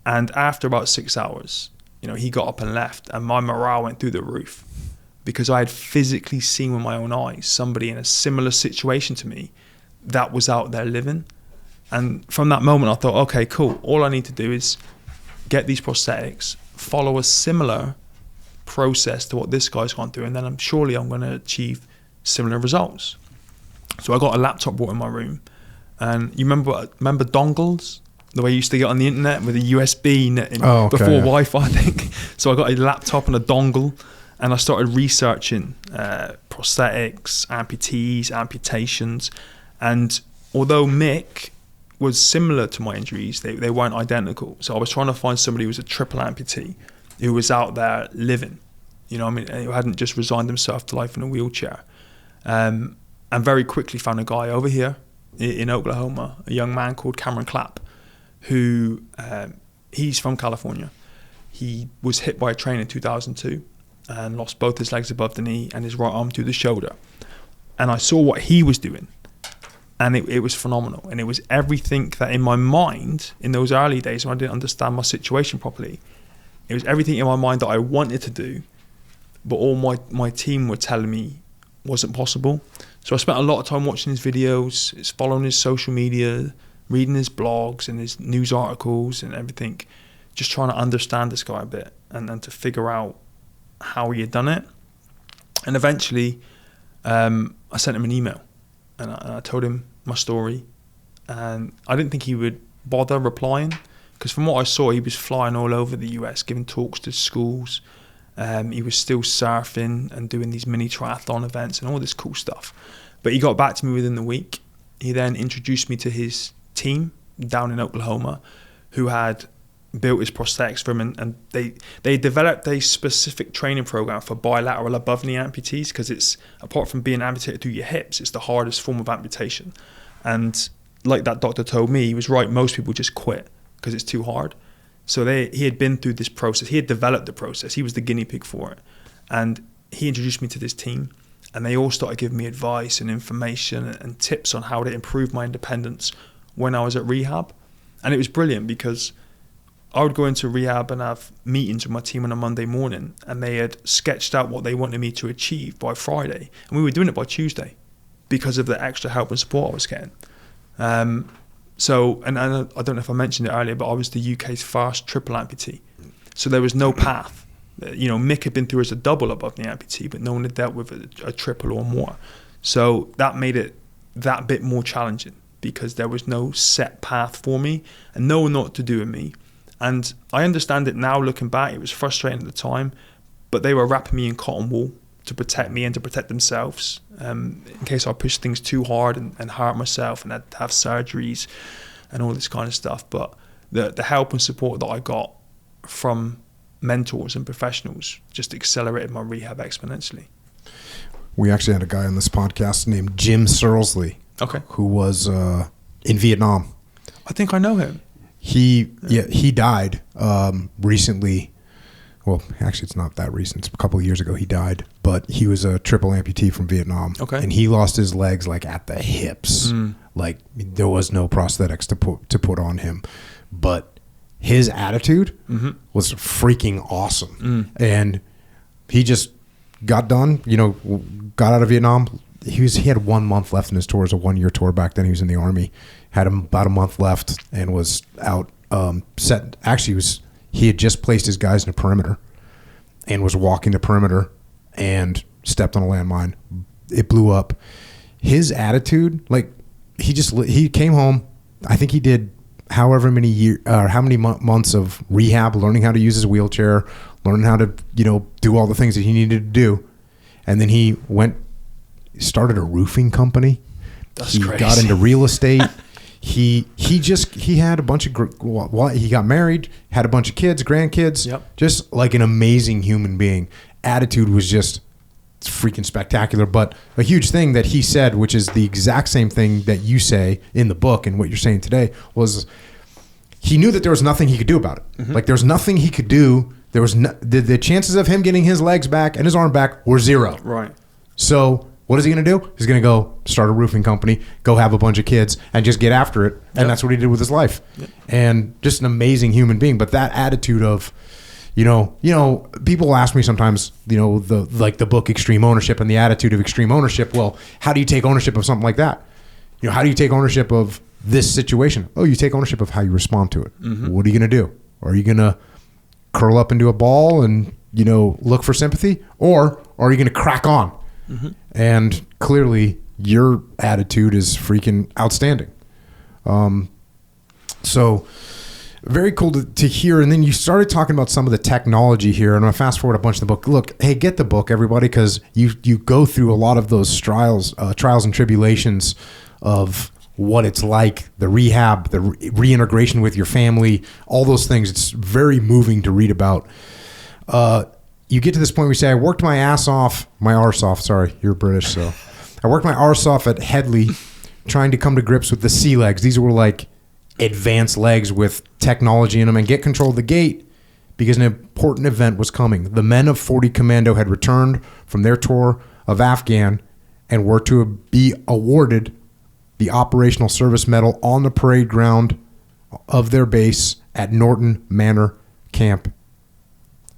And after about 6 hours, he got up and left. And my morale went through the roof, because I had physically seen with my own eyes somebody in a similar situation to me that was out there living. And from that moment, I thought, okay, cool. All I need to do is get these prosthetics, follow a similar process to what this guy's gone through, and then I'm going to achieve similar results. So I got a laptop brought in my room, and you remember dongles? The way you used to get on the internet with a USB before Wi-Fi, I think. So I got a laptop and a dongle, and I started researching prosthetics, amputees, amputations. And although Mick was similar to my injuries, they weren't identical. So I was trying to find somebody who was a triple amputee, who was out there living, who hadn't just resigned himself to life in a wheelchair. And very quickly found a guy over here in Oklahoma, a young man called Cameron Clapp, who he's from California. He was hit by a train in 2002 and lost both his legs above the knee and his right arm through the shoulder. And I saw what he was doing, and it was phenomenal. And it was everything that in my mind, in those early days when I didn't understand my situation properly, it was everything in my mind that I wanted to do, but all my team were telling me wasn't possible. So I spent a lot of time watching his videos, following his social media, reading his blogs and his news articles and everything, just trying to understand this guy a bit and to figure out how he had done it. And eventually I sent him an email and I told him my story, and I didn't think he would bother replying, because from what I saw, he was flying all over the US, giving talks to schools. He was still surfing and doing these mini triathlon events and all this cool stuff. But he got back to me within the week. He then introduced me to his team down in Oklahoma, who had built his prosthetics for him, and they developed a specific training program for bilateral above knee amputees, because it's, apart from being amputated through your hips, it's the hardest form of amputation. And like that doctor told me, he was right, most people just quit because it's too hard. So he had been through this process, he had developed the process, he was the guinea pig for it, and he introduced me to this team, and they all started giving me advice and information and tips on how to improve my independence when I was at rehab. And it was brilliant, because I would go into rehab and have meetings with my team on a Monday morning, and they had sketched out what they wanted me to achieve by Friday, and we were doing it by Tuesday because of the extra help and support I was getting. So, and I don't know if I mentioned it earlier, but I was the UK's first triple amputee. So there was no path. You know, Mick had been through as a double above knee amputee, but no one had dealt with a triple or more. So that made it that bit more challenging, because there was no set path for me and no one knew what to do with me. And I understand it now looking back, it was frustrating at the time, but they were wrapping me in cotton wool to protect me and to protect themselves, in case I pushed things too hard and hurt myself and had to have surgeries and all this kind of stuff. But the help and support that I got from mentors and professionals just accelerated my rehab exponentially. We actually had a guy on this podcast named Jim Searlesley, who was in Vietnam. I think I know him. He died recently. Well, actually, it's not that recent. It's a couple of years ago he died. But he was a triple amputee from Vietnam. Okay. And he lost his legs like at the hips. Like there was no prosthetics to put on him. But his attitude was freaking awesome. And he just got done, got out of Vietnam. He had 1 month left in his tour. It was a 1-year tour back then. He was in the Army. Had about a month left and was out set. Actually, he had just placed his guys in a perimeter and was walking the perimeter and stepped on a landmine. It blew up. His attitude, like he came home. I think he did however many months of rehab, learning how to use his wheelchair, learning how to do all the things that he needed to do, and then he started a roofing company. That's crazy. Got into real estate. He had a bunch of he got married, had a bunch of kids, grandkids. Yep. Just like an amazing human being. Attitude was just freaking spectacular. But a huge thing that he said, which is the exact same thing that you say in the book and what you're saying today, was he knew that there was nothing he could do about it. Like there was nothing he could do. There was the chances of him getting his legs back and his arm back were zero. Right. So what is he going to do? He's going to go start a roofing company, go have a bunch of kids, and just get after it. And that's what he did with his life. Yep. And just an amazing human being. But that attitude of, people ask me sometimes, the book Extreme Ownership and the attitude of extreme ownership. Well, how do you take ownership of something like that? How do you take ownership of this situation? Oh, you take ownership of how you respond to it. What are you going to do? Are you going to curl up into a ball and, look for sympathy? Or are you going to crack on? And clearly your attitude is freaking outstanding. So very cool to hear. And then you started talking about some of the technology here, and I'm going to fast forward a bunch of the book. Look, hey, get the book, everybody, because you go through a lot of those trials and tribulations of what it's like, the rehab, the reintegration with your family, all those things. It's very moving to read about. You get to this point where you say, I worked my arse off. Sorry, you're British, so. I worked my arse off at Headley trying to come to grips with the sea legs. These were like advanced legs with technology in them, and get control of the gate because an important event was coming. The men of 40 Commando had returned from their tour of Afghan and were to be awarded the Operational Service Medal on the parade ground of their base at Norton Manor Camp.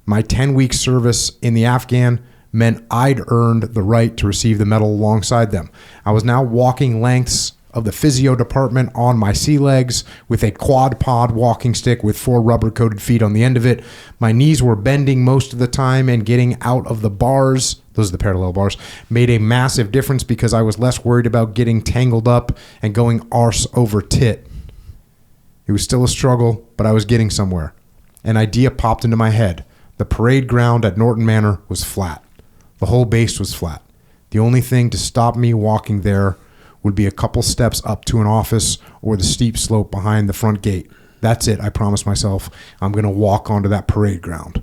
My 10-week service in the Afghan meant I'd earned the right to receive the medal alongside them. I was now walking lengths of the physio department on my sea legs with a quad pod walking stick with 4 rubber-coated feet on the end of it. My knees were bending most of the time, and getting out of the bars, those are the parallel bars, made a massive difference because I was less worried about getting tangled up and going arse over tit. It was still a struggle, but I was getting somewhere. An idea popped into my head. The parade ground at Norton Manor was flat. The whole base was flat. The only thing to stop me walking there would be a couple steps up to an office or the steep slope behind the front gate. That's it. I promised myself I'm going to walk onto that parade ground.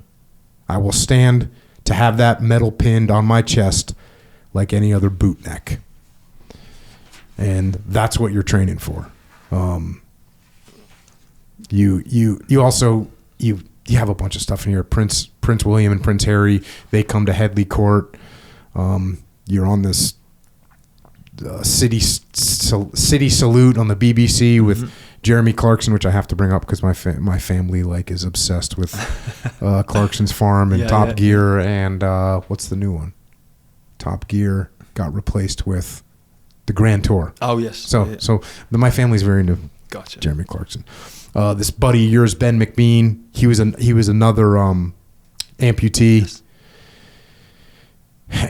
I will stand to have that medal pinned on my chest like any other boot neck. And that's what you're training for. You also have a bunch of stuff in here. Prince William and Prince Harry, they come to Headley Court. You're on this city salute on the BBC with Jeremy Clarkson, which I have to bring up because my family like is obsessed with Clarkson's Farm and Top Gear and what's the new one? Top Gear got replaced with the Grand Tour. Oh yes. So my family's very into Jeremy Clarkson. This buddy of yours, Ben McBean, he was another amputee. Yes.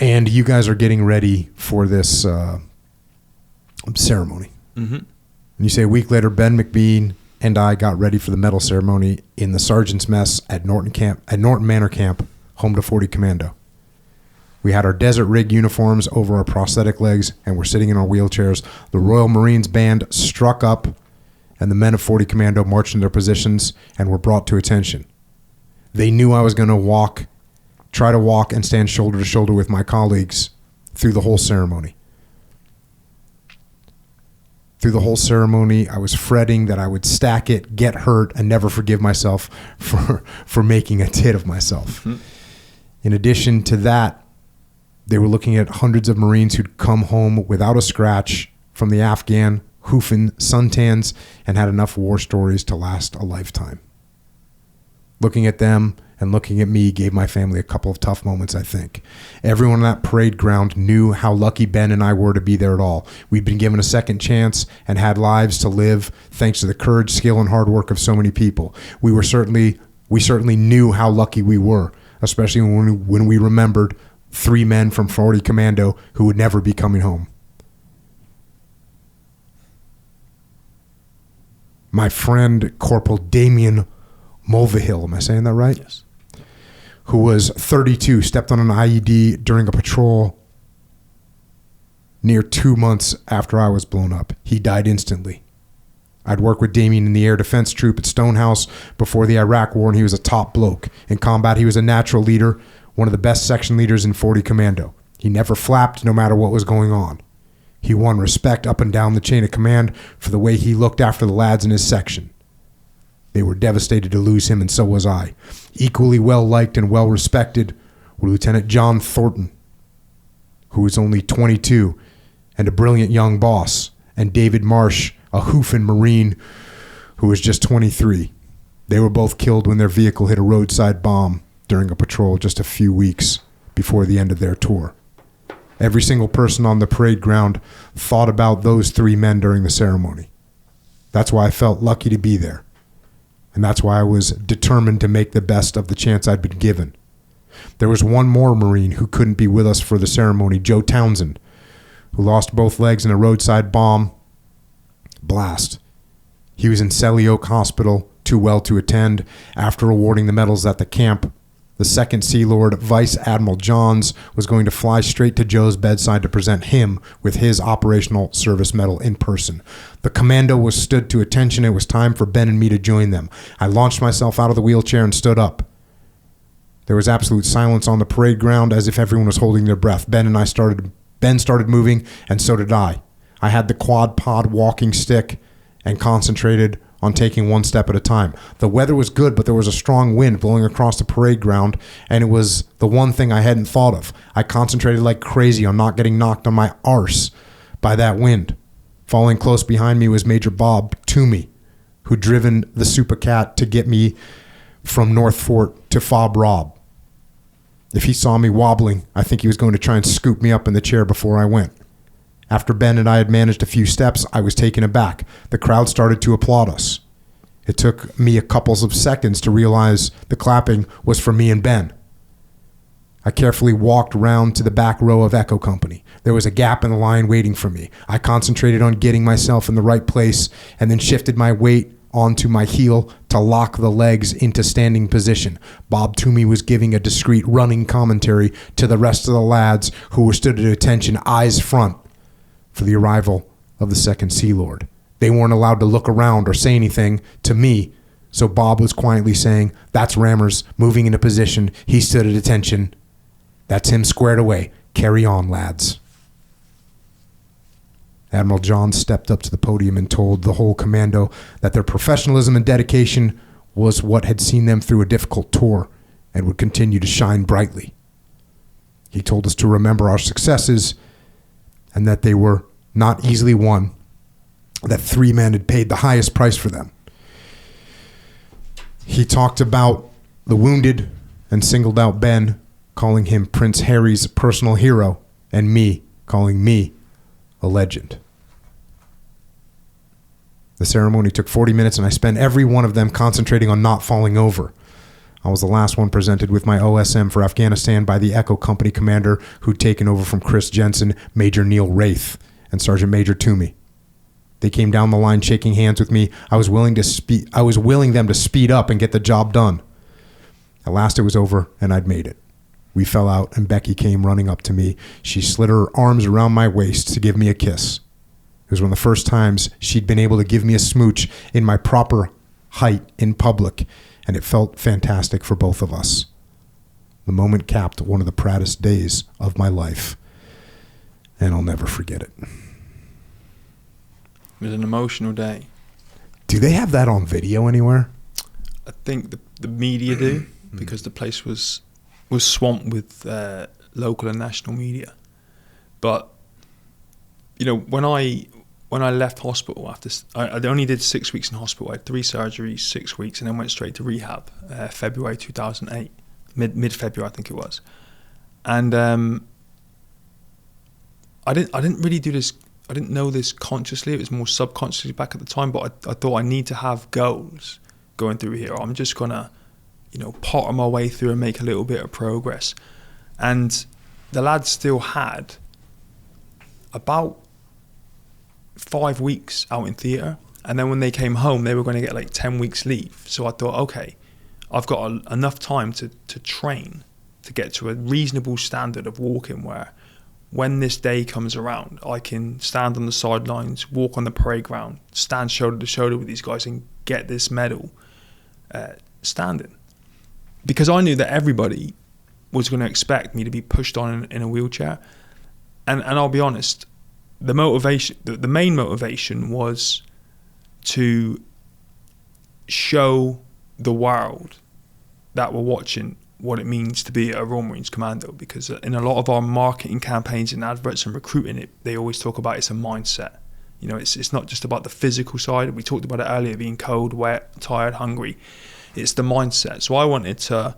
And you guys are getting ready for this ceremony. Mm-hmm. And you say a week later, Ben McBean and I got ready for the medal ceremony in the sergeant's mess at Norton Manor Camp, home to 40 Commando. We had our desert rig uniforms over our prosthetic legs, and we're sitting in our wheelchairs. The Royal Marines band struck up, and the men of 40 Commando marched in their positions and were brought to attention. They knew I was going to try to walk and stand shoulder to shoulder with my colleagues through the whole ceremony. Through the whole ceremony, I was fretting that I would stack it, get hurt, and never forgive myself for making a tit of myself. Mm-hmm. In addition to that, they were looking at hundreds of Marines who'd come home without a scratch from the Afghan, hoofing suntans, and had enough war stories to last a lifetime. Looking at them and looking at me gave my family a couple of tough moments, I think. Everyone on that parade ground knew how lucky Ben and I were to be there at all. We'd been given a second chance and had lives to live thanks to the courage, skill, and hard work of so many people. We certainly knew how lucky we were, especially when we remembered 3 men from 40 Commando who would never be coming home. My friend Corporal Damien Mulvihill, am I saying that right? Yes. Who was 32, stepped on an IED during a patrol near 2 months after I was blown up. He died instantly. I'd worked with Damien in the air defense troop at Stonehouse before the Iraq War, and he was a top bloke. In combat, he was a natural leader, one of the best section leaders in 40 Commando. He never flapped no matter what was going on. He won respect up and down the chain of command for the way he looked after the lads in his section. They were devastated to lose him, and so was I. Equally well-liked and well-respected were Lieutenant John Thornton, who was only 22 and a brilliant young boss, and David Marsh, a hoofing Marine who was just 23. They were both killed when their vehicle hit a roadside bomb during a patrol just a few weeks before the end of their tour. Every single person on the parade ground thought about those 3 men during the ceremony. That's why I felt lucky to be there. And that's why I was determined to make the best of the chance I'd been given. There was one more Marine who couldn't be with us for the ceremony, Joe Townsend, who lost both legs in a roadside bomb blast. He was in Selly Oak Hospital, too well to attend. After awarding the medals at the camp, the second Sea Lord, Vice Admiral Johns, was going to fly straight to Joe's bedside to present him with his Operational Service Medal in person. The Commando was stood to attention. It was time for Ben and me to join them. I launched myself out of the wheelchair and stood up. There was absolute silence on the parade ground, as if everyone was holding their breath. Ben started moving, and so did I. I had the quad pod walking stick and concentrated on taking one step at a time. The weather was good, but there was a strong wind blowing across the parade ground, and it was the one thing I hadn't thought of. I concentrated like crazy on not getting knocked on my arse by that wind. Following close behind me was Major Bob Toomey, who'd driven the Super Cat to get me from North Fort to Fob Rob. If he saw me wobbling, I think he was going to try and scoop me up in the chair before I went. After Ben and I had managed a few steps, I was taken aback. The crowd started to applaud us. It took me a couple of seconds to realize the clapping was for me and Ben. I carefully walked round to the back row of Echo Company. There was a gap in the line waiting for me. I concentrated on getting myself in the right place and then shifted my weight onto my heel to lock the legs into standing position. Bob Toomey was giving a discreet running commentary to the rest of the lads who were stood at attention, eyes front, for the arrival of the second Sea Lord. They weren't allowed to look around or say anything to me So Bob was quietly saying, "That's Rammers moving into position. He stood at attention. That's him squared away. Carry on, lads." Admiral John stepped up to the podium and told the whole commando that their professionalism and dedication was what had seen them through a difficult tour and would continue to shine brightly. He told us to remember our successes and that they were not easily won, that 3 men had paid the highest price for them. He talked about the wounded and singled out Ben, calling him Prince Harry's personal hero, and me, calling me a legend. The ceremony took 40 minutes, and I spent every one of them concentrating on not falling over. I was the last one presented with my OSM for Afghanistan by the Echo Company commander who'd taken over from Chris Jensen, Major Neil Wraith, and Sergeant Major Toomey. They came down the line shaking hands with me. I was willing them to speed up and get the job done. At last it was over, and I'd made it. We fell out, and Becky came running up to me. She slid her arms around my waist to give me a kiss. It was one of the first times she'd been able to give me a smooch in my proper height in public, and it felt fantastic for both of us. The moment capped one of the proudest days of my life, and I'll never forget it. It was an emotional day. Do they have that on video anywhere? I think the media do, because the place was swamped with local and national media. But you know, when I left hospital I only did 6 weeks in hospital. I had 3 surgeries, 6 weeks, and then went straight to rehab. February 2008, mid February I think it was, and I didn't really do this. I didn't know this consciously. It was more subconsciously back at the time. But I thought I need to have goals going through here. I'm just gonna, potter my way through and make a little bit of progress. And the lads still had about 5 weeks out in theatre, and then when they came home they were going to get like 10 weeks leave. So I thought, okay, I've got enough time to train to get to a reasonable standard of walking where when this day comes around I can stand on the sidelines, walk on the parade ground, stand shoulder to shoulder with these guys and get this medal standing. Because I knew that everybody was going to expect me to be pushed on in a wheelchair, and I'll be honest, the main motivation was to show the world that were watching what it means to be a Royal Marines Commando. Because in a lot of our marketing campaigns and adverts and recruiting, they always talk about it's a mindset. It's not just about the physical side. We talked about it earlier, being cold, wet, tired, hungry. It's the mindset. So I wanted to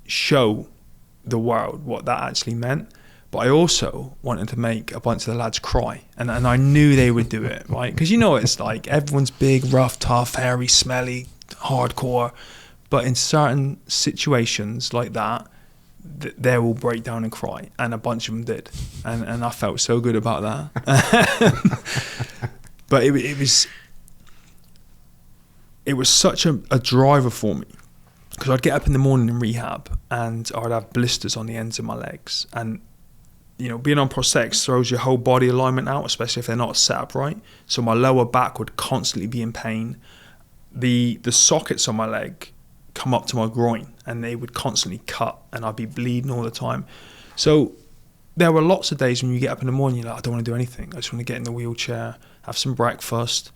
show the world what that actually meant. But I also wanted to make a bunch of the lads cry. And I knew they would do it, right? Because it's like everyone's big, rough, tough, hairy, smelly, hardcore. But in certain situations like that, they will break down and cry. And a bunch of them did. And I felt so good about that. But it was such a driver for me. Because I'd get up in the morning in rehab and I'd have blisters on the ends of my legs. And being on prosthetics throws your whole body alignment out, especially if they're not set up right. So my lower back would constantly be in pain. The sockets on my leg come up to my groin and they would constantly cut and I'd be bleeding all the time. So there were lots of days when you get up in the morning, you're like, I don't want to do anything. I just want to get in the wheelchair, have some breakfast,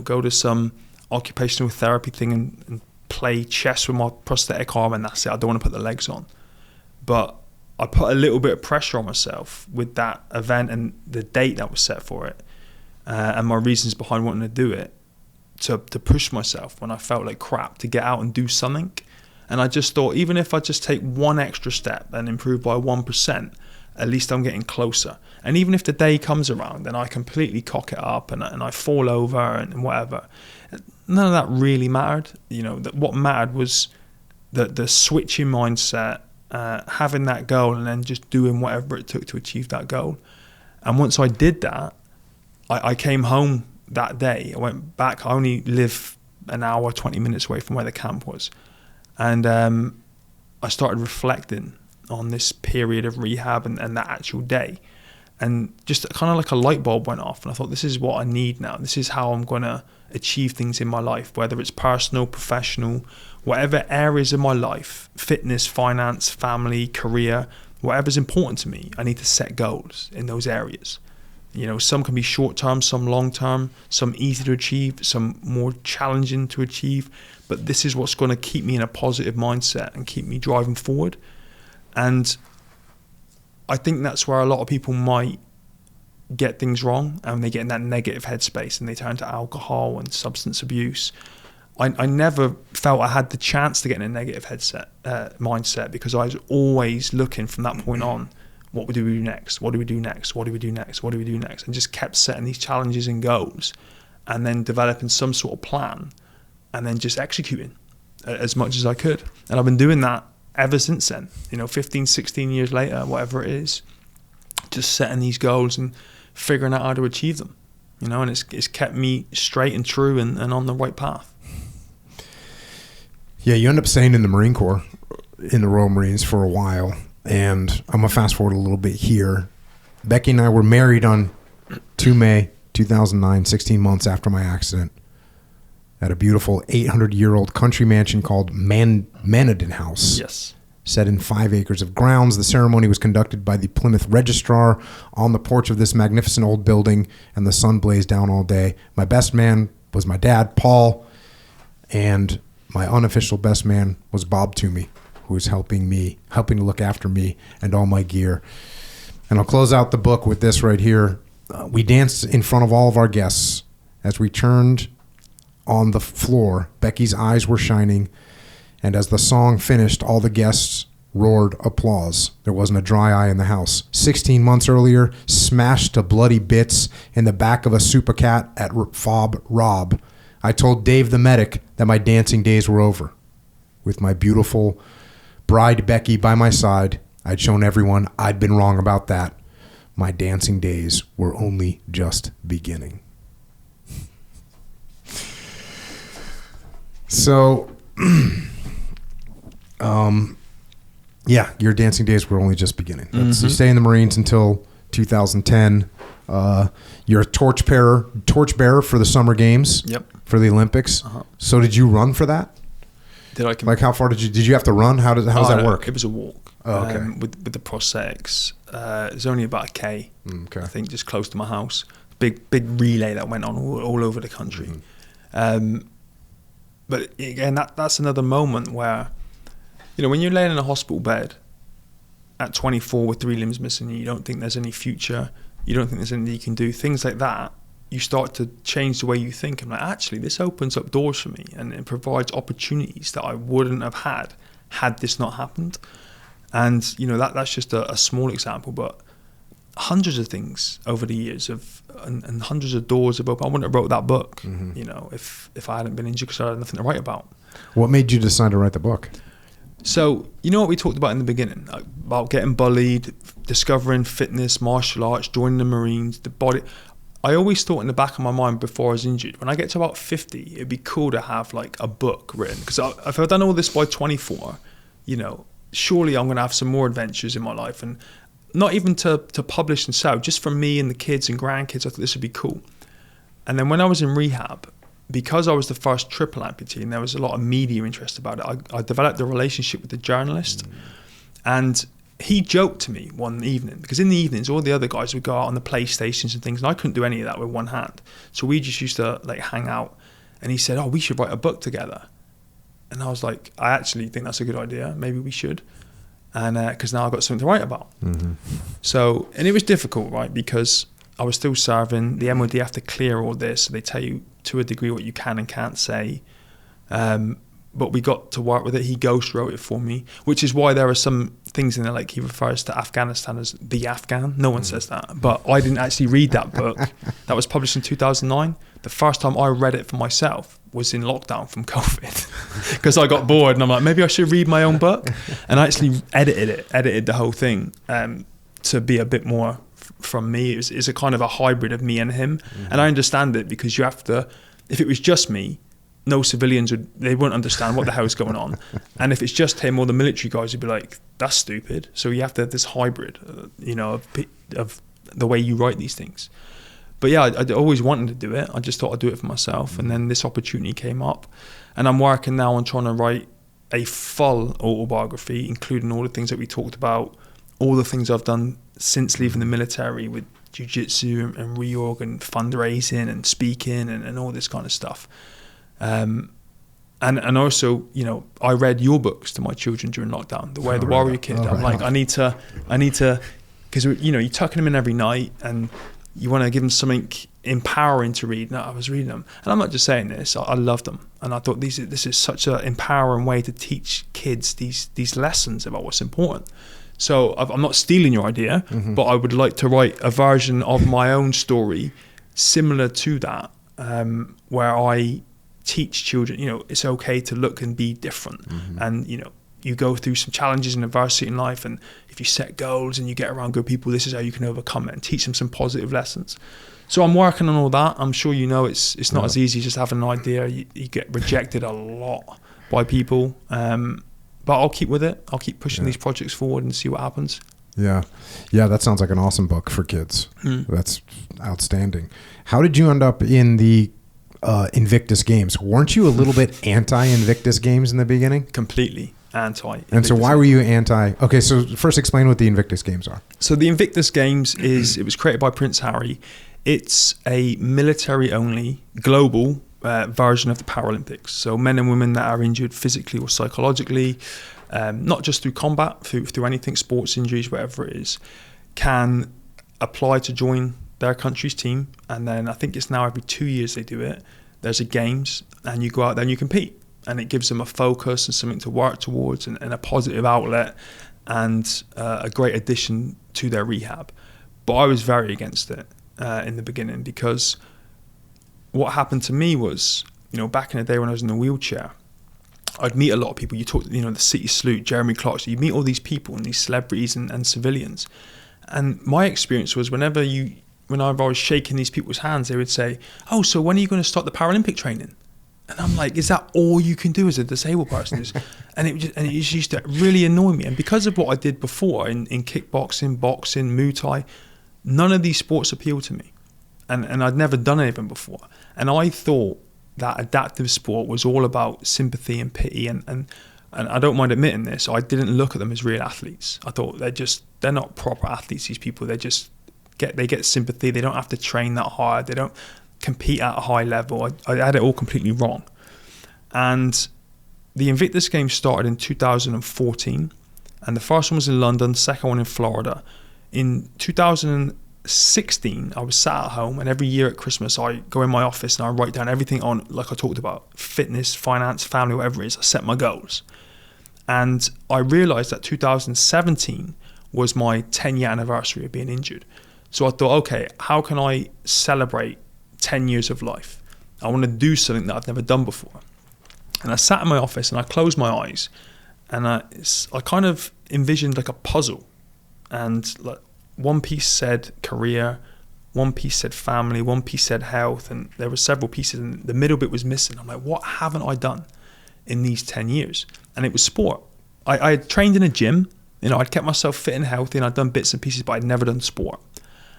go to some occupational therapy thing and play chess with my prosthetic arm, and that's it. I don't want to put the legs on. But I put a little bit of pressure on myself with that event and the date that was set for it, and my reasons behind wanting to do it, to push myself when I felt like crap, to get out and do something. And I just thought, even if I just take one extra step and improve by 1%, at least I'm getting closer. And even if the day comes around and I completely cock it up and I fall over and whatever, none of that really mattered. What mattered was the switching mindset, having that goal and then just doing whatever it took to achieve that goal. And once I did that, I came home that day. I went back. I only live an hour, 20 minutes away from where the camp was. And I started reflecting on this period of rehab and that actual day. And just kind of like a light bulb went off. And I thought, this is what I need now. This is how I'm going to achieve things in my life, whether it's personal, professional, whatever areas of my life, fitness, finance, family, career, whatever's important to me, I need to set goals in those areas. You know, some can be short term, some long term, some easy to achieve, some more challenging to achieve. But this is what's going to keep me in a positive mindset and keep me driving forward. And I think that's where a lot of people might get things wrong, and they get in that negative headspace and they turn to alcohol and substance abuse. I never felt I had the chance to get in a negative mindset, because I was always looking from that point on, what do we do next? What do we do next? What do we do next? What do we do next? And just kept setting these challenges and goals, and then developing some sort of plan, and then just executing as much as I could. And I've been doing that ever since then, 15, 16 years later, whatever it is, just setting these goals and figuring out how to achieve them, and it's kept me straight and true and on the right path. Yeah, you end up staying in the Marine Corps, in the Royal Marines for a while, and I'm going to fast forward a little bit here. Becky and I were married on 2 May 2009, 16 months after my accident, at a beautiful 800-year-old country mansion called Manadin House. Yes. Set in 5 acres of grounds. The ceremony was conducted by the Plymouth Registrar on the porch of this magnificent old building, and the sun blazed down all day. My best man was my dad, Paul, and my unofficial best man was Bob Toomey, who was helping to look after me and all my gear. And I'll close out the book with this right here. We danced in front of all of our guests. As we turned on the floor, Becky's eyes were shining, and as the song finished, all the guests roared applause. There wasn't a dry eye in the house. 16 months earlier, smashed to bloody bits in the back of a Super Cat at Fob Rob, I told Dave the medic that my dancing days were over. With my beautiful bride Becky by my side, I'd shown everyone I'd been wrong about that. My dancing days were only just beginning. So, yeah, your dancing days were only just beginning. You stay in the Marines until 2010. You're a torchbearer for the Summer Games. Yep. For the Olympics. Uh-huh. So did you run for that? Like how far did you have to run? How does that work? It was a walk. Oh, okay. With the prosthetics, it was only about a K. Okay. I think just close to my house. Big relay that went on all over the country. Mm-hmm. But again, that's another moment where, when you're laying in a hospital bed at 24 with 3 limbs missing, you don't think there's any future, you don't think there's anything you can do, things like that, you start to change the way you think. I'm like, actually, this opens up doors for me, and it provides opportunities that I wouldn't have had this not happened. And, that's just a small example, but hundreds of things over the years and hundreds of doors have opened. I wouldn't have wrote that book, if I hadn't been injured, because I had nothing to write about. What made you decide to write the book? So, what we talked about in the beginning, about getting bullied, discovering fitness, martial arts, joining the Marines, the body. I always thought in the back of my mind before I was injured, when I get to about 50, it'd be cool to have like a book written. Because if I've done all this by 24, surely I'm going to have some more adventures in my life. And not even to publish and sell, just for me and the kids and grandkids, I thought this would be cool. And then when I was in rehab, because I was the first triple amputee and there was a lot of media interest about it, I developed a relationship with the journalist. And he joked to me one evening, because in the evenings all the other guys would go out on the PlayStations and things, and I couldn't do any of that with one hand. So we just used to like hang out, and he said, we should write a book together. And I was like, I actually think that's a good idea, maybe we should. And because now I've got something to write about. So, and it was difficult, right, because I was still serving. The MOD have to clear all this, so they tell you to a degree what you can and can't say. But we got to work with it. He ghost wrote it for me, which is why there are some things in there, like he refers to Afghanistan as the Afghan. No one says that. But I didn't actually read that book. That was published in 2009. The first time I read it for myself was in lockdown from COVID, because I got bored and I'm like, maybe I should read my own book. And I actually edited the whole thing to be a bit more from me. It's a kind of a hybrid of me and him. And I understand it, because you have to, if it was just me, no civilians they wouldn't understand what the hell's going on. And if it's just him, or the military guys would be like, that's stupid. So you have to have this hybrid, of the way you write these things. But yeah, I'd always wanted to do it. I just thought I'd do it for myself. And then this opportunity came up. And I'm working now on trying to write a full autobiography, including all the things that we talked about, all the things I've done since leaving the military with Jiu-jitsu and Reorg and fundraising and speaking and all this kind of stuff. And also, you know, I read your books to my children during lockdown, The Way of the Warrior Kid. I'm like, I need to, because, you know, you're tucking them in every night and you want to give them something empowering to read. No, I was reading them. And I'm not just saying this, I love them. And I thought this is such an empowering way to teach kids these lessons about what's important. So I'm not stealing your idea, but I would like to write a version of my own story similar to that, where I teach children, you know, it's okay to look and be different. And, you know, you go through some challenges and adversity in life, and if you set goals and you get around good people, this is how you can overcome it, and teach them some positive lessons. So I'm working on all that. I'm sure you know it's not as easy as just having an idea. You get rejected a lot by people, but I'll keep with it. I'll keep pushing these projects forward and see what happens. Yeah, that sounds like an awesome book for kids. That's outstanding. How did you end up in the Invictus Games? Weren't you a little bit anti-Invictus Games in the beginning? Completely anti. And so why were you anti? Okay, so first explain what the Invictus Games are. So the Invictus Games it was created by Prince Harry. It's a military-only global version of the Paralympics. So men and women that are injured physically or psychologically, not just through combat, through anything, sports injuries, whatever it is, can apply to join their country's team. And then I think it's now every 2 years they do it. There's a games and you go out there and you compete. And it gives them a focus and something to work towards and a positive outlet and a great addition to their rehab. But I was very against it in the beginning, because what happened to me was, you know, back in the day when I was in a wheelchair, I'd meet a lot of people. You talk, you know, the City Salute, Jeremy Clarkson, you meet all these people and these celebrities and civilians. And my experience was whenever I was shaking these people's hands, they would say, "Oh, so when are you going to start the Paralympic training?" And I'm like, is that all you can do as a disabled person? And it used to really annoy me. And because of what I did before in kickboxing, boxing, Muay Thai, none of these sports appealed to me. And I'd never done any of them before. And I thought that adaptive sport was all about sympathy and pity. And I don't mind admitting this, I didn't look at them as real athletes. I thought they're not proper athletes, these people. They get sympathy. They don't have to train that hard. They don't compete at a high level. I had it all completely wrong. And the Invictus Games started in 2014, and the first one was in London, the second one in Florida. In 2016, I was sat at home, and every year at Christmas I go in my office and I write down everything on, like I talked about, fitness, finance, family, whatever it is. I set my goals. And I realized that 2017 was my 10-year anniversary of being injured. So I thought, okay, how can I celebrate 10 years of life? I want to do something that I've never done before. And I sat in my office and I closed my eyes, and I kind of envisioned like a puzzle, and like one piece said career, one piece said family, one piece said health, and there were several pieces, and the middle bit was missing. I'm like, what haven't I done in these 10 years? And it was sport. I had trained in a gym, you know, I'd kept myself fit and healthy, and I'd done bits and pieces, but I'd never done sport.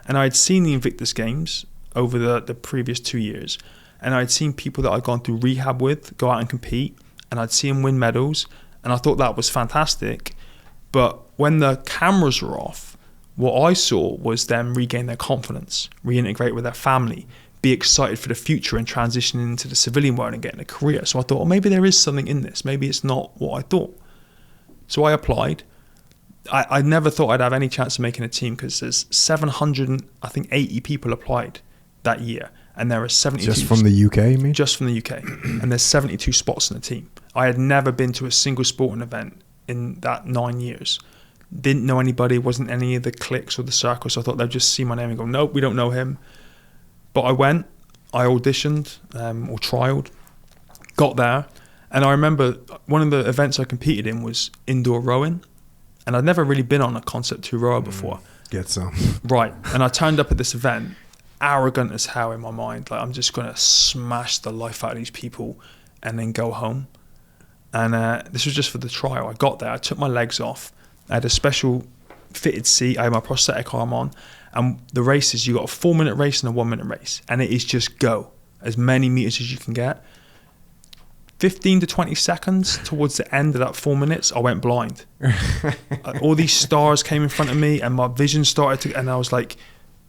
And I had seen the Invictus Games over the previous 2 years, and I'd seen people that I'd gone through rehab with go out and compete, and I'd see them win medals, and I thought that was fantastic. But when the cameras were off, what I saw was them regain their confidence, reintegrate with their family, be excited for the future and transitioning into the civilian world and getting a career. So I thought, well, maybe there is something in this. Maybe it's not what I thought. So I applied. I never thought I'd have any chance of making a team, because there's 780 people applied that year, and there are 72. Just from the UK, you mean? Just from the UK. And there's 72 spots in the team. I had never been to a single sporting event in that 9 years. Didn't know anybody, wasn't any of the cliques or the circles. So I thought they'd just see my name and go, nope, we don't know him. But I went, I auditioned or trialed, got there. And I remember one of the events I competed in was indoor rowing. And I'd never really been on a Concept 2 rower before. Get some. Right. And I turned up at this event, arrogant as hell in my mind. Like, I'm just going to smash the life out of these people and then go home. And this was just for the trial. I got there, I took my legs off. I had a special fitted seat. I had my prosthetic arm on. And the races, you got a 4-minute race and a 1-minute race, and it is just go as many meters as you can get. 15 to 20 seconds towards the end of that 4 minutes, I went blind. All these stars came in front of me, and my vision started to, and I was like,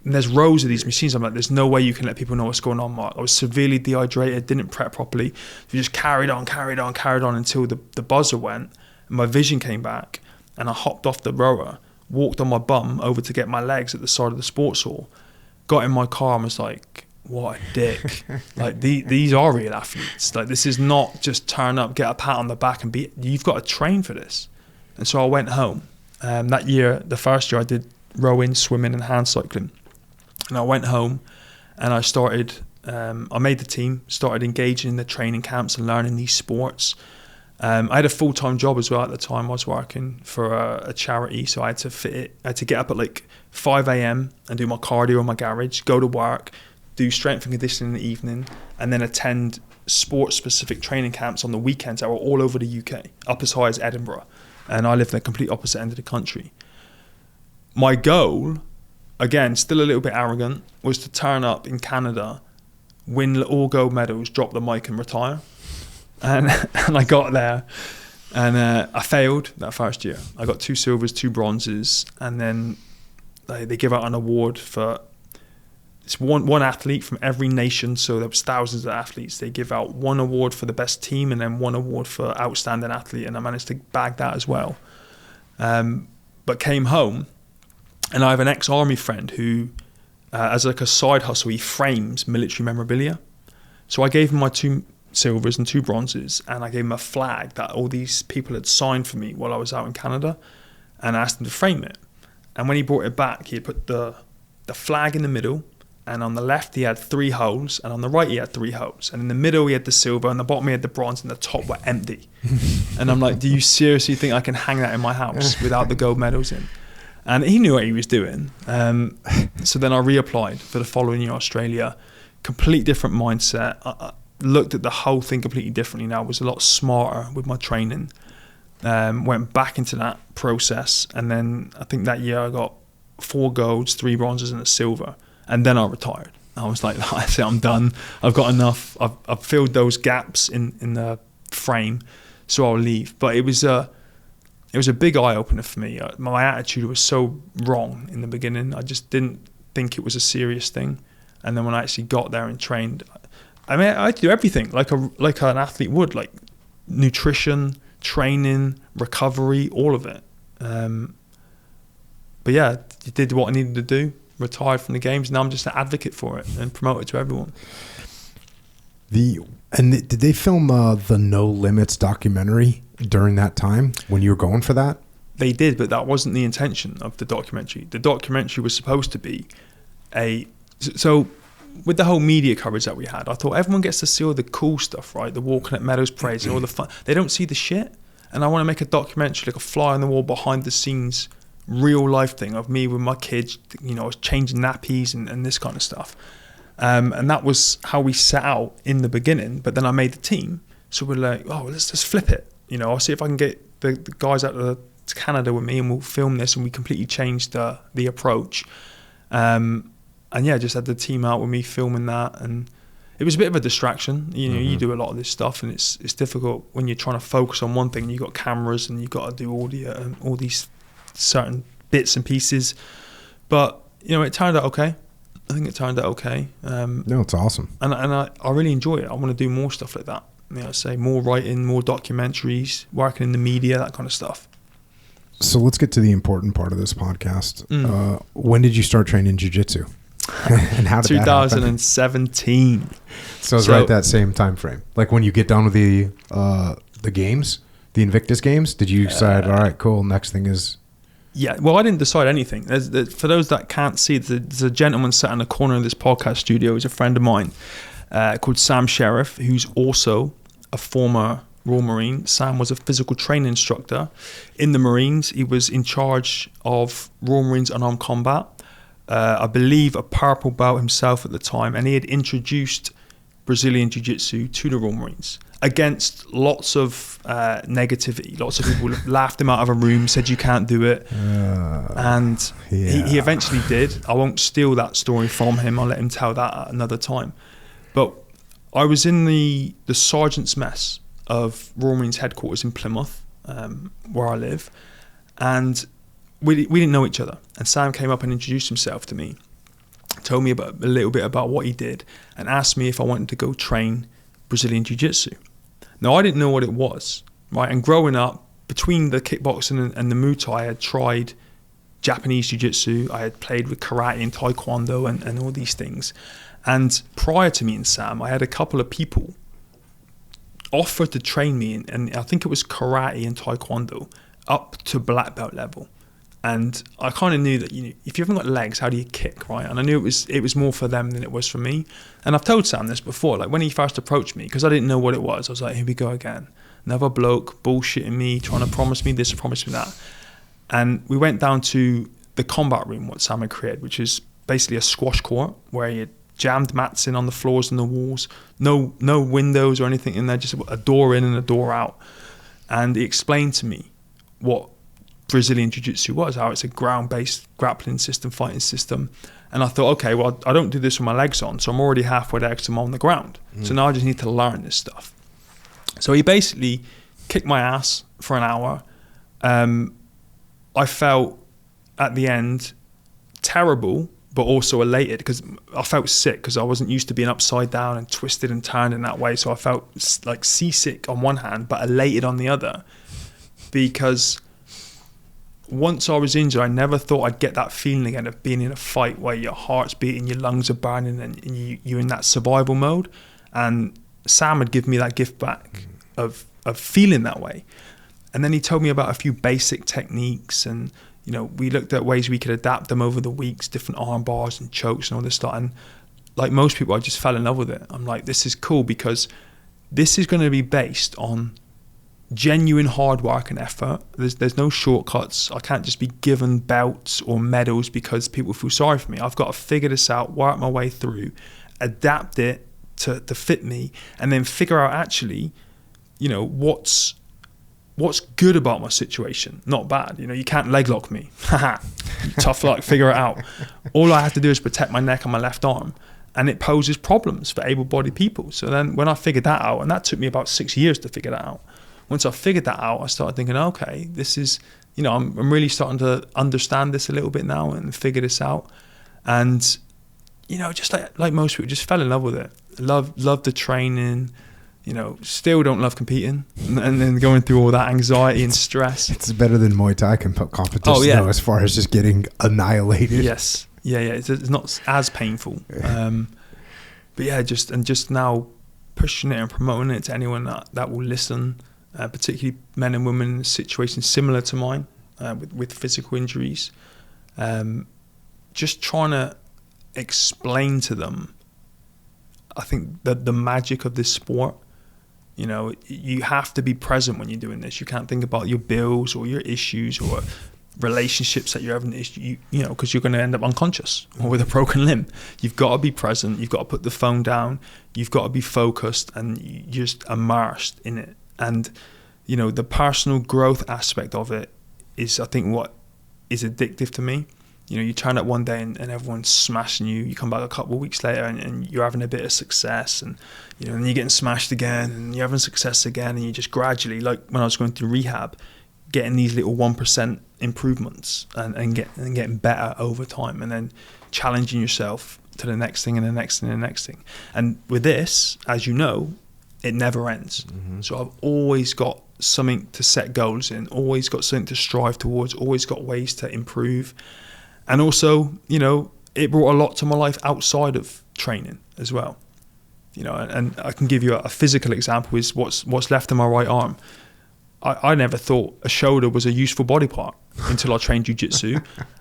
and there's rows of these machines. I'm like, there's no way you can let people know what's going on, Mark. I was severely dehydrated, didn't prep properly. We just carried on until the buzzer went, and my vision came back, and I hopped off the rower, walked on my bum over to get my legs at the side of the sports hall, got in my car and was like, what a dick. Like, these are real athletes. Like, this is not just turn up, get a pat on the back and you've got to train for this. And so I went home. That year, the first year, I did rowing, swimming and hand cycling. And I went home and I started, I made the team, started engaging in the training camps and learning these sports. I had a full-time job as well at the time. I was working for a charity, so I had to fit it. I had to get up at like 5 a.m. and do my cardio in my garage, go to work, do strength and conditioning in the evening, and then attend sport-specific training camps on the weekends that were all over the UK, up as high as Edinburgh. And I lived in the complete opposite end of the country. My goal, again, still a little bit arrogant, was to turn up in Canada, win all gold medals, drop the mic and retire. And I got there and I failed that first year. I got 2 silvers, 2 bronzes, and then they give out an award for, it's one athlete from every nation, so there was thousands of athletes. They give out 1 award for the best team and then 1 award for outstanding athlete, and I managed to bag that as well. But came home, and I have an ex-army friend who, as like a side hustle, he frames military memorabilia. So I gave him my 2 silvers and 2 bronzes, and I gave him a flag that all these people had signed for me while I was out in Canada, and I asked him to frame it. And when he brought it back, he had put the flag in the middle, and on the left he had 3 holes, and on the right he had 3 holes, and in the middle he had the silver, and the bottom he had the bronze, and the top were empty. And I'm like, do you seriously think I can hang that in my house without the gold medals in? And he knew what he was doing. So then I reapplied for the following year, Australia. Complete different mindset. I looked at the whole thing completely differently now. Was a lot smarter with my training. Went back into that process, and then I think that year I got 4 golds, 3 bronzes and a silver, and then I retired. I was like, that's it, I'm done. I've got enough. I've filled those gaps in the frame, so I'll leave. But it was a big eye opener for me. My attitude was so wrong in the beginning. I just didn't think it was a serious thing, and then when I actually got there and trained, I mean, I do everything like an athlete would, like nutrition, training, recovery, all of it. But yeah, did what I needed to do, retired from the games. Now I'm just an advocate for it and promote it to everyone. Did they film the No Limits documentary during that time when you were going for that? They did, but that wasn't the intention of the documentary. The documentary was supposed to be so with the whole media coverage that we had, I thought everyone gets to see all the cool stuff, right? The walking at Meadows Parades and all the fun. They don't see the shit. And I want to make a documentary, like a fly on the wall, behind the scenes, real life thing of me with my kids, I was changing nappies and this kind of stuff. And that was how we set out in the beginning. But then I made the team. So we're like, let's just flip it. I'll see if I can get the guys out to Canada with me and we'll film this, and we completely changed the approach. And yeah, just had the team out with me filming that, and it was a bit of a distraction. You do a lot of this stuff, and it's difficult when you're trying to focus on one thing. And you've got cameras, and you've got to do audio and all these certain bits and pieces. But it turned out okay. I think it turned out okay. No, it's awesome, and I really enjoy it. I want to do more stuff like that. Say more writing, more documentaries, working in the media, that kind of stuff. So let's get to the important part of this podcast. When did you start training jiu-jitsu? And how did 2017. That happen? So it's right that same time frame. Like when you get done with the games, the Invictus Games, did you decide, all right, cool, next thing is... Yeah, well, I didn't decide anything. For those that can't see, there's a gentleman sat in the corner of this podcast studio. He's a friend of mine called Sam Sheriff, who's also a former Royal Marine. Sam was a physical training instructor in the Marines. He was in charge of Royal Marines unarmed combat. I believe a purple belt himself at the time, and he had introduced Brazilian Jiu-jitsu to the Royal Marines against lots of negativity. Lots of people laughed him out of a room, said you can't do it. And he eventually did. I won't steal that story from him. I'll let him tell that at another time. But I was in the sergeant's mess of Royal Marines headquarters in Plymouth, where I live. And we didn't know each other. And Sam came up and introduced himself to me, told me a little bit about what he did, and asked me if I wanted to go train Brazilian Jiu-jitsu. Now, I didn't know what it was, right? And growing up, between the kickboxing and the Muay Thai, I had tried Japanese Jiu-jitsu, I had played with karate and taekwondo and all these things. And prior to meeting Sam, I had a couple of people offer to train me, and I think it was karate and taekwondo, up to black belt level. And I kind of knew that, you know, if you haven't got legs, how do you kick, right? And I knew it was more for them than it was for me. And I've told Sam this before, like when he first approached me, because I didn't know what it was, I was like, here we go again. Another bloke bullshitting me, trying to promise me this, promise me that. And we went down to the combat room, what Sam had created, which is basically a squash court where he had jammed mats in on the floors and the walls, no windows or anything in there, just a door in and a door out. And he explained to me what Brazilian Jiu-Jitsu was, how it's a ground-based grappling system, fighting system. And I thought, okay, well, I don't do this with my legs on, so I'm already halfway there because I'm on the ground. So now I just need to learn this stuff. So he basically kicked my ass for an hour. I felt at the end terrible, but also elated because I felt sick because I wasn't used to being upside down and twisted and turned in that way. So I felt like seasick on one hand, but elated on the other, because once I was injured, I never thought I'd get that feeling again of being in a fight where your heart's beating, your lungs are burning, and you're in that survival mode. And Sam had given me that gift back of feeling that way. And then he told me about a few basic techniques, and you know, we looked at ways we could adapt them over the weeks, different arm bars and chokes and all this stuff. And like most people, I just fell in love with it. I'm like, this is cool because this is going to be based on genuine hard work and effort. There's no shortcuts. I can't just be given belts or medals because people feel sorry for me. I've got to figure this out, work my way through, adapt it to fit me, and then figure out actually, you know, what's good about my situation. Not bad. You know, you can't leg lock me. Tough luck, figure it out. All I have to do is protect my neck and my left arm, and it poses problems for able-bodied people. So then when I figured that out, and that took me about 6 years to figure that out, once I figured that out, I started thinking, okay, this is, you know, I'm really starting to understand this a little bit now and figure this out. And, you know, just like most people, just fell in love with it. Love the training, you know, still don't love competing and then going through all that anxiety and stress. It's better than Muay Thai competition, though, as far as just getting annihilated. Yes. Yeah. It's not as painful. But yeah, just now pushing it and promoting it to anyone that will listen, particularly men and women in situations similar to mine, with physical injuries. Just trying to explain to them, I think, that the magic of this sport. You know, you have to be present when you're doing this. You can't think about your bills or your issues or relationships that you're having issue, you know, because you're going to end up unconscious or with a broken limb. You've got to be present. You've got to put the phone down. You've got to be focused and you're just immersed in it. And, you know, the personal growth aspect of it is, I think, what is addictive to me. You know, you turn up one day and everyone's smashing you. You come back a couple of weeks later and you're having a bit of success, and you know, and you're getting smashed again, and you're having success again, and you just gradually, like when I was going through rehab, getting these little 1% improvements and getting better over time, and then challenging yourself to the next thing and the next thing and the next thing. And with this, as you know, it never ends. Mm-hmm. So I've always got something to set goals in, always got something to strive towards, always got ways to improve. And also, you know, it brought a lot to my life outside of training as well. You know, and I can give you a physical example is what's left of my right arm. I never thought a shoulder was a useful body part until I trained jiu-jitsu.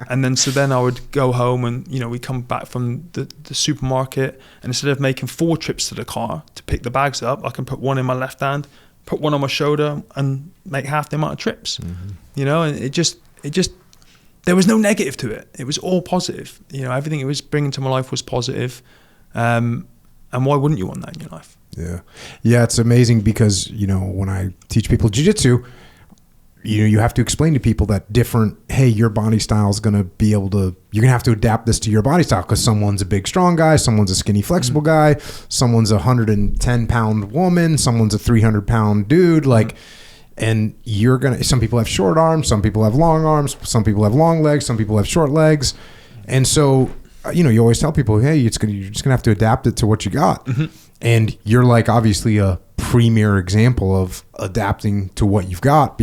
And then I would go home and, you know, we come back from the supermarket, and instead of making 4 trips to the car to pick the bags up, I can put one in my left hand, put one on my shoulder, and make half the amount of trips. Mm-hmm. You know, and it just there was no negative to it. It was all positive. You know, everything it was bringing to my life was positive. And why wouldn't you want that in your life? Yeah. Yeah, it's amazing because, when I teach people jiu-jitsu, you have to explain to people that your body style is going to be able to, you're going to have to adapt this to your body style because someone's a big, strong guy, someone's a skinny, flexible guy, someone's a 110-pound woman, someone's a 300-pound dude. And some people have short arms, some people have long arms, some people have long legs, some people have short legs. And so, you always tell people, hey, you're just going to have to adapt it to what you got. Mm-hmm. And you're obviously a premier example of adapting to what you've got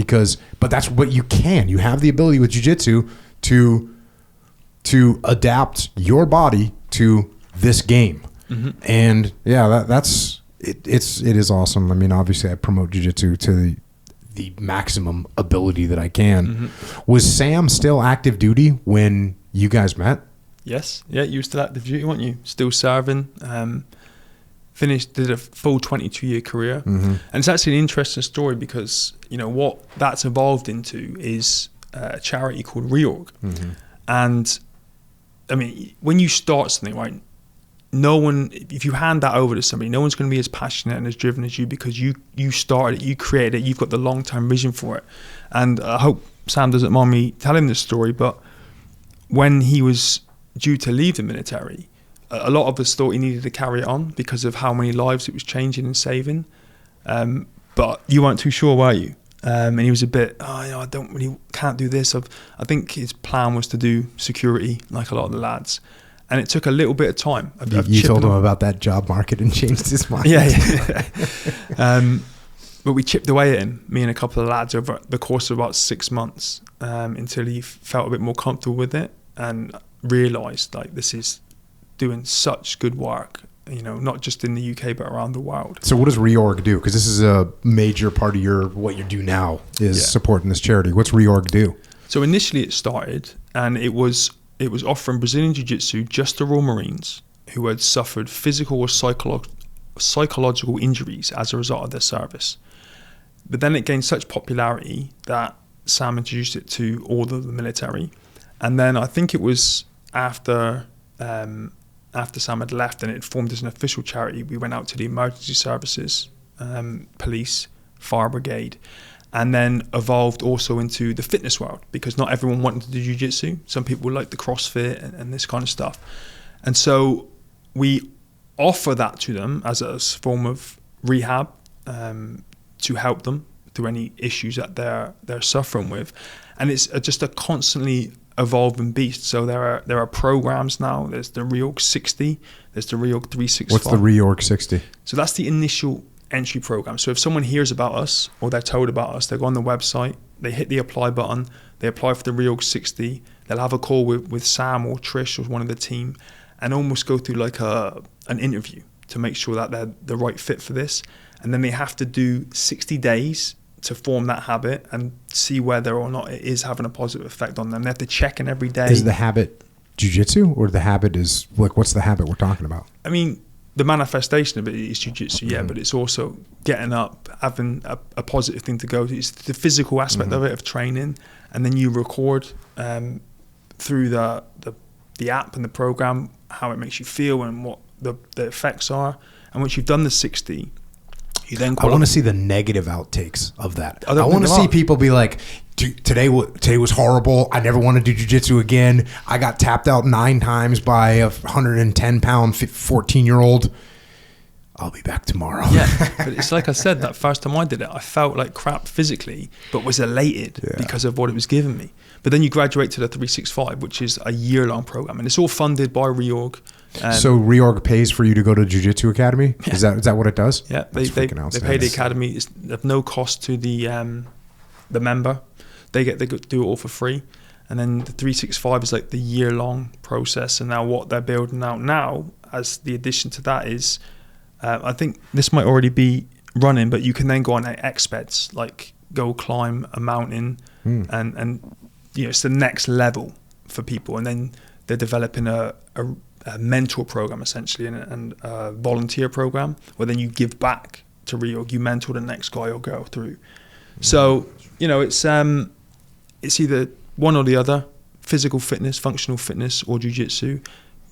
but that's what you can. You have the ability with jiu-jitsu to adapt your body to this game. Mm-hmm. And yeah, it is awesome. I mean, obviously I promote jiu-jitsu to the maximum ability that I can. Mm-hmm. Was Sam still active duty when you guys met? Yes. Yeah, you were still active duty, weren't you? Still serving. Did a full 22-year career. Mm-hmm. And it's actually an interesting story because, what that's evolved into is a charity called Reorg. Mm-hmm. And, I mean, when you start something, right, if you hand that over to somebody, no one's going to be as passionate and as driven as you because you started it, you created it, you've got the long-term vision for it. And I hope Sam doesn't mind me telling this story, but when he was due to leave the military, a lot of us thought he needed to carry it on because of how many lives it was changing and saving. But you weren't too sure, were you? And he was a bit, can't do this. I think his plan was to do security like a lot of the lads. And it took a little bit of time. You told him about that job market and changed his mind. Yeah. But we chipped away at him, me and a couple of lads, over the course of about 6 months until he felt a bit more comfortable with it and realised this is doing such good work, not just in the UK but around the world. So what does Reorg do? Because this is a major part of what you do now is supporting this charity. What's Reorg do? So initially it started and it was offering Brazilian Jiu-Jitsu just to Royal Marines who had suffered physical or psychological injuries as a result of their service. But then it gained such popularity that Sam introduced it to all of the military. And then I think it was after Sam had left and it formed as an official charity, we went out to the emergency services, police, fire brigade, and then evolved also into the fitness world because not everyone wanted to do jiu-jitsu. Some people like the CrossFit and this kind of stuff. And so we offer that to them as a form of rehab to help them through any issues that they're suffering with. And it's just a constantly evolving beast. So there are programs now. There's the Reorg 60. There's the Reorg 365. What's the Reorg 60? So that's the initial entry program. So if someone hears about us or they're told about us, they go on the website, they hit the apply button, they apply for the Reorg 60. They'll have a call with Sam or Trish or one of the team and almost go through an interview to make sure that they're the right fit for this. And then they have to do 60 days to form that habit and see whether or not it is having a positive effect on them. They have to check in every day. Is the habit jiu-jitsu or the habit is what's the habit we're talking about? I mean, the manifestation of it is jiu-jitsu, but it's also getting up, having a positive thing to go to. It's the physical aspect of it, of training, and then you record through the app and the program how it makes you feel and what the effects are. And once you've done the 60, you then I want to see the negative outtakes of that. I want to see people be like, today was horrible. I never want to do jiu-jitsu again. I got tapped out 9 times by a 110-pound 14-year-old. I'll be back tomorrow. Yeah, but it's like I said, that first time I did it, I felt like crap physically, but was elated because of what it was giving me. But then you graduate to the 365, which is a year-long program, and it's all funded by Reorg. So Reorg pays for you to go to Jiu-Jitsu Academy? Yeah. Is that what it does? Yeah, they pay the academy. It's of no cost to the member. They do it all for free. And then the 365 is like the year-long process. And now what they're building out now, as the addition to that is, I think this might already be running, but you can then go on expeds, like go climb a mountain, and it's the next level for people. And then they're developing a mentor program essentially and a volunteer program where then you give back to Reorg. You mentor the next guy or girl through. So it's either one or the other: physical fitness, functional fitness, or jiu-jitsu.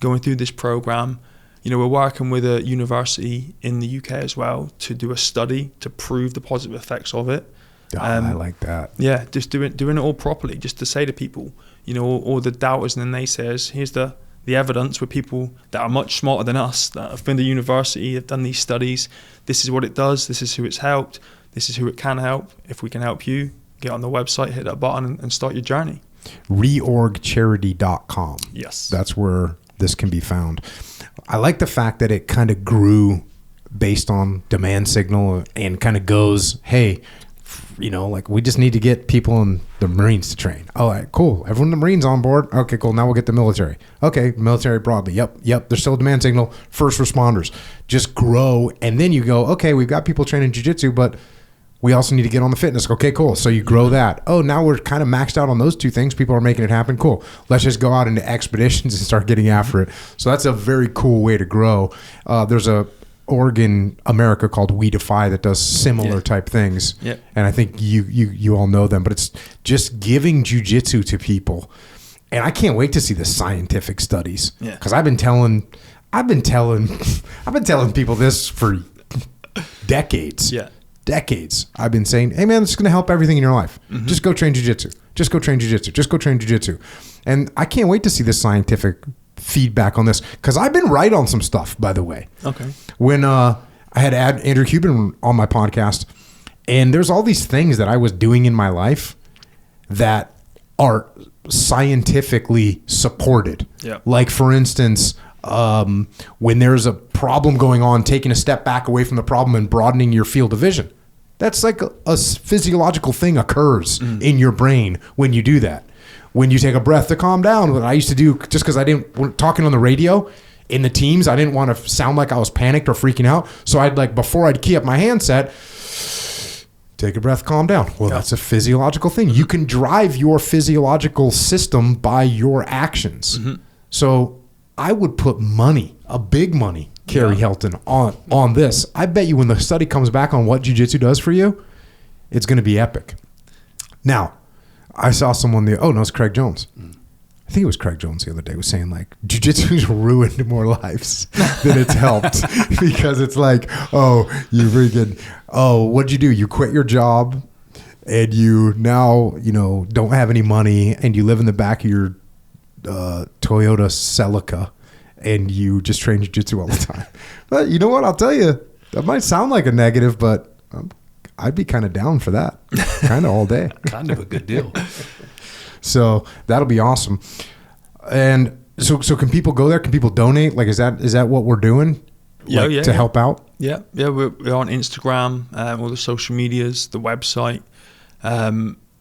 Going through this program, we're working with a university in the UK as well to do a study to prove the positive effects of it. I like that. Yeah, just doing it all properly, just to say to people, all the doubters and the naysayers, here's the evidence with people that are much smarter than us, that have been to university, have done these studies. This is what it does. This is who it's helped. This is who it can help. If we can help you, get on the website, hit that button, and start your journey. Reorgcharity.com. Yes. That's where this can be found. I like the fact that it kind of grew based on demand signal and kind of goes, hey, like we just need to get people in the Marines to train. All right, cool. Everyone in the Marines on board. Okay, cool. Now we'll get the military. Okay, military broadly. Yep. There's still a demand signal. First responders. Just grow. And then you go, okay, we've got people training jiu-jitsu, but we also need to get on the fitness. Okay, cool. So you grow that. Oh, now we're kind of maxed out on those two things. People are making it happen. Cool. Let's just go out into expeditions and start getting after it. So that's a very cool way to grow. There's a org in America called We Defy that does similar type things. Yep. And I think you all know them, but it's just giving jiu-jitsu to people. And I can't wait to see the scientific studies. Yeah. Because I've been telling people this for decades. Yeah. Decades. I've been saying, hey man, this is going to help everything in your life. Mm-hmm. Just go train jiu-jitsu. Just go train jiu-jitsu. Just go train jiu-jitsu. And I can't wait to see the scientific feedback on this, because I've been right on some stuff, by the way. Okay. When I had Andrew Cuban on my podcast, and there's all these things that I was doing in my life that are scientifically supported. Yeah. Like, for instance, when there's a problem going on, taking a step back away from the problem and broadening your field of vision. That's like a physiological thing occurs in your brain when you do that. When you take a breath to calm down, what I used to do, just because talking on the radio in the teams, I didn't want to sound like I was panicked or freaking out. So before I'd key up my handset, take a breath, calm down. Well, that's a physiological thing. You can drive your physiological system by your actions. Mm-hmm. So I would put money, a big money, Carrie Helton, on this. I bet you when the study comes back on what jiu-jitsu does for you, it's going to be epic. Now, I saw someone it's Craig Jones. I think it was Craig Jones the other day was saying, like, jiu-jitsu's ruined more lives than it's helped. Because it's like, what'd you do? You quit your job and you now, don't have any money and you live in the back of your Toyota Celica and you just train jiu-jitsu all the time. But you know what? I'll tell you, that might sound like a negative, but I'd be kind of down for that, kind of all day. Kind of a good deal. So that'll be awesome. And so can people go there? Can people donate? Like, is that what we're doing? To help out? Yeah. We're on Instagram, all the social medias, the website.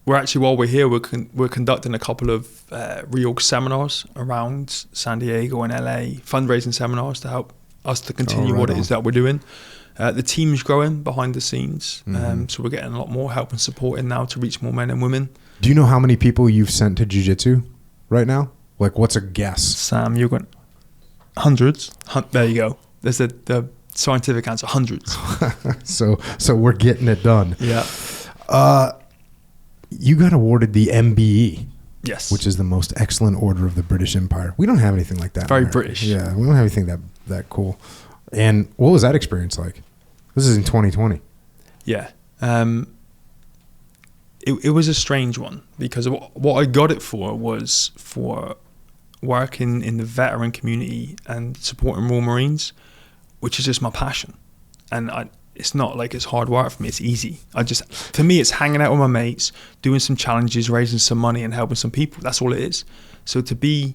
We're actually, while we're here, we're conducting a couple of reorg seminars around San Diego and LA, fundraising seminars to help us to continue what it is that we're doing. The team's growing behind the scenes, so we're getting a lot more help and support in now to reach more men and women. Do you know how many people you've sent to jiu-jitsu right now? Like, what's a guess? Sam, you're going hundreds. There you go. There's the scientific answer, hundreds. So we're getting it done. Yeah. You got awarded the MBE. Yes. Which is the most excellent order of the British Empire. We don't have anything like that. Very British. Yeah, we don't have anything that cool. And what was that experience like? This is in 2020. Yeah. It was a strange one, because what I got it for was for working in the veteran community and supporting Royal Marines, which is just my passion. And it's not like it's hard work for me. It's easy. For me, it's hanging out with my mates, doing some challenges, raising some money and helping some people. That's all it is. So to be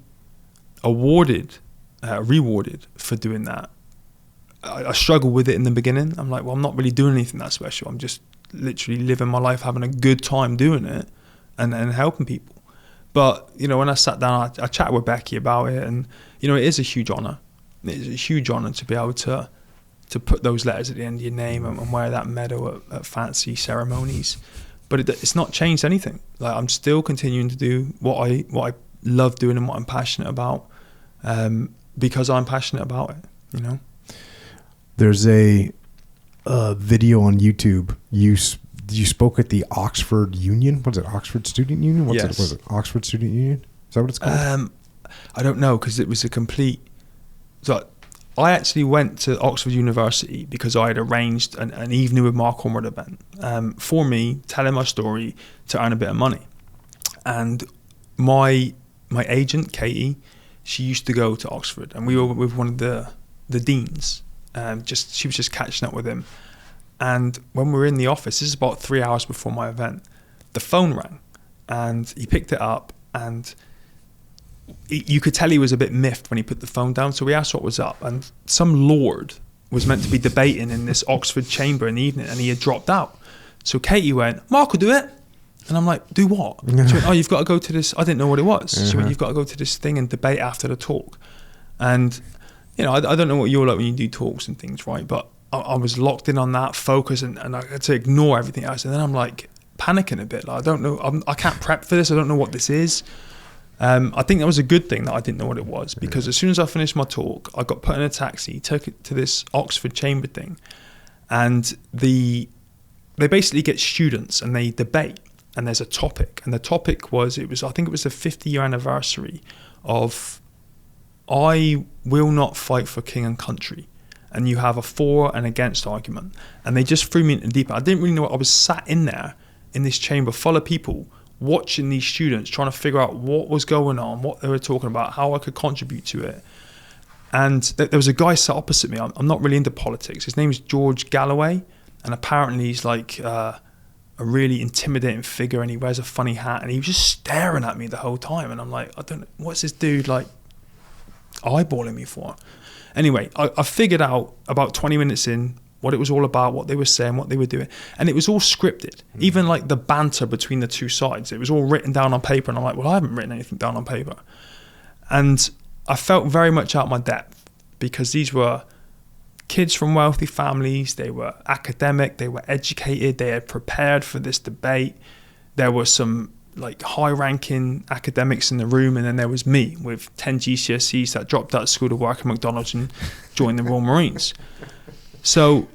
rewarded for doing that, I struggled with it in the beginning. I'm like, well, I'm not really doing anything that special. I'm just literally living my life, having a good time doing it and helping people. But, when I sat down, I chatted with Becky about it, and, it is a huge honor. It is a huge honor to be able to put those letters at the end of your name and wear that medal at fancy ceremonies. But it's not changed anything. Like, I'm still continuing to do what I love doing and what I'm passionate about, because I'm passionate about it, There's a video on YouTube. You spoke at the Oxford Union. What is it? Oxford Student Union? Yes. Was it Oxford Student Union? Is that what it's called? I don't know, because it was a complete. So I actually went to Oxford University because I had arranged an evening with Mark Ormrod event for me, telling my story to earn a bit of money. And my agent, Katie, she used to go to Oxford, and we were with one of the deans. She was just catching up with him. And when we were in the office, this is about 3 hours before my event, the phone rang, and he picked it up, and you could tell he was a bit miffed when he put the phone down. So we asked what was up, and some lord was meant to be debating in this Oxford chamber in the evening, and he had dropped out. So Katie went, Mark will do it. And I'm like, do what? She went, oh, you've got to go to this. I didn't know what it was. She went, you've got to go to this thing and debate after the talk. And, you know, I don't know what you're like when you do talks and things, right? But I was locked in on that focus, and I had to ignore everything else. And then I'm like panicking a bit. Like, I don't know. I can't prep for this. I don't know what this is. I think that was a good thing that I didn't know what it was, because as soon as I finished my talk, I got put in a taxi, took it to this Oxford chamber thing, and they basically get students and they debate, and there's a topic, and the topic was I think it was the 50-year anniversary of I will not fight for king and country, and you have a for and against argument, and they just threw me into the deep end. I didn't really know what I was sat in there in this chamber full of people, watching these students, trying to figure out what was going on, what they were talking about, how I could contribute to it. And there was a guy sat opposite me. I'm not really into politics. His name is George Galloway, and apparently he's like a really intimidating figure, and he wears a funny hat, and he was just staring at me the whole time. And I'm like, I don't know, what's this dude like eyeballing me for? Anyway, I figured out about 20 minutes in what it was all about, what they were saying, what they were doing. And it was all scripted. Even like the banter between the two sides, it was all written down on paper. And I'm like, well, I haven't written anything down on paper. And I felt very much out of my depth, because these were kids from wealthy families. They were academic, they were educated, they had prepared for this debate. There were some like high-ranking academics in the room, and then there was me with 10 GCSEs that dropped out of school to work at McDonald's and joined the Royal Marines. So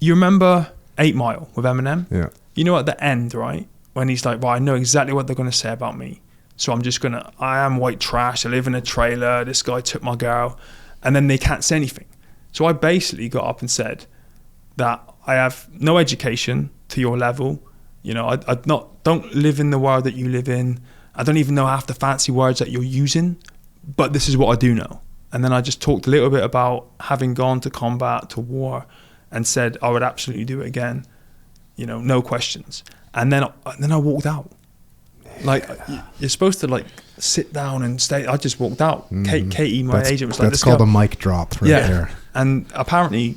you remember 8 Mile with Eminem? Yeah. You know at the end, right, when he's like, well, I know exactly what they're going to say about me. So I'm just going to, I am white trash, I live in a trailer, this guy took my girl. And then they can't say anything. So I basically got up and said that I have no education to your level. You know, I don't live in the world that you live in. I don't even know half the fancy words that you're using, but this is what I do know. And then I just talked a little bit about having gone to combat, to war, and said I would absolutely do it again. You know, no questions. And then I walked out. Like, you're supposed to like sit down and stay. I just walked out. Katie, my agent, was like, that's called a mic drop right there. And apparently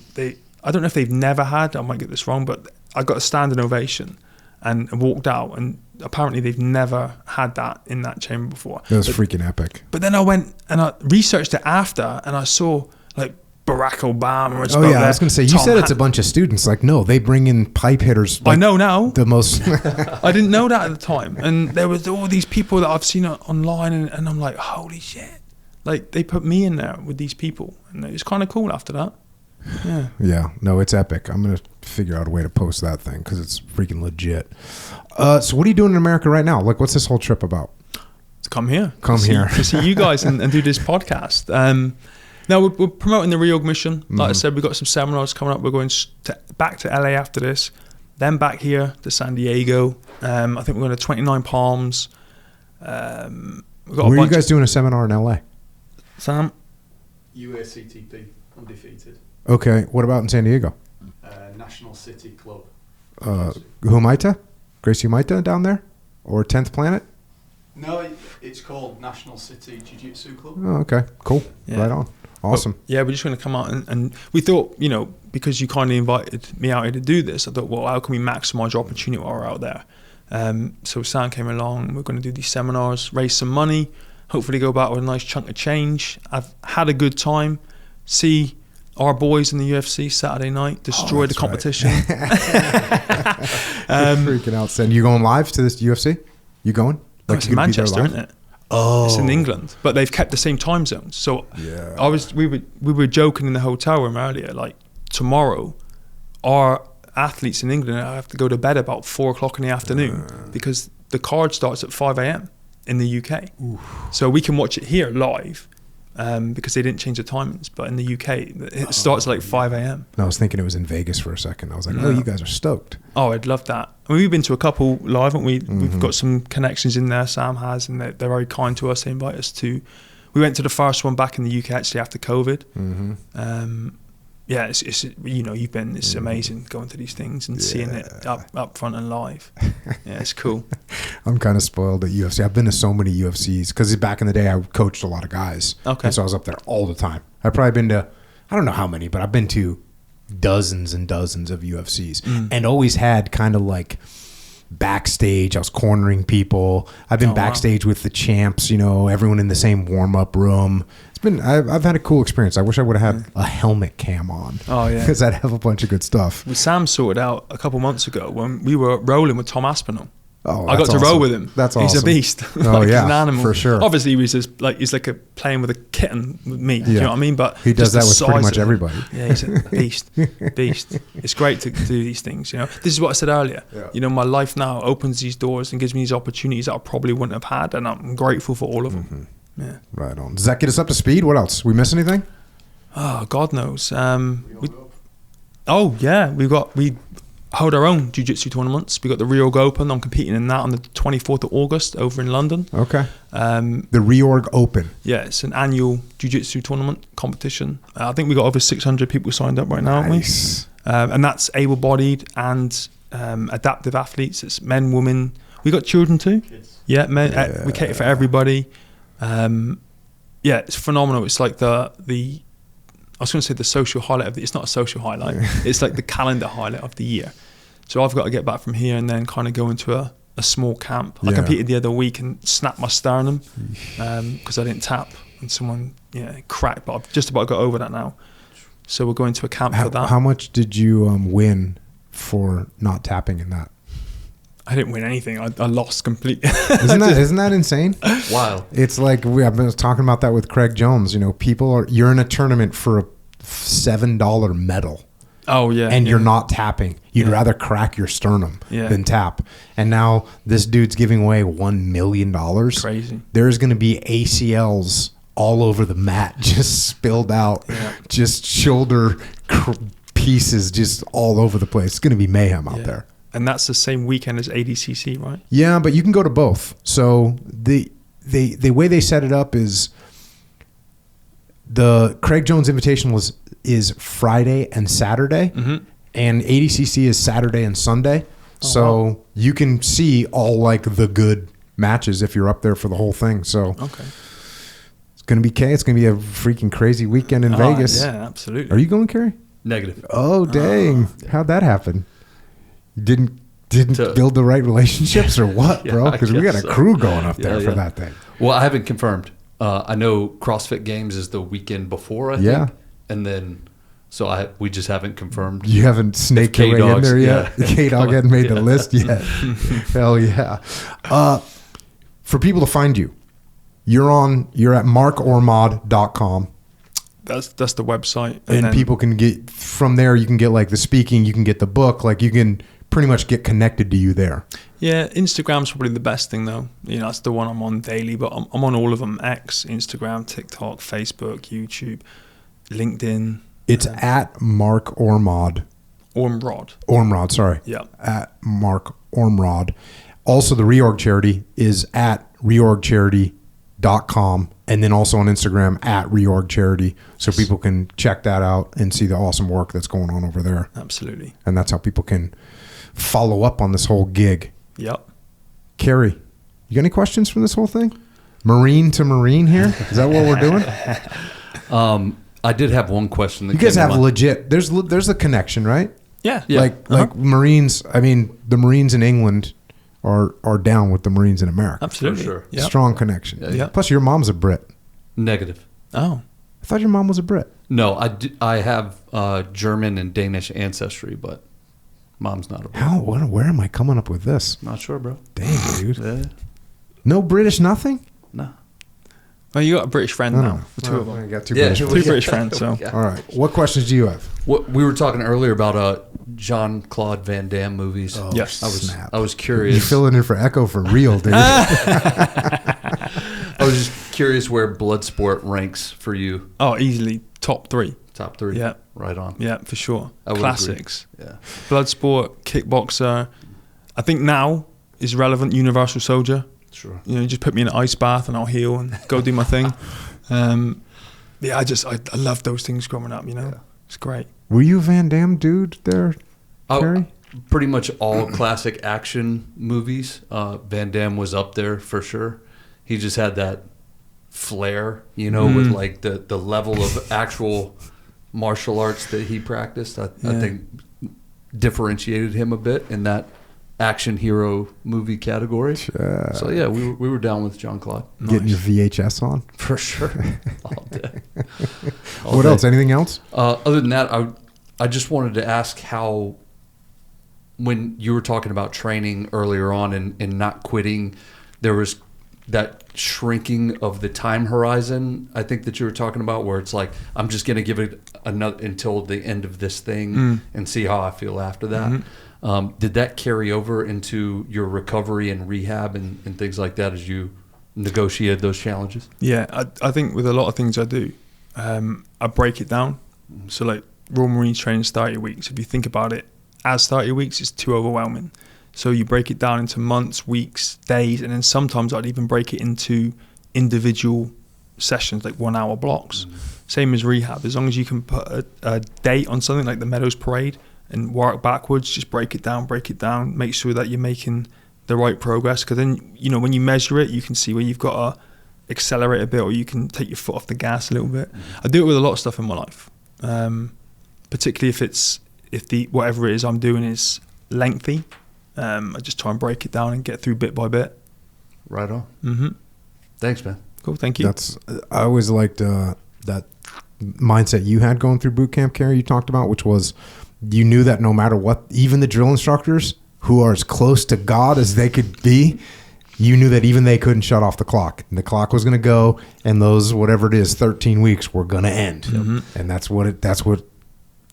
I don't know if they've never had, I might get this wrong, but I got a standing ovation and walked out, and apparently they've never had that in that chamber before. It was freaking epic. But then I went and I researched it after, and I saw like Barack Obama. Oh yeah, I was going to say, you said it's a bunch of students. Like, no, they bring in pipe hitters. Like, I know now. The most. I didn't know that at the time. And there was all these people that I've seen online, and I'm like, holy shit. Like, they put me in there with these people, and it was kind of cool after that. Yeah. Yeah. No, it's epic. I'm going to figure out a way to post that thing because it's freaking legit. So what are you doing in America right now? Like, what's this whole trip about? To come here. To see you guys and do this podcast. Now, we're promoting the Reorg mission. Like I said, we've got some seminars coming up. We're going back to LA after this, then back here to San Diego. I think we're going to 29 Palms. Where are you guys doing a seminar in LA? Sam? UACTP, Undefeated. Okay. What about in San Diego? National City Club. Humaita? Gracie Humaita down there? Or 10th Planet? No, it's called National City Jiu-jitsu Club. Oh, okay. Cool. Yeah. Right on. Awesome. But, yeah, we're just going to come out and we thought, you know, because you kindly invited me out here to do this, I thought, well, how can we maximize our opportunity while we're out there? So Sam came along. We're going to do these seminars, raise some money, hopefully go back with a nice chunk of change. I've had a good time. See our boys in the UFC Saturday night destroy the competition. Right. Freaking outstanding. You going live to this UFC? You going? Like, it's in Manchester, isn't it? Oh, it's in England, but they've kept the same time zones. So yeah. we were joking in the hotel room earlier. Like, tomorrow, our athletes in England have to go to bed about 4:00 in the afternoon because the card starts at 5 a.m. in the UK. Oof. So we can watch it here live, because they didn't change the timings. But in the UK, it starts at like 5 a.m. I was thinking it was in Vegas for a second. I was like, oh, you guys are stoked. Oh, I'd love that. I mean, we've been to a couple live, haven't we? We've got some connections in there. Sam has, and they're very kind to us. They invite us to. We went to the first one back in the UK actually after COVID. Yeah, it's you've been. It's amazing going to these things and seeing it up front and live. Yeah, it's cool. I'm kind of spoiled at UFC. I've been to so many UFCs because back in the day I coached a lot of guys. Okay. And so I was up there all the time. I've probably been to, I don't know how many, but I've been to dozens and dozens of UFCs and always had kind of like backstage. I was cornering people. I've been backstage with the champs, everyone in the same warm-up room. I've had a cool experience. I wish I would have had a helmet cam on. Oh yeah, because I'd have a bunch of good stuff. Well, Sam sorted out a couple months ago when we were rolling with Tom Aspinall. Oh, I got to roll with him. That's awesome. He's a beast. Oh yeah, he's an animal for sure. Obviously, he was just like playing with a kitten with me. Yeah. You know what I mean? But he does that with pretty much everybody. Yeah, he's a beast. It's great to do these things. This is what I said earlier. Yeah. My life now opens these doors and gives me these opportunities that I probably wouldn't have had, and I'm grateful for all of them. Yeah. Right on. Does that get us up to speed? What else? We miss anything? Oh, God knows. We hold our own jiu-jitsu tournaments. We got the Reorg Open. I'm competing in that on the 24th of August over in London. Okay. The Reorg Open. Yeah, it's an annual jiu-jitsu tournament competition. I think we got over 600 people signed up right now, Nice. haven't we? And that's able-bodied and adaptive athletes. It's men, women. We got children too. Kids. Yeah, men. We cater for everybody. It's phenomenal. It's like the I was going to say the social highlight it's not a social highlight. It's like the calendar highlight of the year. So I've got to get back from here and then kind of go into a small camp. I competed the other week and snapped my sternum because I didn't tap and someone cracked, but I've just about got over that now. So we're going to a camp for that. How much did you win for not tapping in that? I didn't win anything. I lost completely. Isn't that insane? Wow. It's like I've been talking about that with Craig Jones. You're in a tournament for a $7 medal. Oh yeah. And you're not tapping. You'd rather crack your sternum than tap. And now this dude's giving away $1 million. Crazy. There's going to be ACLs all over the mat, just spilled out, just shoulder pieces, just all over the place. It's going to be mayhem out there. And that's the same weekend as ADCC, right? Yeah, but you can go to both. So the way they set it up is the Craig Jones Invitational is Friday and Saturday, and ADCC is Saturday and Sunday. So you can see all like the good matches if you're up there for the whole thing. So it's gonna be It's gonna be a freaking crazy weekend in Vegas. Yeah, absolutely. Are you going, Kerry? Negative. Oh dang! How'd that happen? Didn't build the right relationships or what, bro? Because we got a crew going up there for that thing. Well, I haven't confirmed. I know CrossFit Games is the weekend before, I think. And then, we just haven't confirmed. You haven't snaked your way in there yet? K-Dog hadn't made the list yet. Hell yeah. For people to find you, you're at markormod.com. That's the website. And people can get, from there, you can get like the speaking, you can get the book, like you can pretty much get connected to you there. Yeah, Instagram's probably the best thing though. That's the one I'm on daily, but I'm on all of them: X, Instagram, TikTok, Facebook, YouTube, LinkedIn. It's at Mark Ormrod. Ormrod, sorry. Yeah. At Mark Ormrod. Also, the Reorg charity is at reorgcharity.com, and then also on Instagram at Reorg Charity, so people can check that out and see the awesome work that's going on over there. Absolutely. And that's how people can follow up on this whole gig. Yep. Kerry, you got any questions from this whole thing? Marine to Marine here? Is that what we're doing? I did have one question. You guys have legit. There's a connection, right? Yeah. Like Marines. I mean, the Marines in England are down with the Marines in America. Absolutely. For sure. Yep. Strong connection. Yeah. Plus, your mom's a Brit. Negative. Oh. I thought your mom was a Brit. No, I have German and Danish ancestry, but mom's not a Brit. Where am I coming up with this? Not sure, bro. Dang, dude. No British, nothing? No. Well, you got a British friend now. The two of them. I got two British friends. Two British friends. So. All right. What questions do you have? We were talking earlier about Jean-Claude Van Damme movies. Oh, yes. I was curious. You filling in for Echo for real, dude. I was just curious where Bloodsport ranks for you. Oh, easily top 3. Top 3. Yeah. Right on. Yeah, for sure. I would Classics. agree. Yeah. Bloodsport, Kickboxer. I think now is relevant Universal Soldier. Sure. You know, you just put me in an ice bath and I'll heal and go do my thing. Yeah, I love those things growing up, you know. Yeah. It's great. Were you a Van Damme dude there, Kerry? Pretty much all classic action movies. Van Damme was up there for sure. He just had that flair, you know, with like the level of actual martial arts that he practiced. I think differentiated him a bit in that action hero movie category. So yeah, we were down with Jean-Claude. Getting your VHS on for sure, all day. What else? Anything else? Other than that, I just wanted to ask how, when you were talking about training earlier on and not quitting, there was that shrinking of the time horizon, I think, that you were talking about, where it's like, I'm just going to give it another until the end of this thing and see how I feel after that. Did that carry over into your recovery and rehab and things like that as you negotiated those challenges? Yeah, I think with a lot of things I do, I break it down. So like Royal Marines training 30 weeks. If you think about it, as 30 weeks, it's too overwhelming. So you break it down into months, weeks, days, and then sometimes I'd even break it into individual sessions, like 1 hour blocks. Same as rehab. As long as you can put a date on something like the Meadows Parade and work backwards, just break it down, make sure that you're making the right progress. Because then, you know, when you measure it, you can see where you've got to accelerate a bit or you can take your foot off the gas a little bit. I do it with a lot of stuff in my life, particularly if the whatever it is I'm doing is lengthy. I just try and break it down and get through bit by bit. Right on. Thanks, man. Cool, thank you. I always liked that mindset you had going through boot camp, Kerry, you talked about, which was you knew that no matter what, even the drill instructors who are as close to God as they could be, you knew that even they couldn't shut off the clock. And the clock was going to go, and those, whatever it is, 13 weeks were going to end. And that's what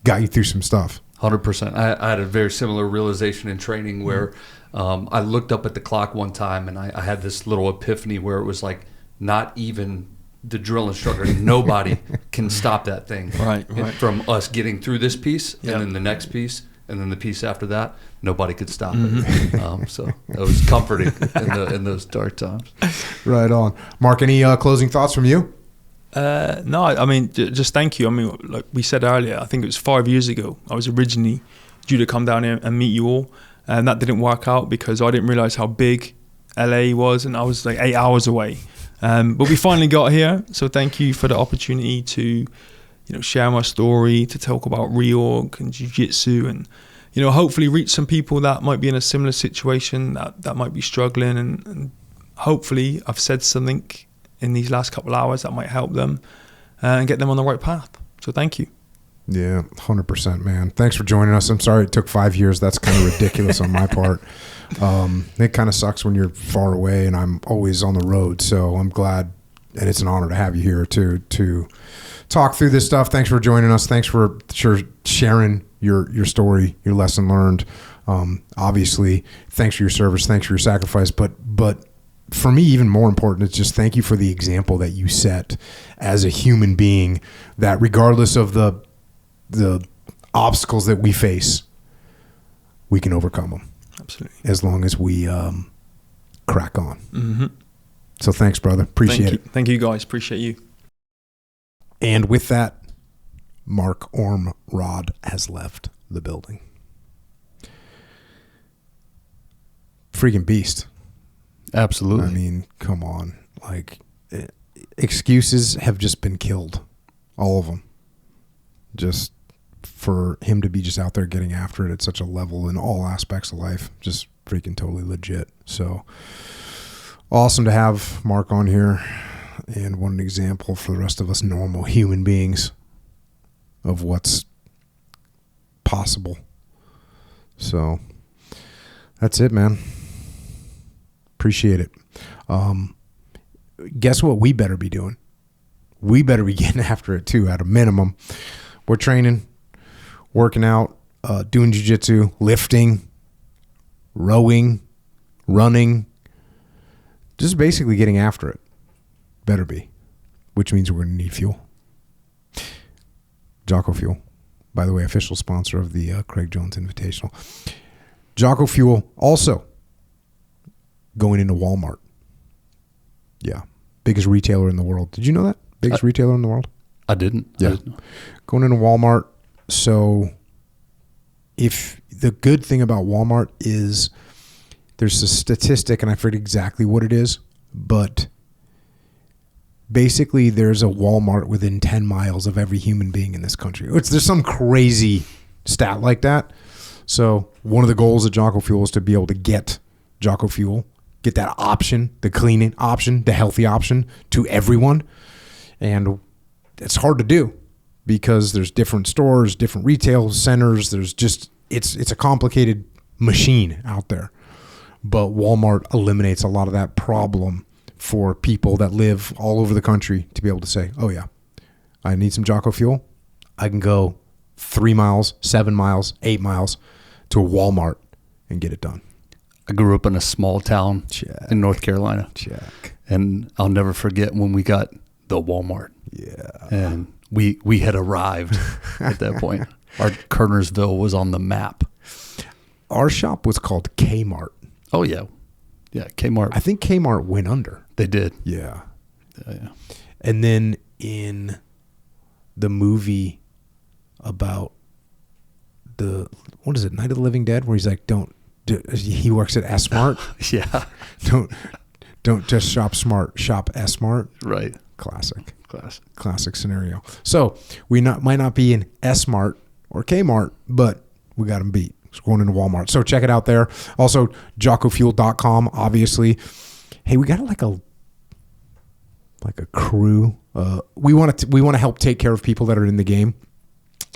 got you through some stuff. 100%. I had a very similar realization in training where I looked up at the clock one time and I had this little epiphany where it was like, not even the drill instructor, nobody can stop that thing. Right. From us getting through this piece and then the next piece and then the piece after that, nobody could stop it. So that was comforting in those dark times. Right on. Mark, any closing thoughts from you? No, I mean, just thank you. I mean, like we said earlier, I think it was 5 years ago, I was originally due to come down here and meet you all, and that didn't work out because I didn't realize how big LA was, and I was like 8 hours away. But we finally got here, so thank you for the opportunity to, you know, share my story, to talk about reorg and jiu-jitsu, and, you know, hopefully reach some people that might be in a similar situation, that might be struggling, and hopefully I've said something in these last couple of hours that might help them and get them on the right path. So thank you. Yeah, 100%, man. Thanks for joining us. I'm sorry it took 5 years. That's kind of ridiculous on my part. It kind of sucks when you're far away and I'm always on the road. So I'm glad, and it's an honor to have you here to talk through this stuff. Thanks for joining us. Thanks for sharing your story, your lesson learned. Obviously, thanks for your service. Thanks for your sacrifice. But for me, even more important, it's just thank you for the example that you set as a human being, that regardless of the obstacles that we face, we can overcome them. Absolutely. As long as we crack on. So thanks, brother. Appreciate it. Thank you, guys. Appreciate you. And with that, Mark Ormrod has left the building. Freaking beast. Absolutely. I mean, come on. Like, excuses have just been killed. All of them. Just for him to be just out there getting after it at such a level in all aspects of life. Just freaking totally legit. So awesome to have Mark on here. And what an example for the rest of us normal human beings of what's possible. So that's it, man. Appreciate it. Guess what we better be doing? We better be getting after it too, at a minimum. We're training, working out, doing jiu-jitsu, lifting, rowing, running, just basically getting after it. Better be. Which means we're going to need fuel. Jocko Fuel. By the way, official sponsor of the Craig Jones Invitational. Jocko Fuel also going into Walmart. Yeah. Biggest retailer in the world. Did you know that? Biggest retailer in the world? I didn't. Yeah. I didn't know. Going into Walmart. So if the good thing about Walmart is there's a statistic, and I forget exactly what it is, but basically there's a Walmart within 10 miles of every human being in this country. There's some crazy stat like that. So one of the goals of Jocko Fuel is to be able to get Jocko Fuel, get that option, the clean option, the healthy option to everyone. And it's hard to do because there's different stores, different retail centers. There's just, it's a complicated machine out there. But Walmart eliminates a lot of that problem for people that live all over the country to be able to say, oh yeah, I need some Jocko Fuel. I can go 3 miles, 7 miles, 8 miles to a Walmart and get it done. I grew up in a small town in North Carolina. And I'll never forget when we got the Walmart. Yeah. And we had arrived at that point. Our Kernersville was on the map. Our shop was called Kmart. Oh, yeah. Yeah, Kmart. I think Kmart went under. They did. Yeah. Yeah. And then in the movie about what is it, Night of the Living Dead, where he's like, he works at S-Mart. Yeah. Don't just shop smart, shop S-Mart. Right. Classic scenario. So we might not be in S-Mart or Kmart, but we got them beat. It's going into Walmart. So check it out there. Also, JockoFuel.com, obviously. Hey, we got like a crew. We want to help take care of people that are in the game.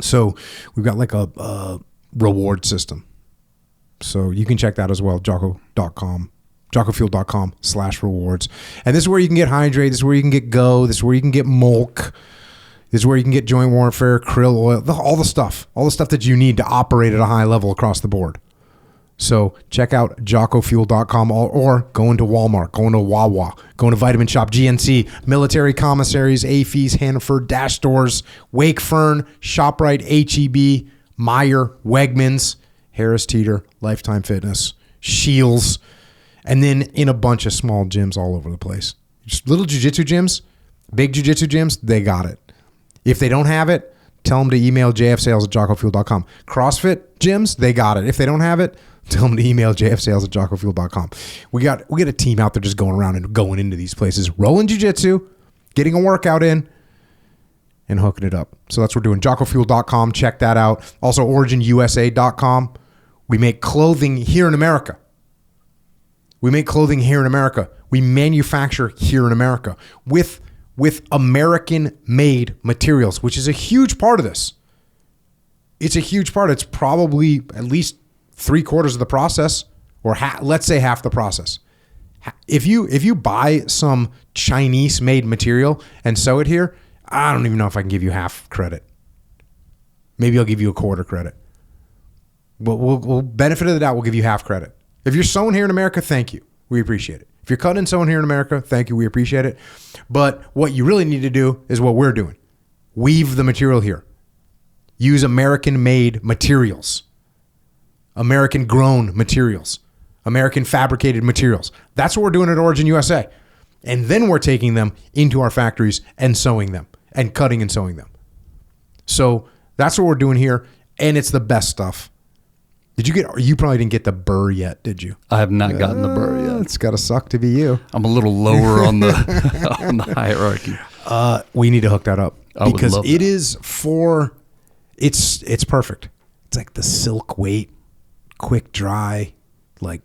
So we've got like a reward system. So you can check that as well. Jocko.com. JockoFuel.com/rewards. And this is where you can get Hydrate. This is where you can get Go. This is where you can get Molk. This is where you can get Joint Warfare, krill oil, all the stuff that you need to operate at a high level across the board. So check out JockoFuel.com or go into Walmart, go into Wawa, go into Vitamin Shop, GNC, military commissaries, AFES, Hannaford, Dash Stores, Wake Fern, ShopRite, HEB, Meijer, Wegmans, Harris Teeter, Lifetime Fitness, Shields, and then in a bunch of small gyms all over the place. Just little jiu-jitsu gyms, big jiu-jitsu gyms, they got it. If they don't have it, tell them to email jfsales@jockofuel.com. CrossFit gyms, they got it. If they don't have it, tell them to email jfsales@jockofuel.com. We got a team out there just going around and going into these places, rolling jiu-jitsu, getting a workout in, and hooking it up. So that's what we're doing. JockoFuel.com, check that out. Also, OriginUSA.com. We make clothing here in America. We manufacture here in America with American-made materials, which is a huge part of this. It's a huge part. It's probably at least 3/4 of the process, or let's say half the process. If you buy some Chinese-made material and sew it here, I don't even know if I can give you half credit. Maybe I'll give you 1/4 credit. We'll benefit of the doubt, we'll give you half credit. If you're sewing here in America, thank you. We appreciate it. If you're cutting and sewing here in America, thank you. We appreciate it. But what you really need to do is what we're doing. Weave the material here. Use American-made materials. American-grown materials. American-fabricated materials. That's what we're doing at Origin USA. And then we're taking them into our factories and sewing them and cutting and sewing them. So that's what we're doing here. And it's the best stuff. You probably didn't get the burr yet, did you? I have not gotten the burr yet. It's got to suck to be you. I'm a little lower on the on the hierarchy. We need to hook that up because would love it that. is it's perfect. It's like the silk weight, quick dry, like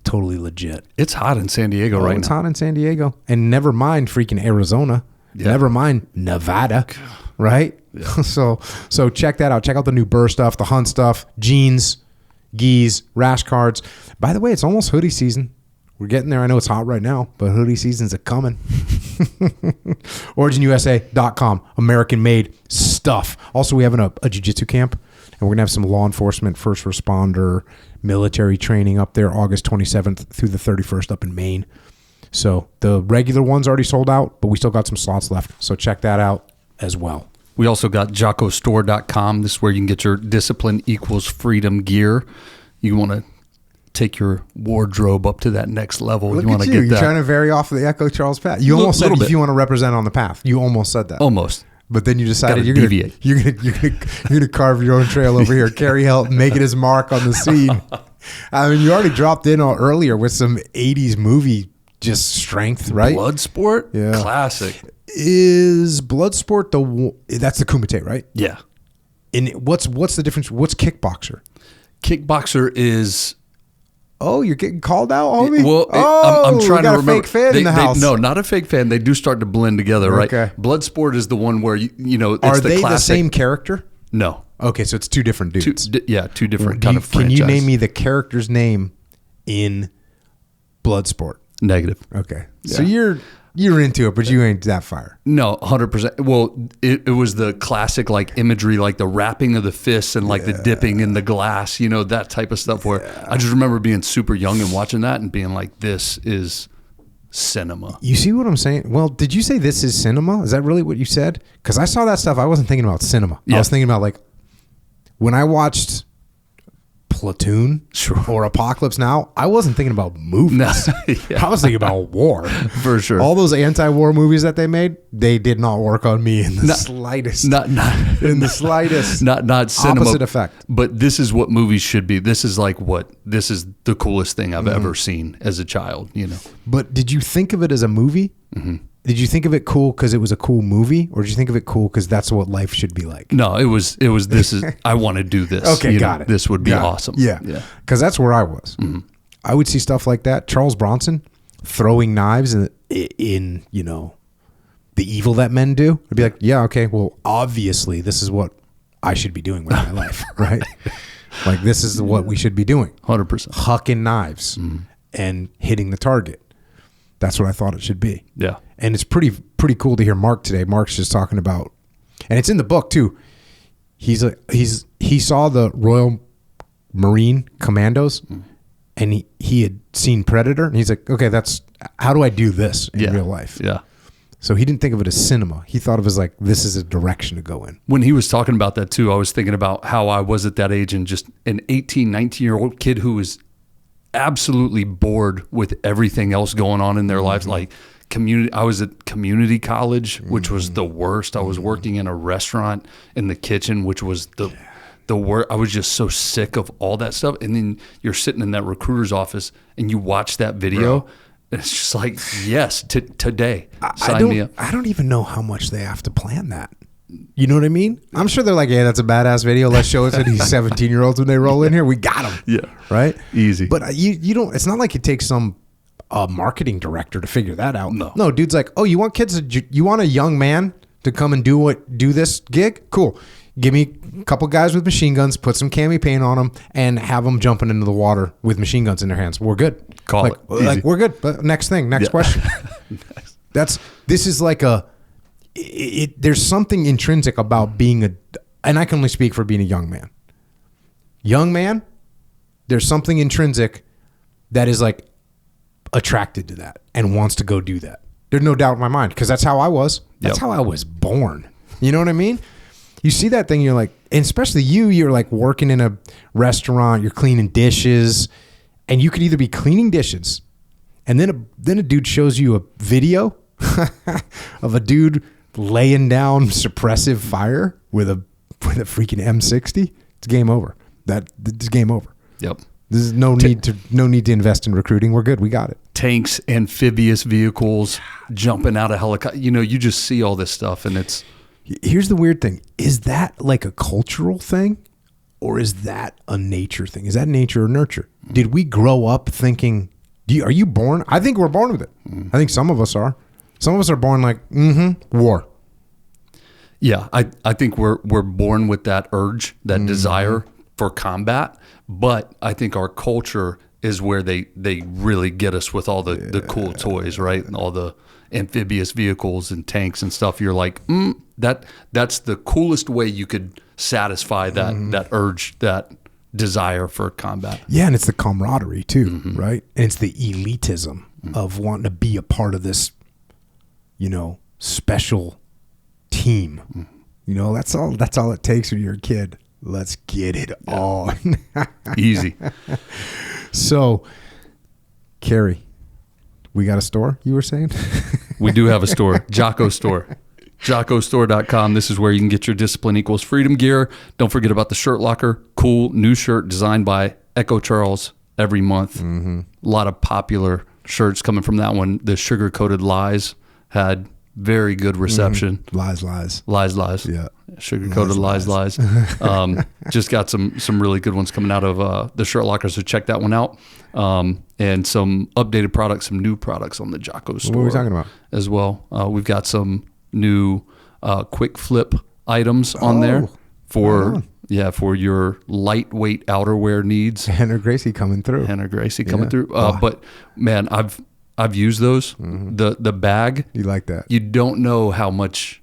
totally legit. It's hot in San Diego right It's now. hot in San Diego, and never mind freaking Arizona. Yeah. Never mind Nevada, right? Yeah. So check that out. Check out the new burr stuff, the hunt stuff, jeans, gis, rash cards. By the way, it's almost hoodie season. We're getting there. I know it's hot right now, but hoodie season's a coming. OriginUSA.com, American-made stuff. Also, we have a jiu-jitsu camp, and we're going to have some law enforcement, first responder, military training up there August 27th through the 31st up in Maine. So the regular one's already sold out, but we still got some slots left. So check that out as well. We also got JockoStore.com. This is where you can get your Discipline Equals Freedom gear. You want to take your wardrobe up to that next level. Look you want at to you. get You're that. trying to vary off of the Echo Charles path. You almost said little if bit. you want to represent on the path. You almost said that. Almost. But then you decided Gotta you're deviate. gonna carve your own trail over here. Carry Helt, make it his mark on the scene. I mean, you already dropped in earlier with some '80s movie just strength, right? Bloodsport? Yeah. Classic. Is Bloodsport that's the Kumite, right? Yeah. And what's the difference? What's kickboxer? Kickboxer is... Oh, you're getting called out, homie? Well, I'm we trying got to remember. a fake fan in the house. No, not a fake fan. They do start to blend together, right? Okay. Bloodsport is the one where, you know, it's Are the they classic. the same character? No. Okay, so it's two different dudes. Two different Do kind you- of franchise. Can you name me the character's name in Bloodsport? Negative. Okay, so Yeah. you're into it, but you ain't that fire. No, 100%. Well, it was the classic like imagery, like the wrapping of the fists and like the dipping in the glass, you know, that type of stuff where I just remember being super young and watching that and being like, this is cinema. You see what I'm saying? Well, did you say this is cinema? Is that really what you said? Because I saw that stuff. I wasn't thinking about cinema. Yeah. I was thinking about like when I watched Platoon or Apocalypse Now, I wasn't thinking about movies. No, yeah. I was thinking about war. For sure. All those anti-war movies that they made, they did not work on me in the slightest. Not in the slightest. not cinema. Opposite effect. But this is what movies should be. This is this is the coolest thing I've ever seen as a child, you know. But did you think of it as a movie? Mm-hmm. Did you think of it cool because it was a cool movie, or did you think of it cool because that's what life should be like? No, it was this is I want to do this. Okay, you got know, it. This would be Got it. awesome. Yeah, because that's where I was. Mm-hmm. I would see stuff like that. Charles Bronson throwing knives in you know the evil that men do. I'd be like, yeah, okay, well, obviously this is what I should be doing with my life, right? Like this is what we should be doing. 100%. Hucking knives and hitting the target. That's what I thought it should be. Yeah. And it's pretty cool to hear Mark today. Mark's just talking about, and it's in the book too. He saw the Royal Marine Commandos, and he had seen Predator, and he's like, okay, that's how do I do this in real life? Yeah. So he didn't think of it as cinema. He thought of it as like, this is a direction to go in. When he was talking about that too, I was thinking about how I was at that age and just an 18, 19-year-old kid who was absolutely bored with everything else going on in their lives. Like I was at community college, which was the worst. I was working in a restaurant in the kitchen, which was the worst. I was just so sick of all that stuff. And then you're sitting in that recruiter's office and you watch that video. And it's just like, yes, today, sign me up. I don't even know how much they have to plan that. You know what I mean? I'm sure they're like, yeah, that's a badass video. Let's show it to these 17-year-olds when they roll in here. We got them. Yeah. Right? Easy. But you don't, it's not like it takes some marketing director to figure that out. No, dude's like, oh, you want you want a young man to come and do this gig? Cool. Give me a couple guys with machine guns, put some cami paint on them, and have them jumping into the water with machine guns in their hands. We're good. Call it. Easy. We're good. But next question. This is like there's something intrinsic about being and I can only speak for being a young man. Young man, there's something intrinsic that is like attracted to that and wants to go do that. There's no doubt in my mind, because that's how I was. That's how I was born. You know what I mean? You see that thing, you're like, and especially you're like working in a restaurant, you're cleaning dishes, and you could either be cleaning dishes, and then a dude shows you a video of a dude laying down suppressive fire with a freaking M60. It's game over. It's game over. Yep. There's no need to invest in recruiting. We're good. We got it. Tanks, amphibious vehicles, jumping out of helicopter. You know, you just see all this stuff, and it's. Here's the weird thing. Is that like a cultural thing, or is that a nature thing? Is that nature or nurture? Did we grow up thinking, are you born? I think we're born with it. I think some of us are. Some of us are born like, war. Yeah, I think we're born with that urge, that desire for combat, but I think our culture is where they really get us with all the cool toys, right? And all the amphibious vehicles and tanks and stuff. You're like, that's the coolest way you could satisfy that urge, that desire for combat. Yeah, and it's the camaraderie too, right? And it's the elitism. of wanting to be a part of this, special team. That's all it takes when you're a kid. Let's get it on. Easy. So, Carrie, we got a store, you were saying? We do have a store, Jocko store. JockoStore.com. This is where you can get your Discipline Equals Freedom gear. Don't forget about the shirt locker. Cool new shirt designed by Echo Charles every month. A lot of popular shirts coming from that one. The Sugar Coated Lies had very good reception. Lies. Yeah. Sugar Coated Lies. Just got some really good ones coming out of the shirt locker, so check that one out. And some updated products, some new products on the Jocko store. What are we talking about? As well. We've got some new quick flip items on there for your lightweight outerwear needs. Hannah Gracie coming through. But man, I've used those. The bag. You like that? You don't know how much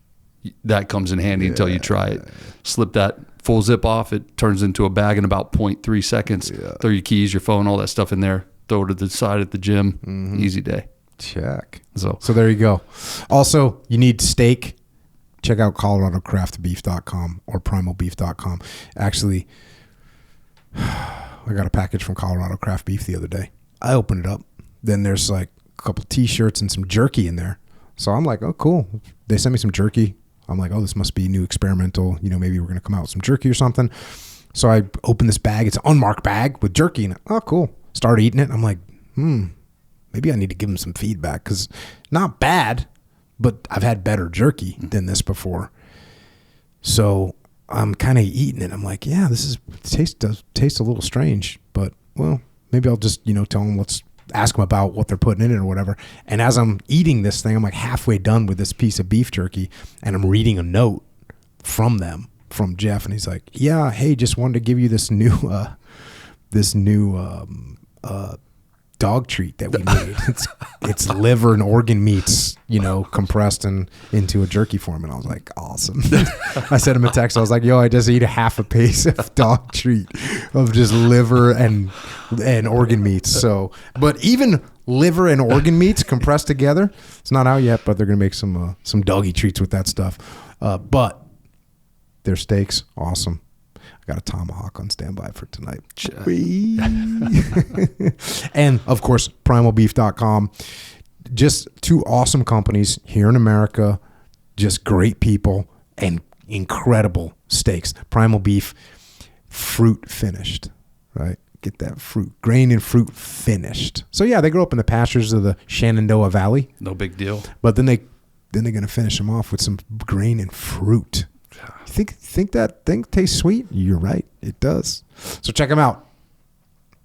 that comes in handy until you try it. Slip that full zip off. It turns into a bag in about 0.3 seconds. Throw your keys, your phone, all that stuff in there. Throw it to the side at the gym. Easy day. Check. So there you go. Also, you need steak. Check out ColoradoCraftBeef.com or PrimalBeef.com. Actually, I got a package from Colorado Craft Beef the other day. I opened it up. Then there's like a couple T-shirts and some jerky in there. So I'm like, oh, cool. They sent me some jerky. I'm like, oh, this must be new experimental. Maybe we're going to come out with some jerky or something. So I open this bag. It's an unmarked bag with jerky in it. Oh, cool. Start eating it. I'm like, maybe I need to give them some feedback because not bad, but I've had better jerky than this before. So I'm kind of eating it. I'm like, yeah, does taste a little strange, but well, maybe I'll just, tell them, ask them about what they're putting in it or whatever. And as I'm eating this thing, I'm like halfway done with this piece of beef jerky and I'm reading a note from Jeff. And he's like, yeah, hey, just wanted to give you this new dog treat that we made. It's liver and organ meats, compressed into a jerky form. And I was like, awesome. I sent him a text. I was like, yo, I just eat a half a piece of dog treat of just liver and organ meats. So, but even liver and organ meats compressed together, it's not out yet, but they're going to make some doggy treats with that stuff. But their steaks, awesome. I got a tomahawk on standby for tonight. And, of course, primalbeef.com. Just two awesome companies here in America. Just great people and incredible steaks. Primal Beef, fruit finished, right? Get that fruit, grain and fruit finished. So, yeah, they grow up in the pastures of the Shenandoah Valley. No big deal. But then they're going to finish them off with some grain and fruit. Think that thing tastes sweet? You're right. It does. So check them out.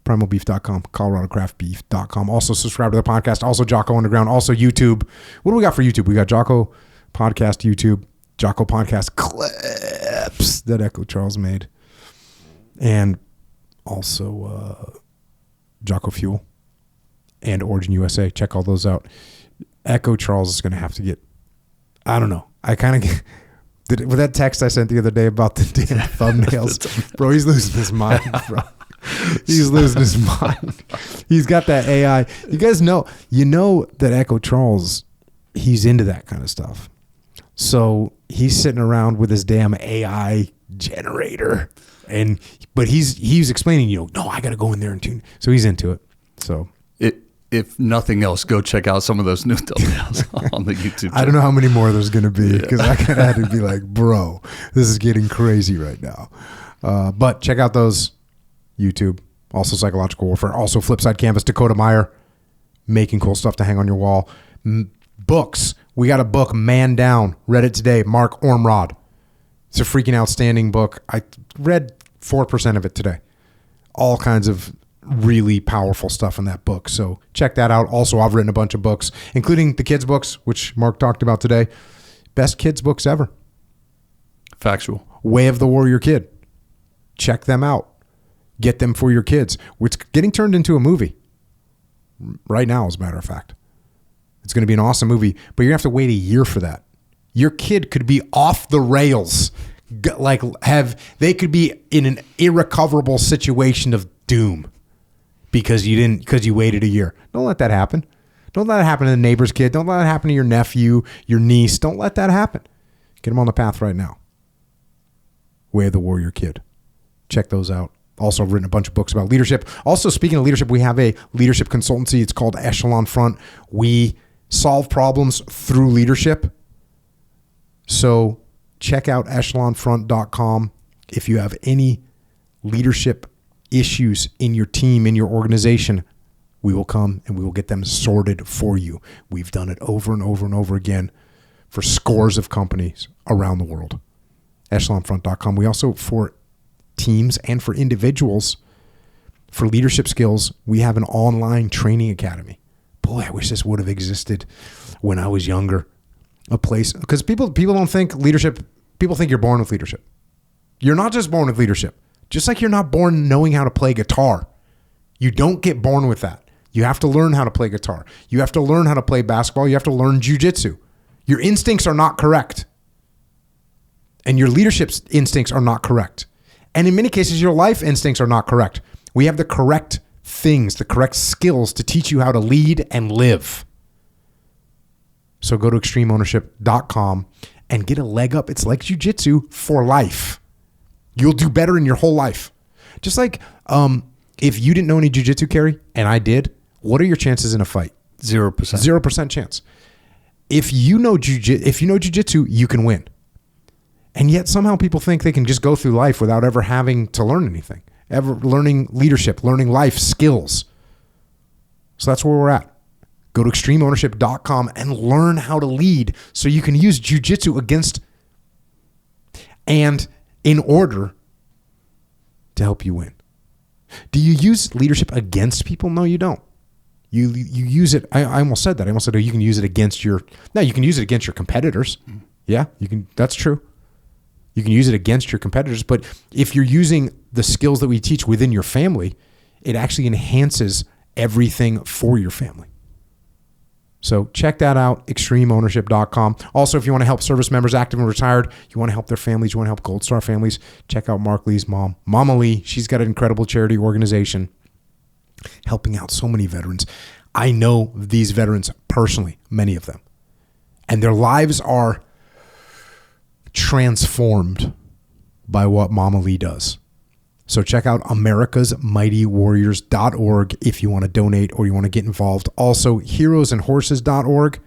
PrimalBeef.com, ColoradoCraftBeef.com. Also subscribe to the podcast. Also Jocko Underground. Also YouTube. What do we got for YouTube? We got Jocko Podcast YouTube. Jocko Podcast clips that Echo Charles made. And also Jocko Fuel and Origin USA. Check all those out. Echo Charles is going to have to get, I don't know. I kind of with that text I sent the other day about the damn thumbnails, bro, he's losing his mind, bro. He's losing his mind. He's got that AI. You guys know that Echo Charles, he's into that kind of stuff. So he's sitting around with his damn AI generator, but he's explaining, no, I got to go in there and tune. So he's into it. So if nothing else, go check out some of those new thumbnails on the YouTube channel. I don't know how many more there's going to be because I kind of had to be like, bro, this is getting crazy right now. But check out those YouTube. Also Psychological Warfare. Also Flipside Canvas, Dakota Meyer, making cool stuff to hang on your wall. Books. We got a book, Man Down. Read it today. Mark Ormrod. It's a freaking outstanding book. I read 4% of it today. All kinds of really powerful stuff in that book. So check that out. Also, I've written a bunch of books, including the kids' books, which Mark talked about today. Best kids' books ever. Factual. Way of the Warrior Kid. Check them out. Get them for your kids. It's getting turned into a movie right now, as a matter of fact. It's going to be an awesome movie, but you're going to have to wait a year for that. Your kid could be off the rails. They could be in an irrecoverable situation of doom because you waited a year. Don't let that happen. Don't let it happen to the neighbor's kid. Don't let it happen to your nephew, your niece. Don't let that happen. Get them on the path right now. Way of the Warrior Kid. Check those out. Also written a bunch of books about leadership. Also, speaking of leadership, we have a leadership consultancy. It's called Echelon Front. We solve problems through leadership. So check out echelonfront.com. If you have any leadership issues in your team, in your organization, we will come and we will get them sorted for you. We've done it over and over and over again for scores of companies around the world. Echelonfront.com. We also, for teams and for individuals, for leadership skills, we have an online training academy. Boy, I wish this would have existed when I was younger. A place, because people don't think leadership, people think you're born with leadership. You're not just born with leadership. Just like you're not born knowing how to play guitar. You don't get born with that. You have to learn how to play guitar. You have to learn how to play basketball. You have to learn jiu-jitsu. Your instincts are not correct. And your leadership instincts are not correct. And in many cases, your life instincts are not correct. We have the correct things, the correct skills to teach you how to lead and live. So go to extremeownership.com and get a leg up. It's like jiu-jitsu for life. You'll do better in your whole life. Just like if you didn't know any jiu-jitsu, Kerry, and I did, what are your chances in a fight? 0%. 0% chance. If you know jiu-jitsu, you can win. And yet somehow people think they can just go through life without ever having to learn anything, ever learning leadership, learning life skills. So that's where we're at. Go to extremeownership.com and learn how to lead so you can use jiu-jitsu against and in order to help you win. Do you use leadership against people? No, you don't. You use it. I almost said that. I almost said you can use it against your. No, you can use it against your competitors. Yeah, you can. That's true. You can use it against your competitors. But if you're using the skills that we teach within your family, it actually enhances everything for your family. So check that out, extremeownership.com. Also, if you want to help service members, active and retired, you want to help their families, you want to help Gold Star families, check out Mark Lee's mom, Mama Lee. She's got an incredible charity organization helping out so many veterans. I know these veterans personally, many of them, and their lives are transformed by what Mama Lee does. So check out americasmightywarriors.org if you want to donate or you want to get involved. Also, heroesandhorses.org.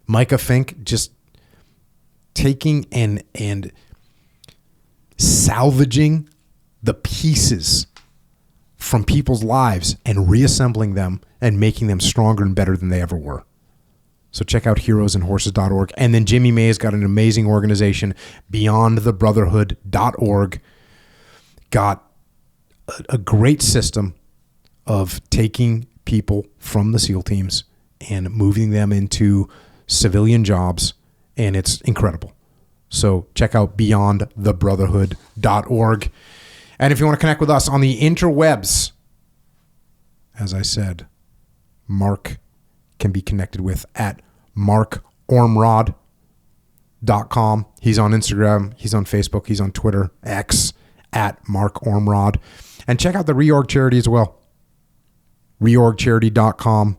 Micah Fink just taking and salvaging the pieces from people's lives and reassembling them and making them stronger and better than they ever were. So check out heroesandhorses.org. And then Jimmy May has got an amazing organization, beyondthebrotherhood.org. Got a great system of taking people from the SEAL teams and moving them into civilian jobs, and it's incredible. So check out beyondthebrotherhood.org. And if you want to connect with us on the interwebs, as I said, Mark can be connected with at markormrod.com. He's on Instagram, he's on Facebook, he's on Twitter, X, at Mark Ormrod. And check out the Reorg charity as well, reorgcharity.com.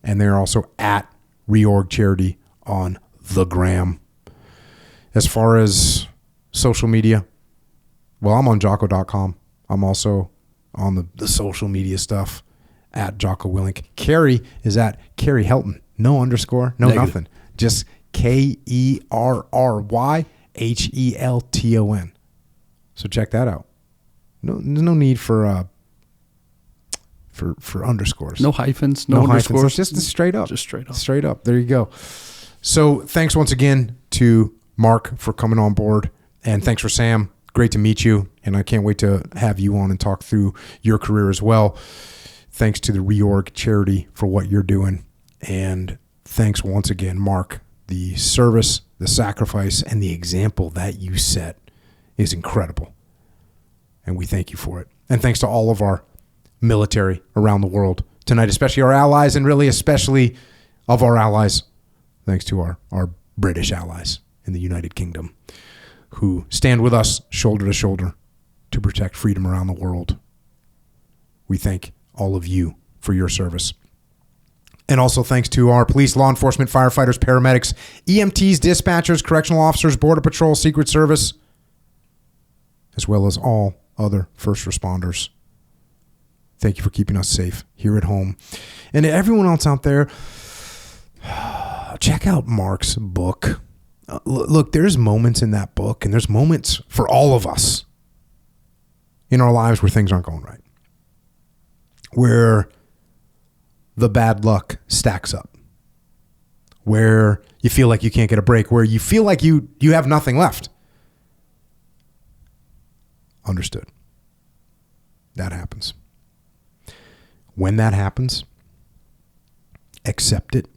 And they're also at Reorg Charity on the gram. As far as social media, well, I'm on Jocko.com. I'm also on the social media stuff at Jocko Willink. Kerry is at Kerry Helton. No underscore, no Negative. Nothing. Just KERRYHELTON. So check that out. There's no need for underscores. No hyphens, no underscores. It's just straight up. Just straight up. Straight up. There you go. So thanks once again to Mark for coming on board. And thanks for Sam. Great to meet you. And I can't wait to have you on and talk through your career as well. Thanks to the Reorg charity for what you're doing. And thanks once again, Mark. The service, the sacrifice, and the example that you set is incredible. And we thank you for it. And thanks to all of our military around the world tonight, especially our allies, and really especially of our allies, thanks to our British allies in the United Kingdom, who stand with us shoulder to shoulder to protect freedom around the world. We thank all of you for your service. And also thanks to our police, law enforcement, firefighters, paramedics, EMTs, dispatchers, correctional officers, Border Patrol, Secret Service, as well as all other first responders. Thank you for keeping us safe here at home. And to everyone else out there, check out Mark's book. Look, there's moments in that book, and there's moments for all of us in our lives where things aren't going right, where the bad luck stacks up, where you feel like you can't get a break, where you feel like you have nothing left. Understood. That happens. When that happens, accept it,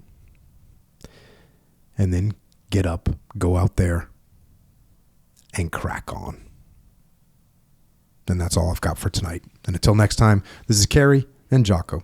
and then get up, go out there, and crack on. And that's all I've got for tonight. And until next time, this is Kerry and Jocko.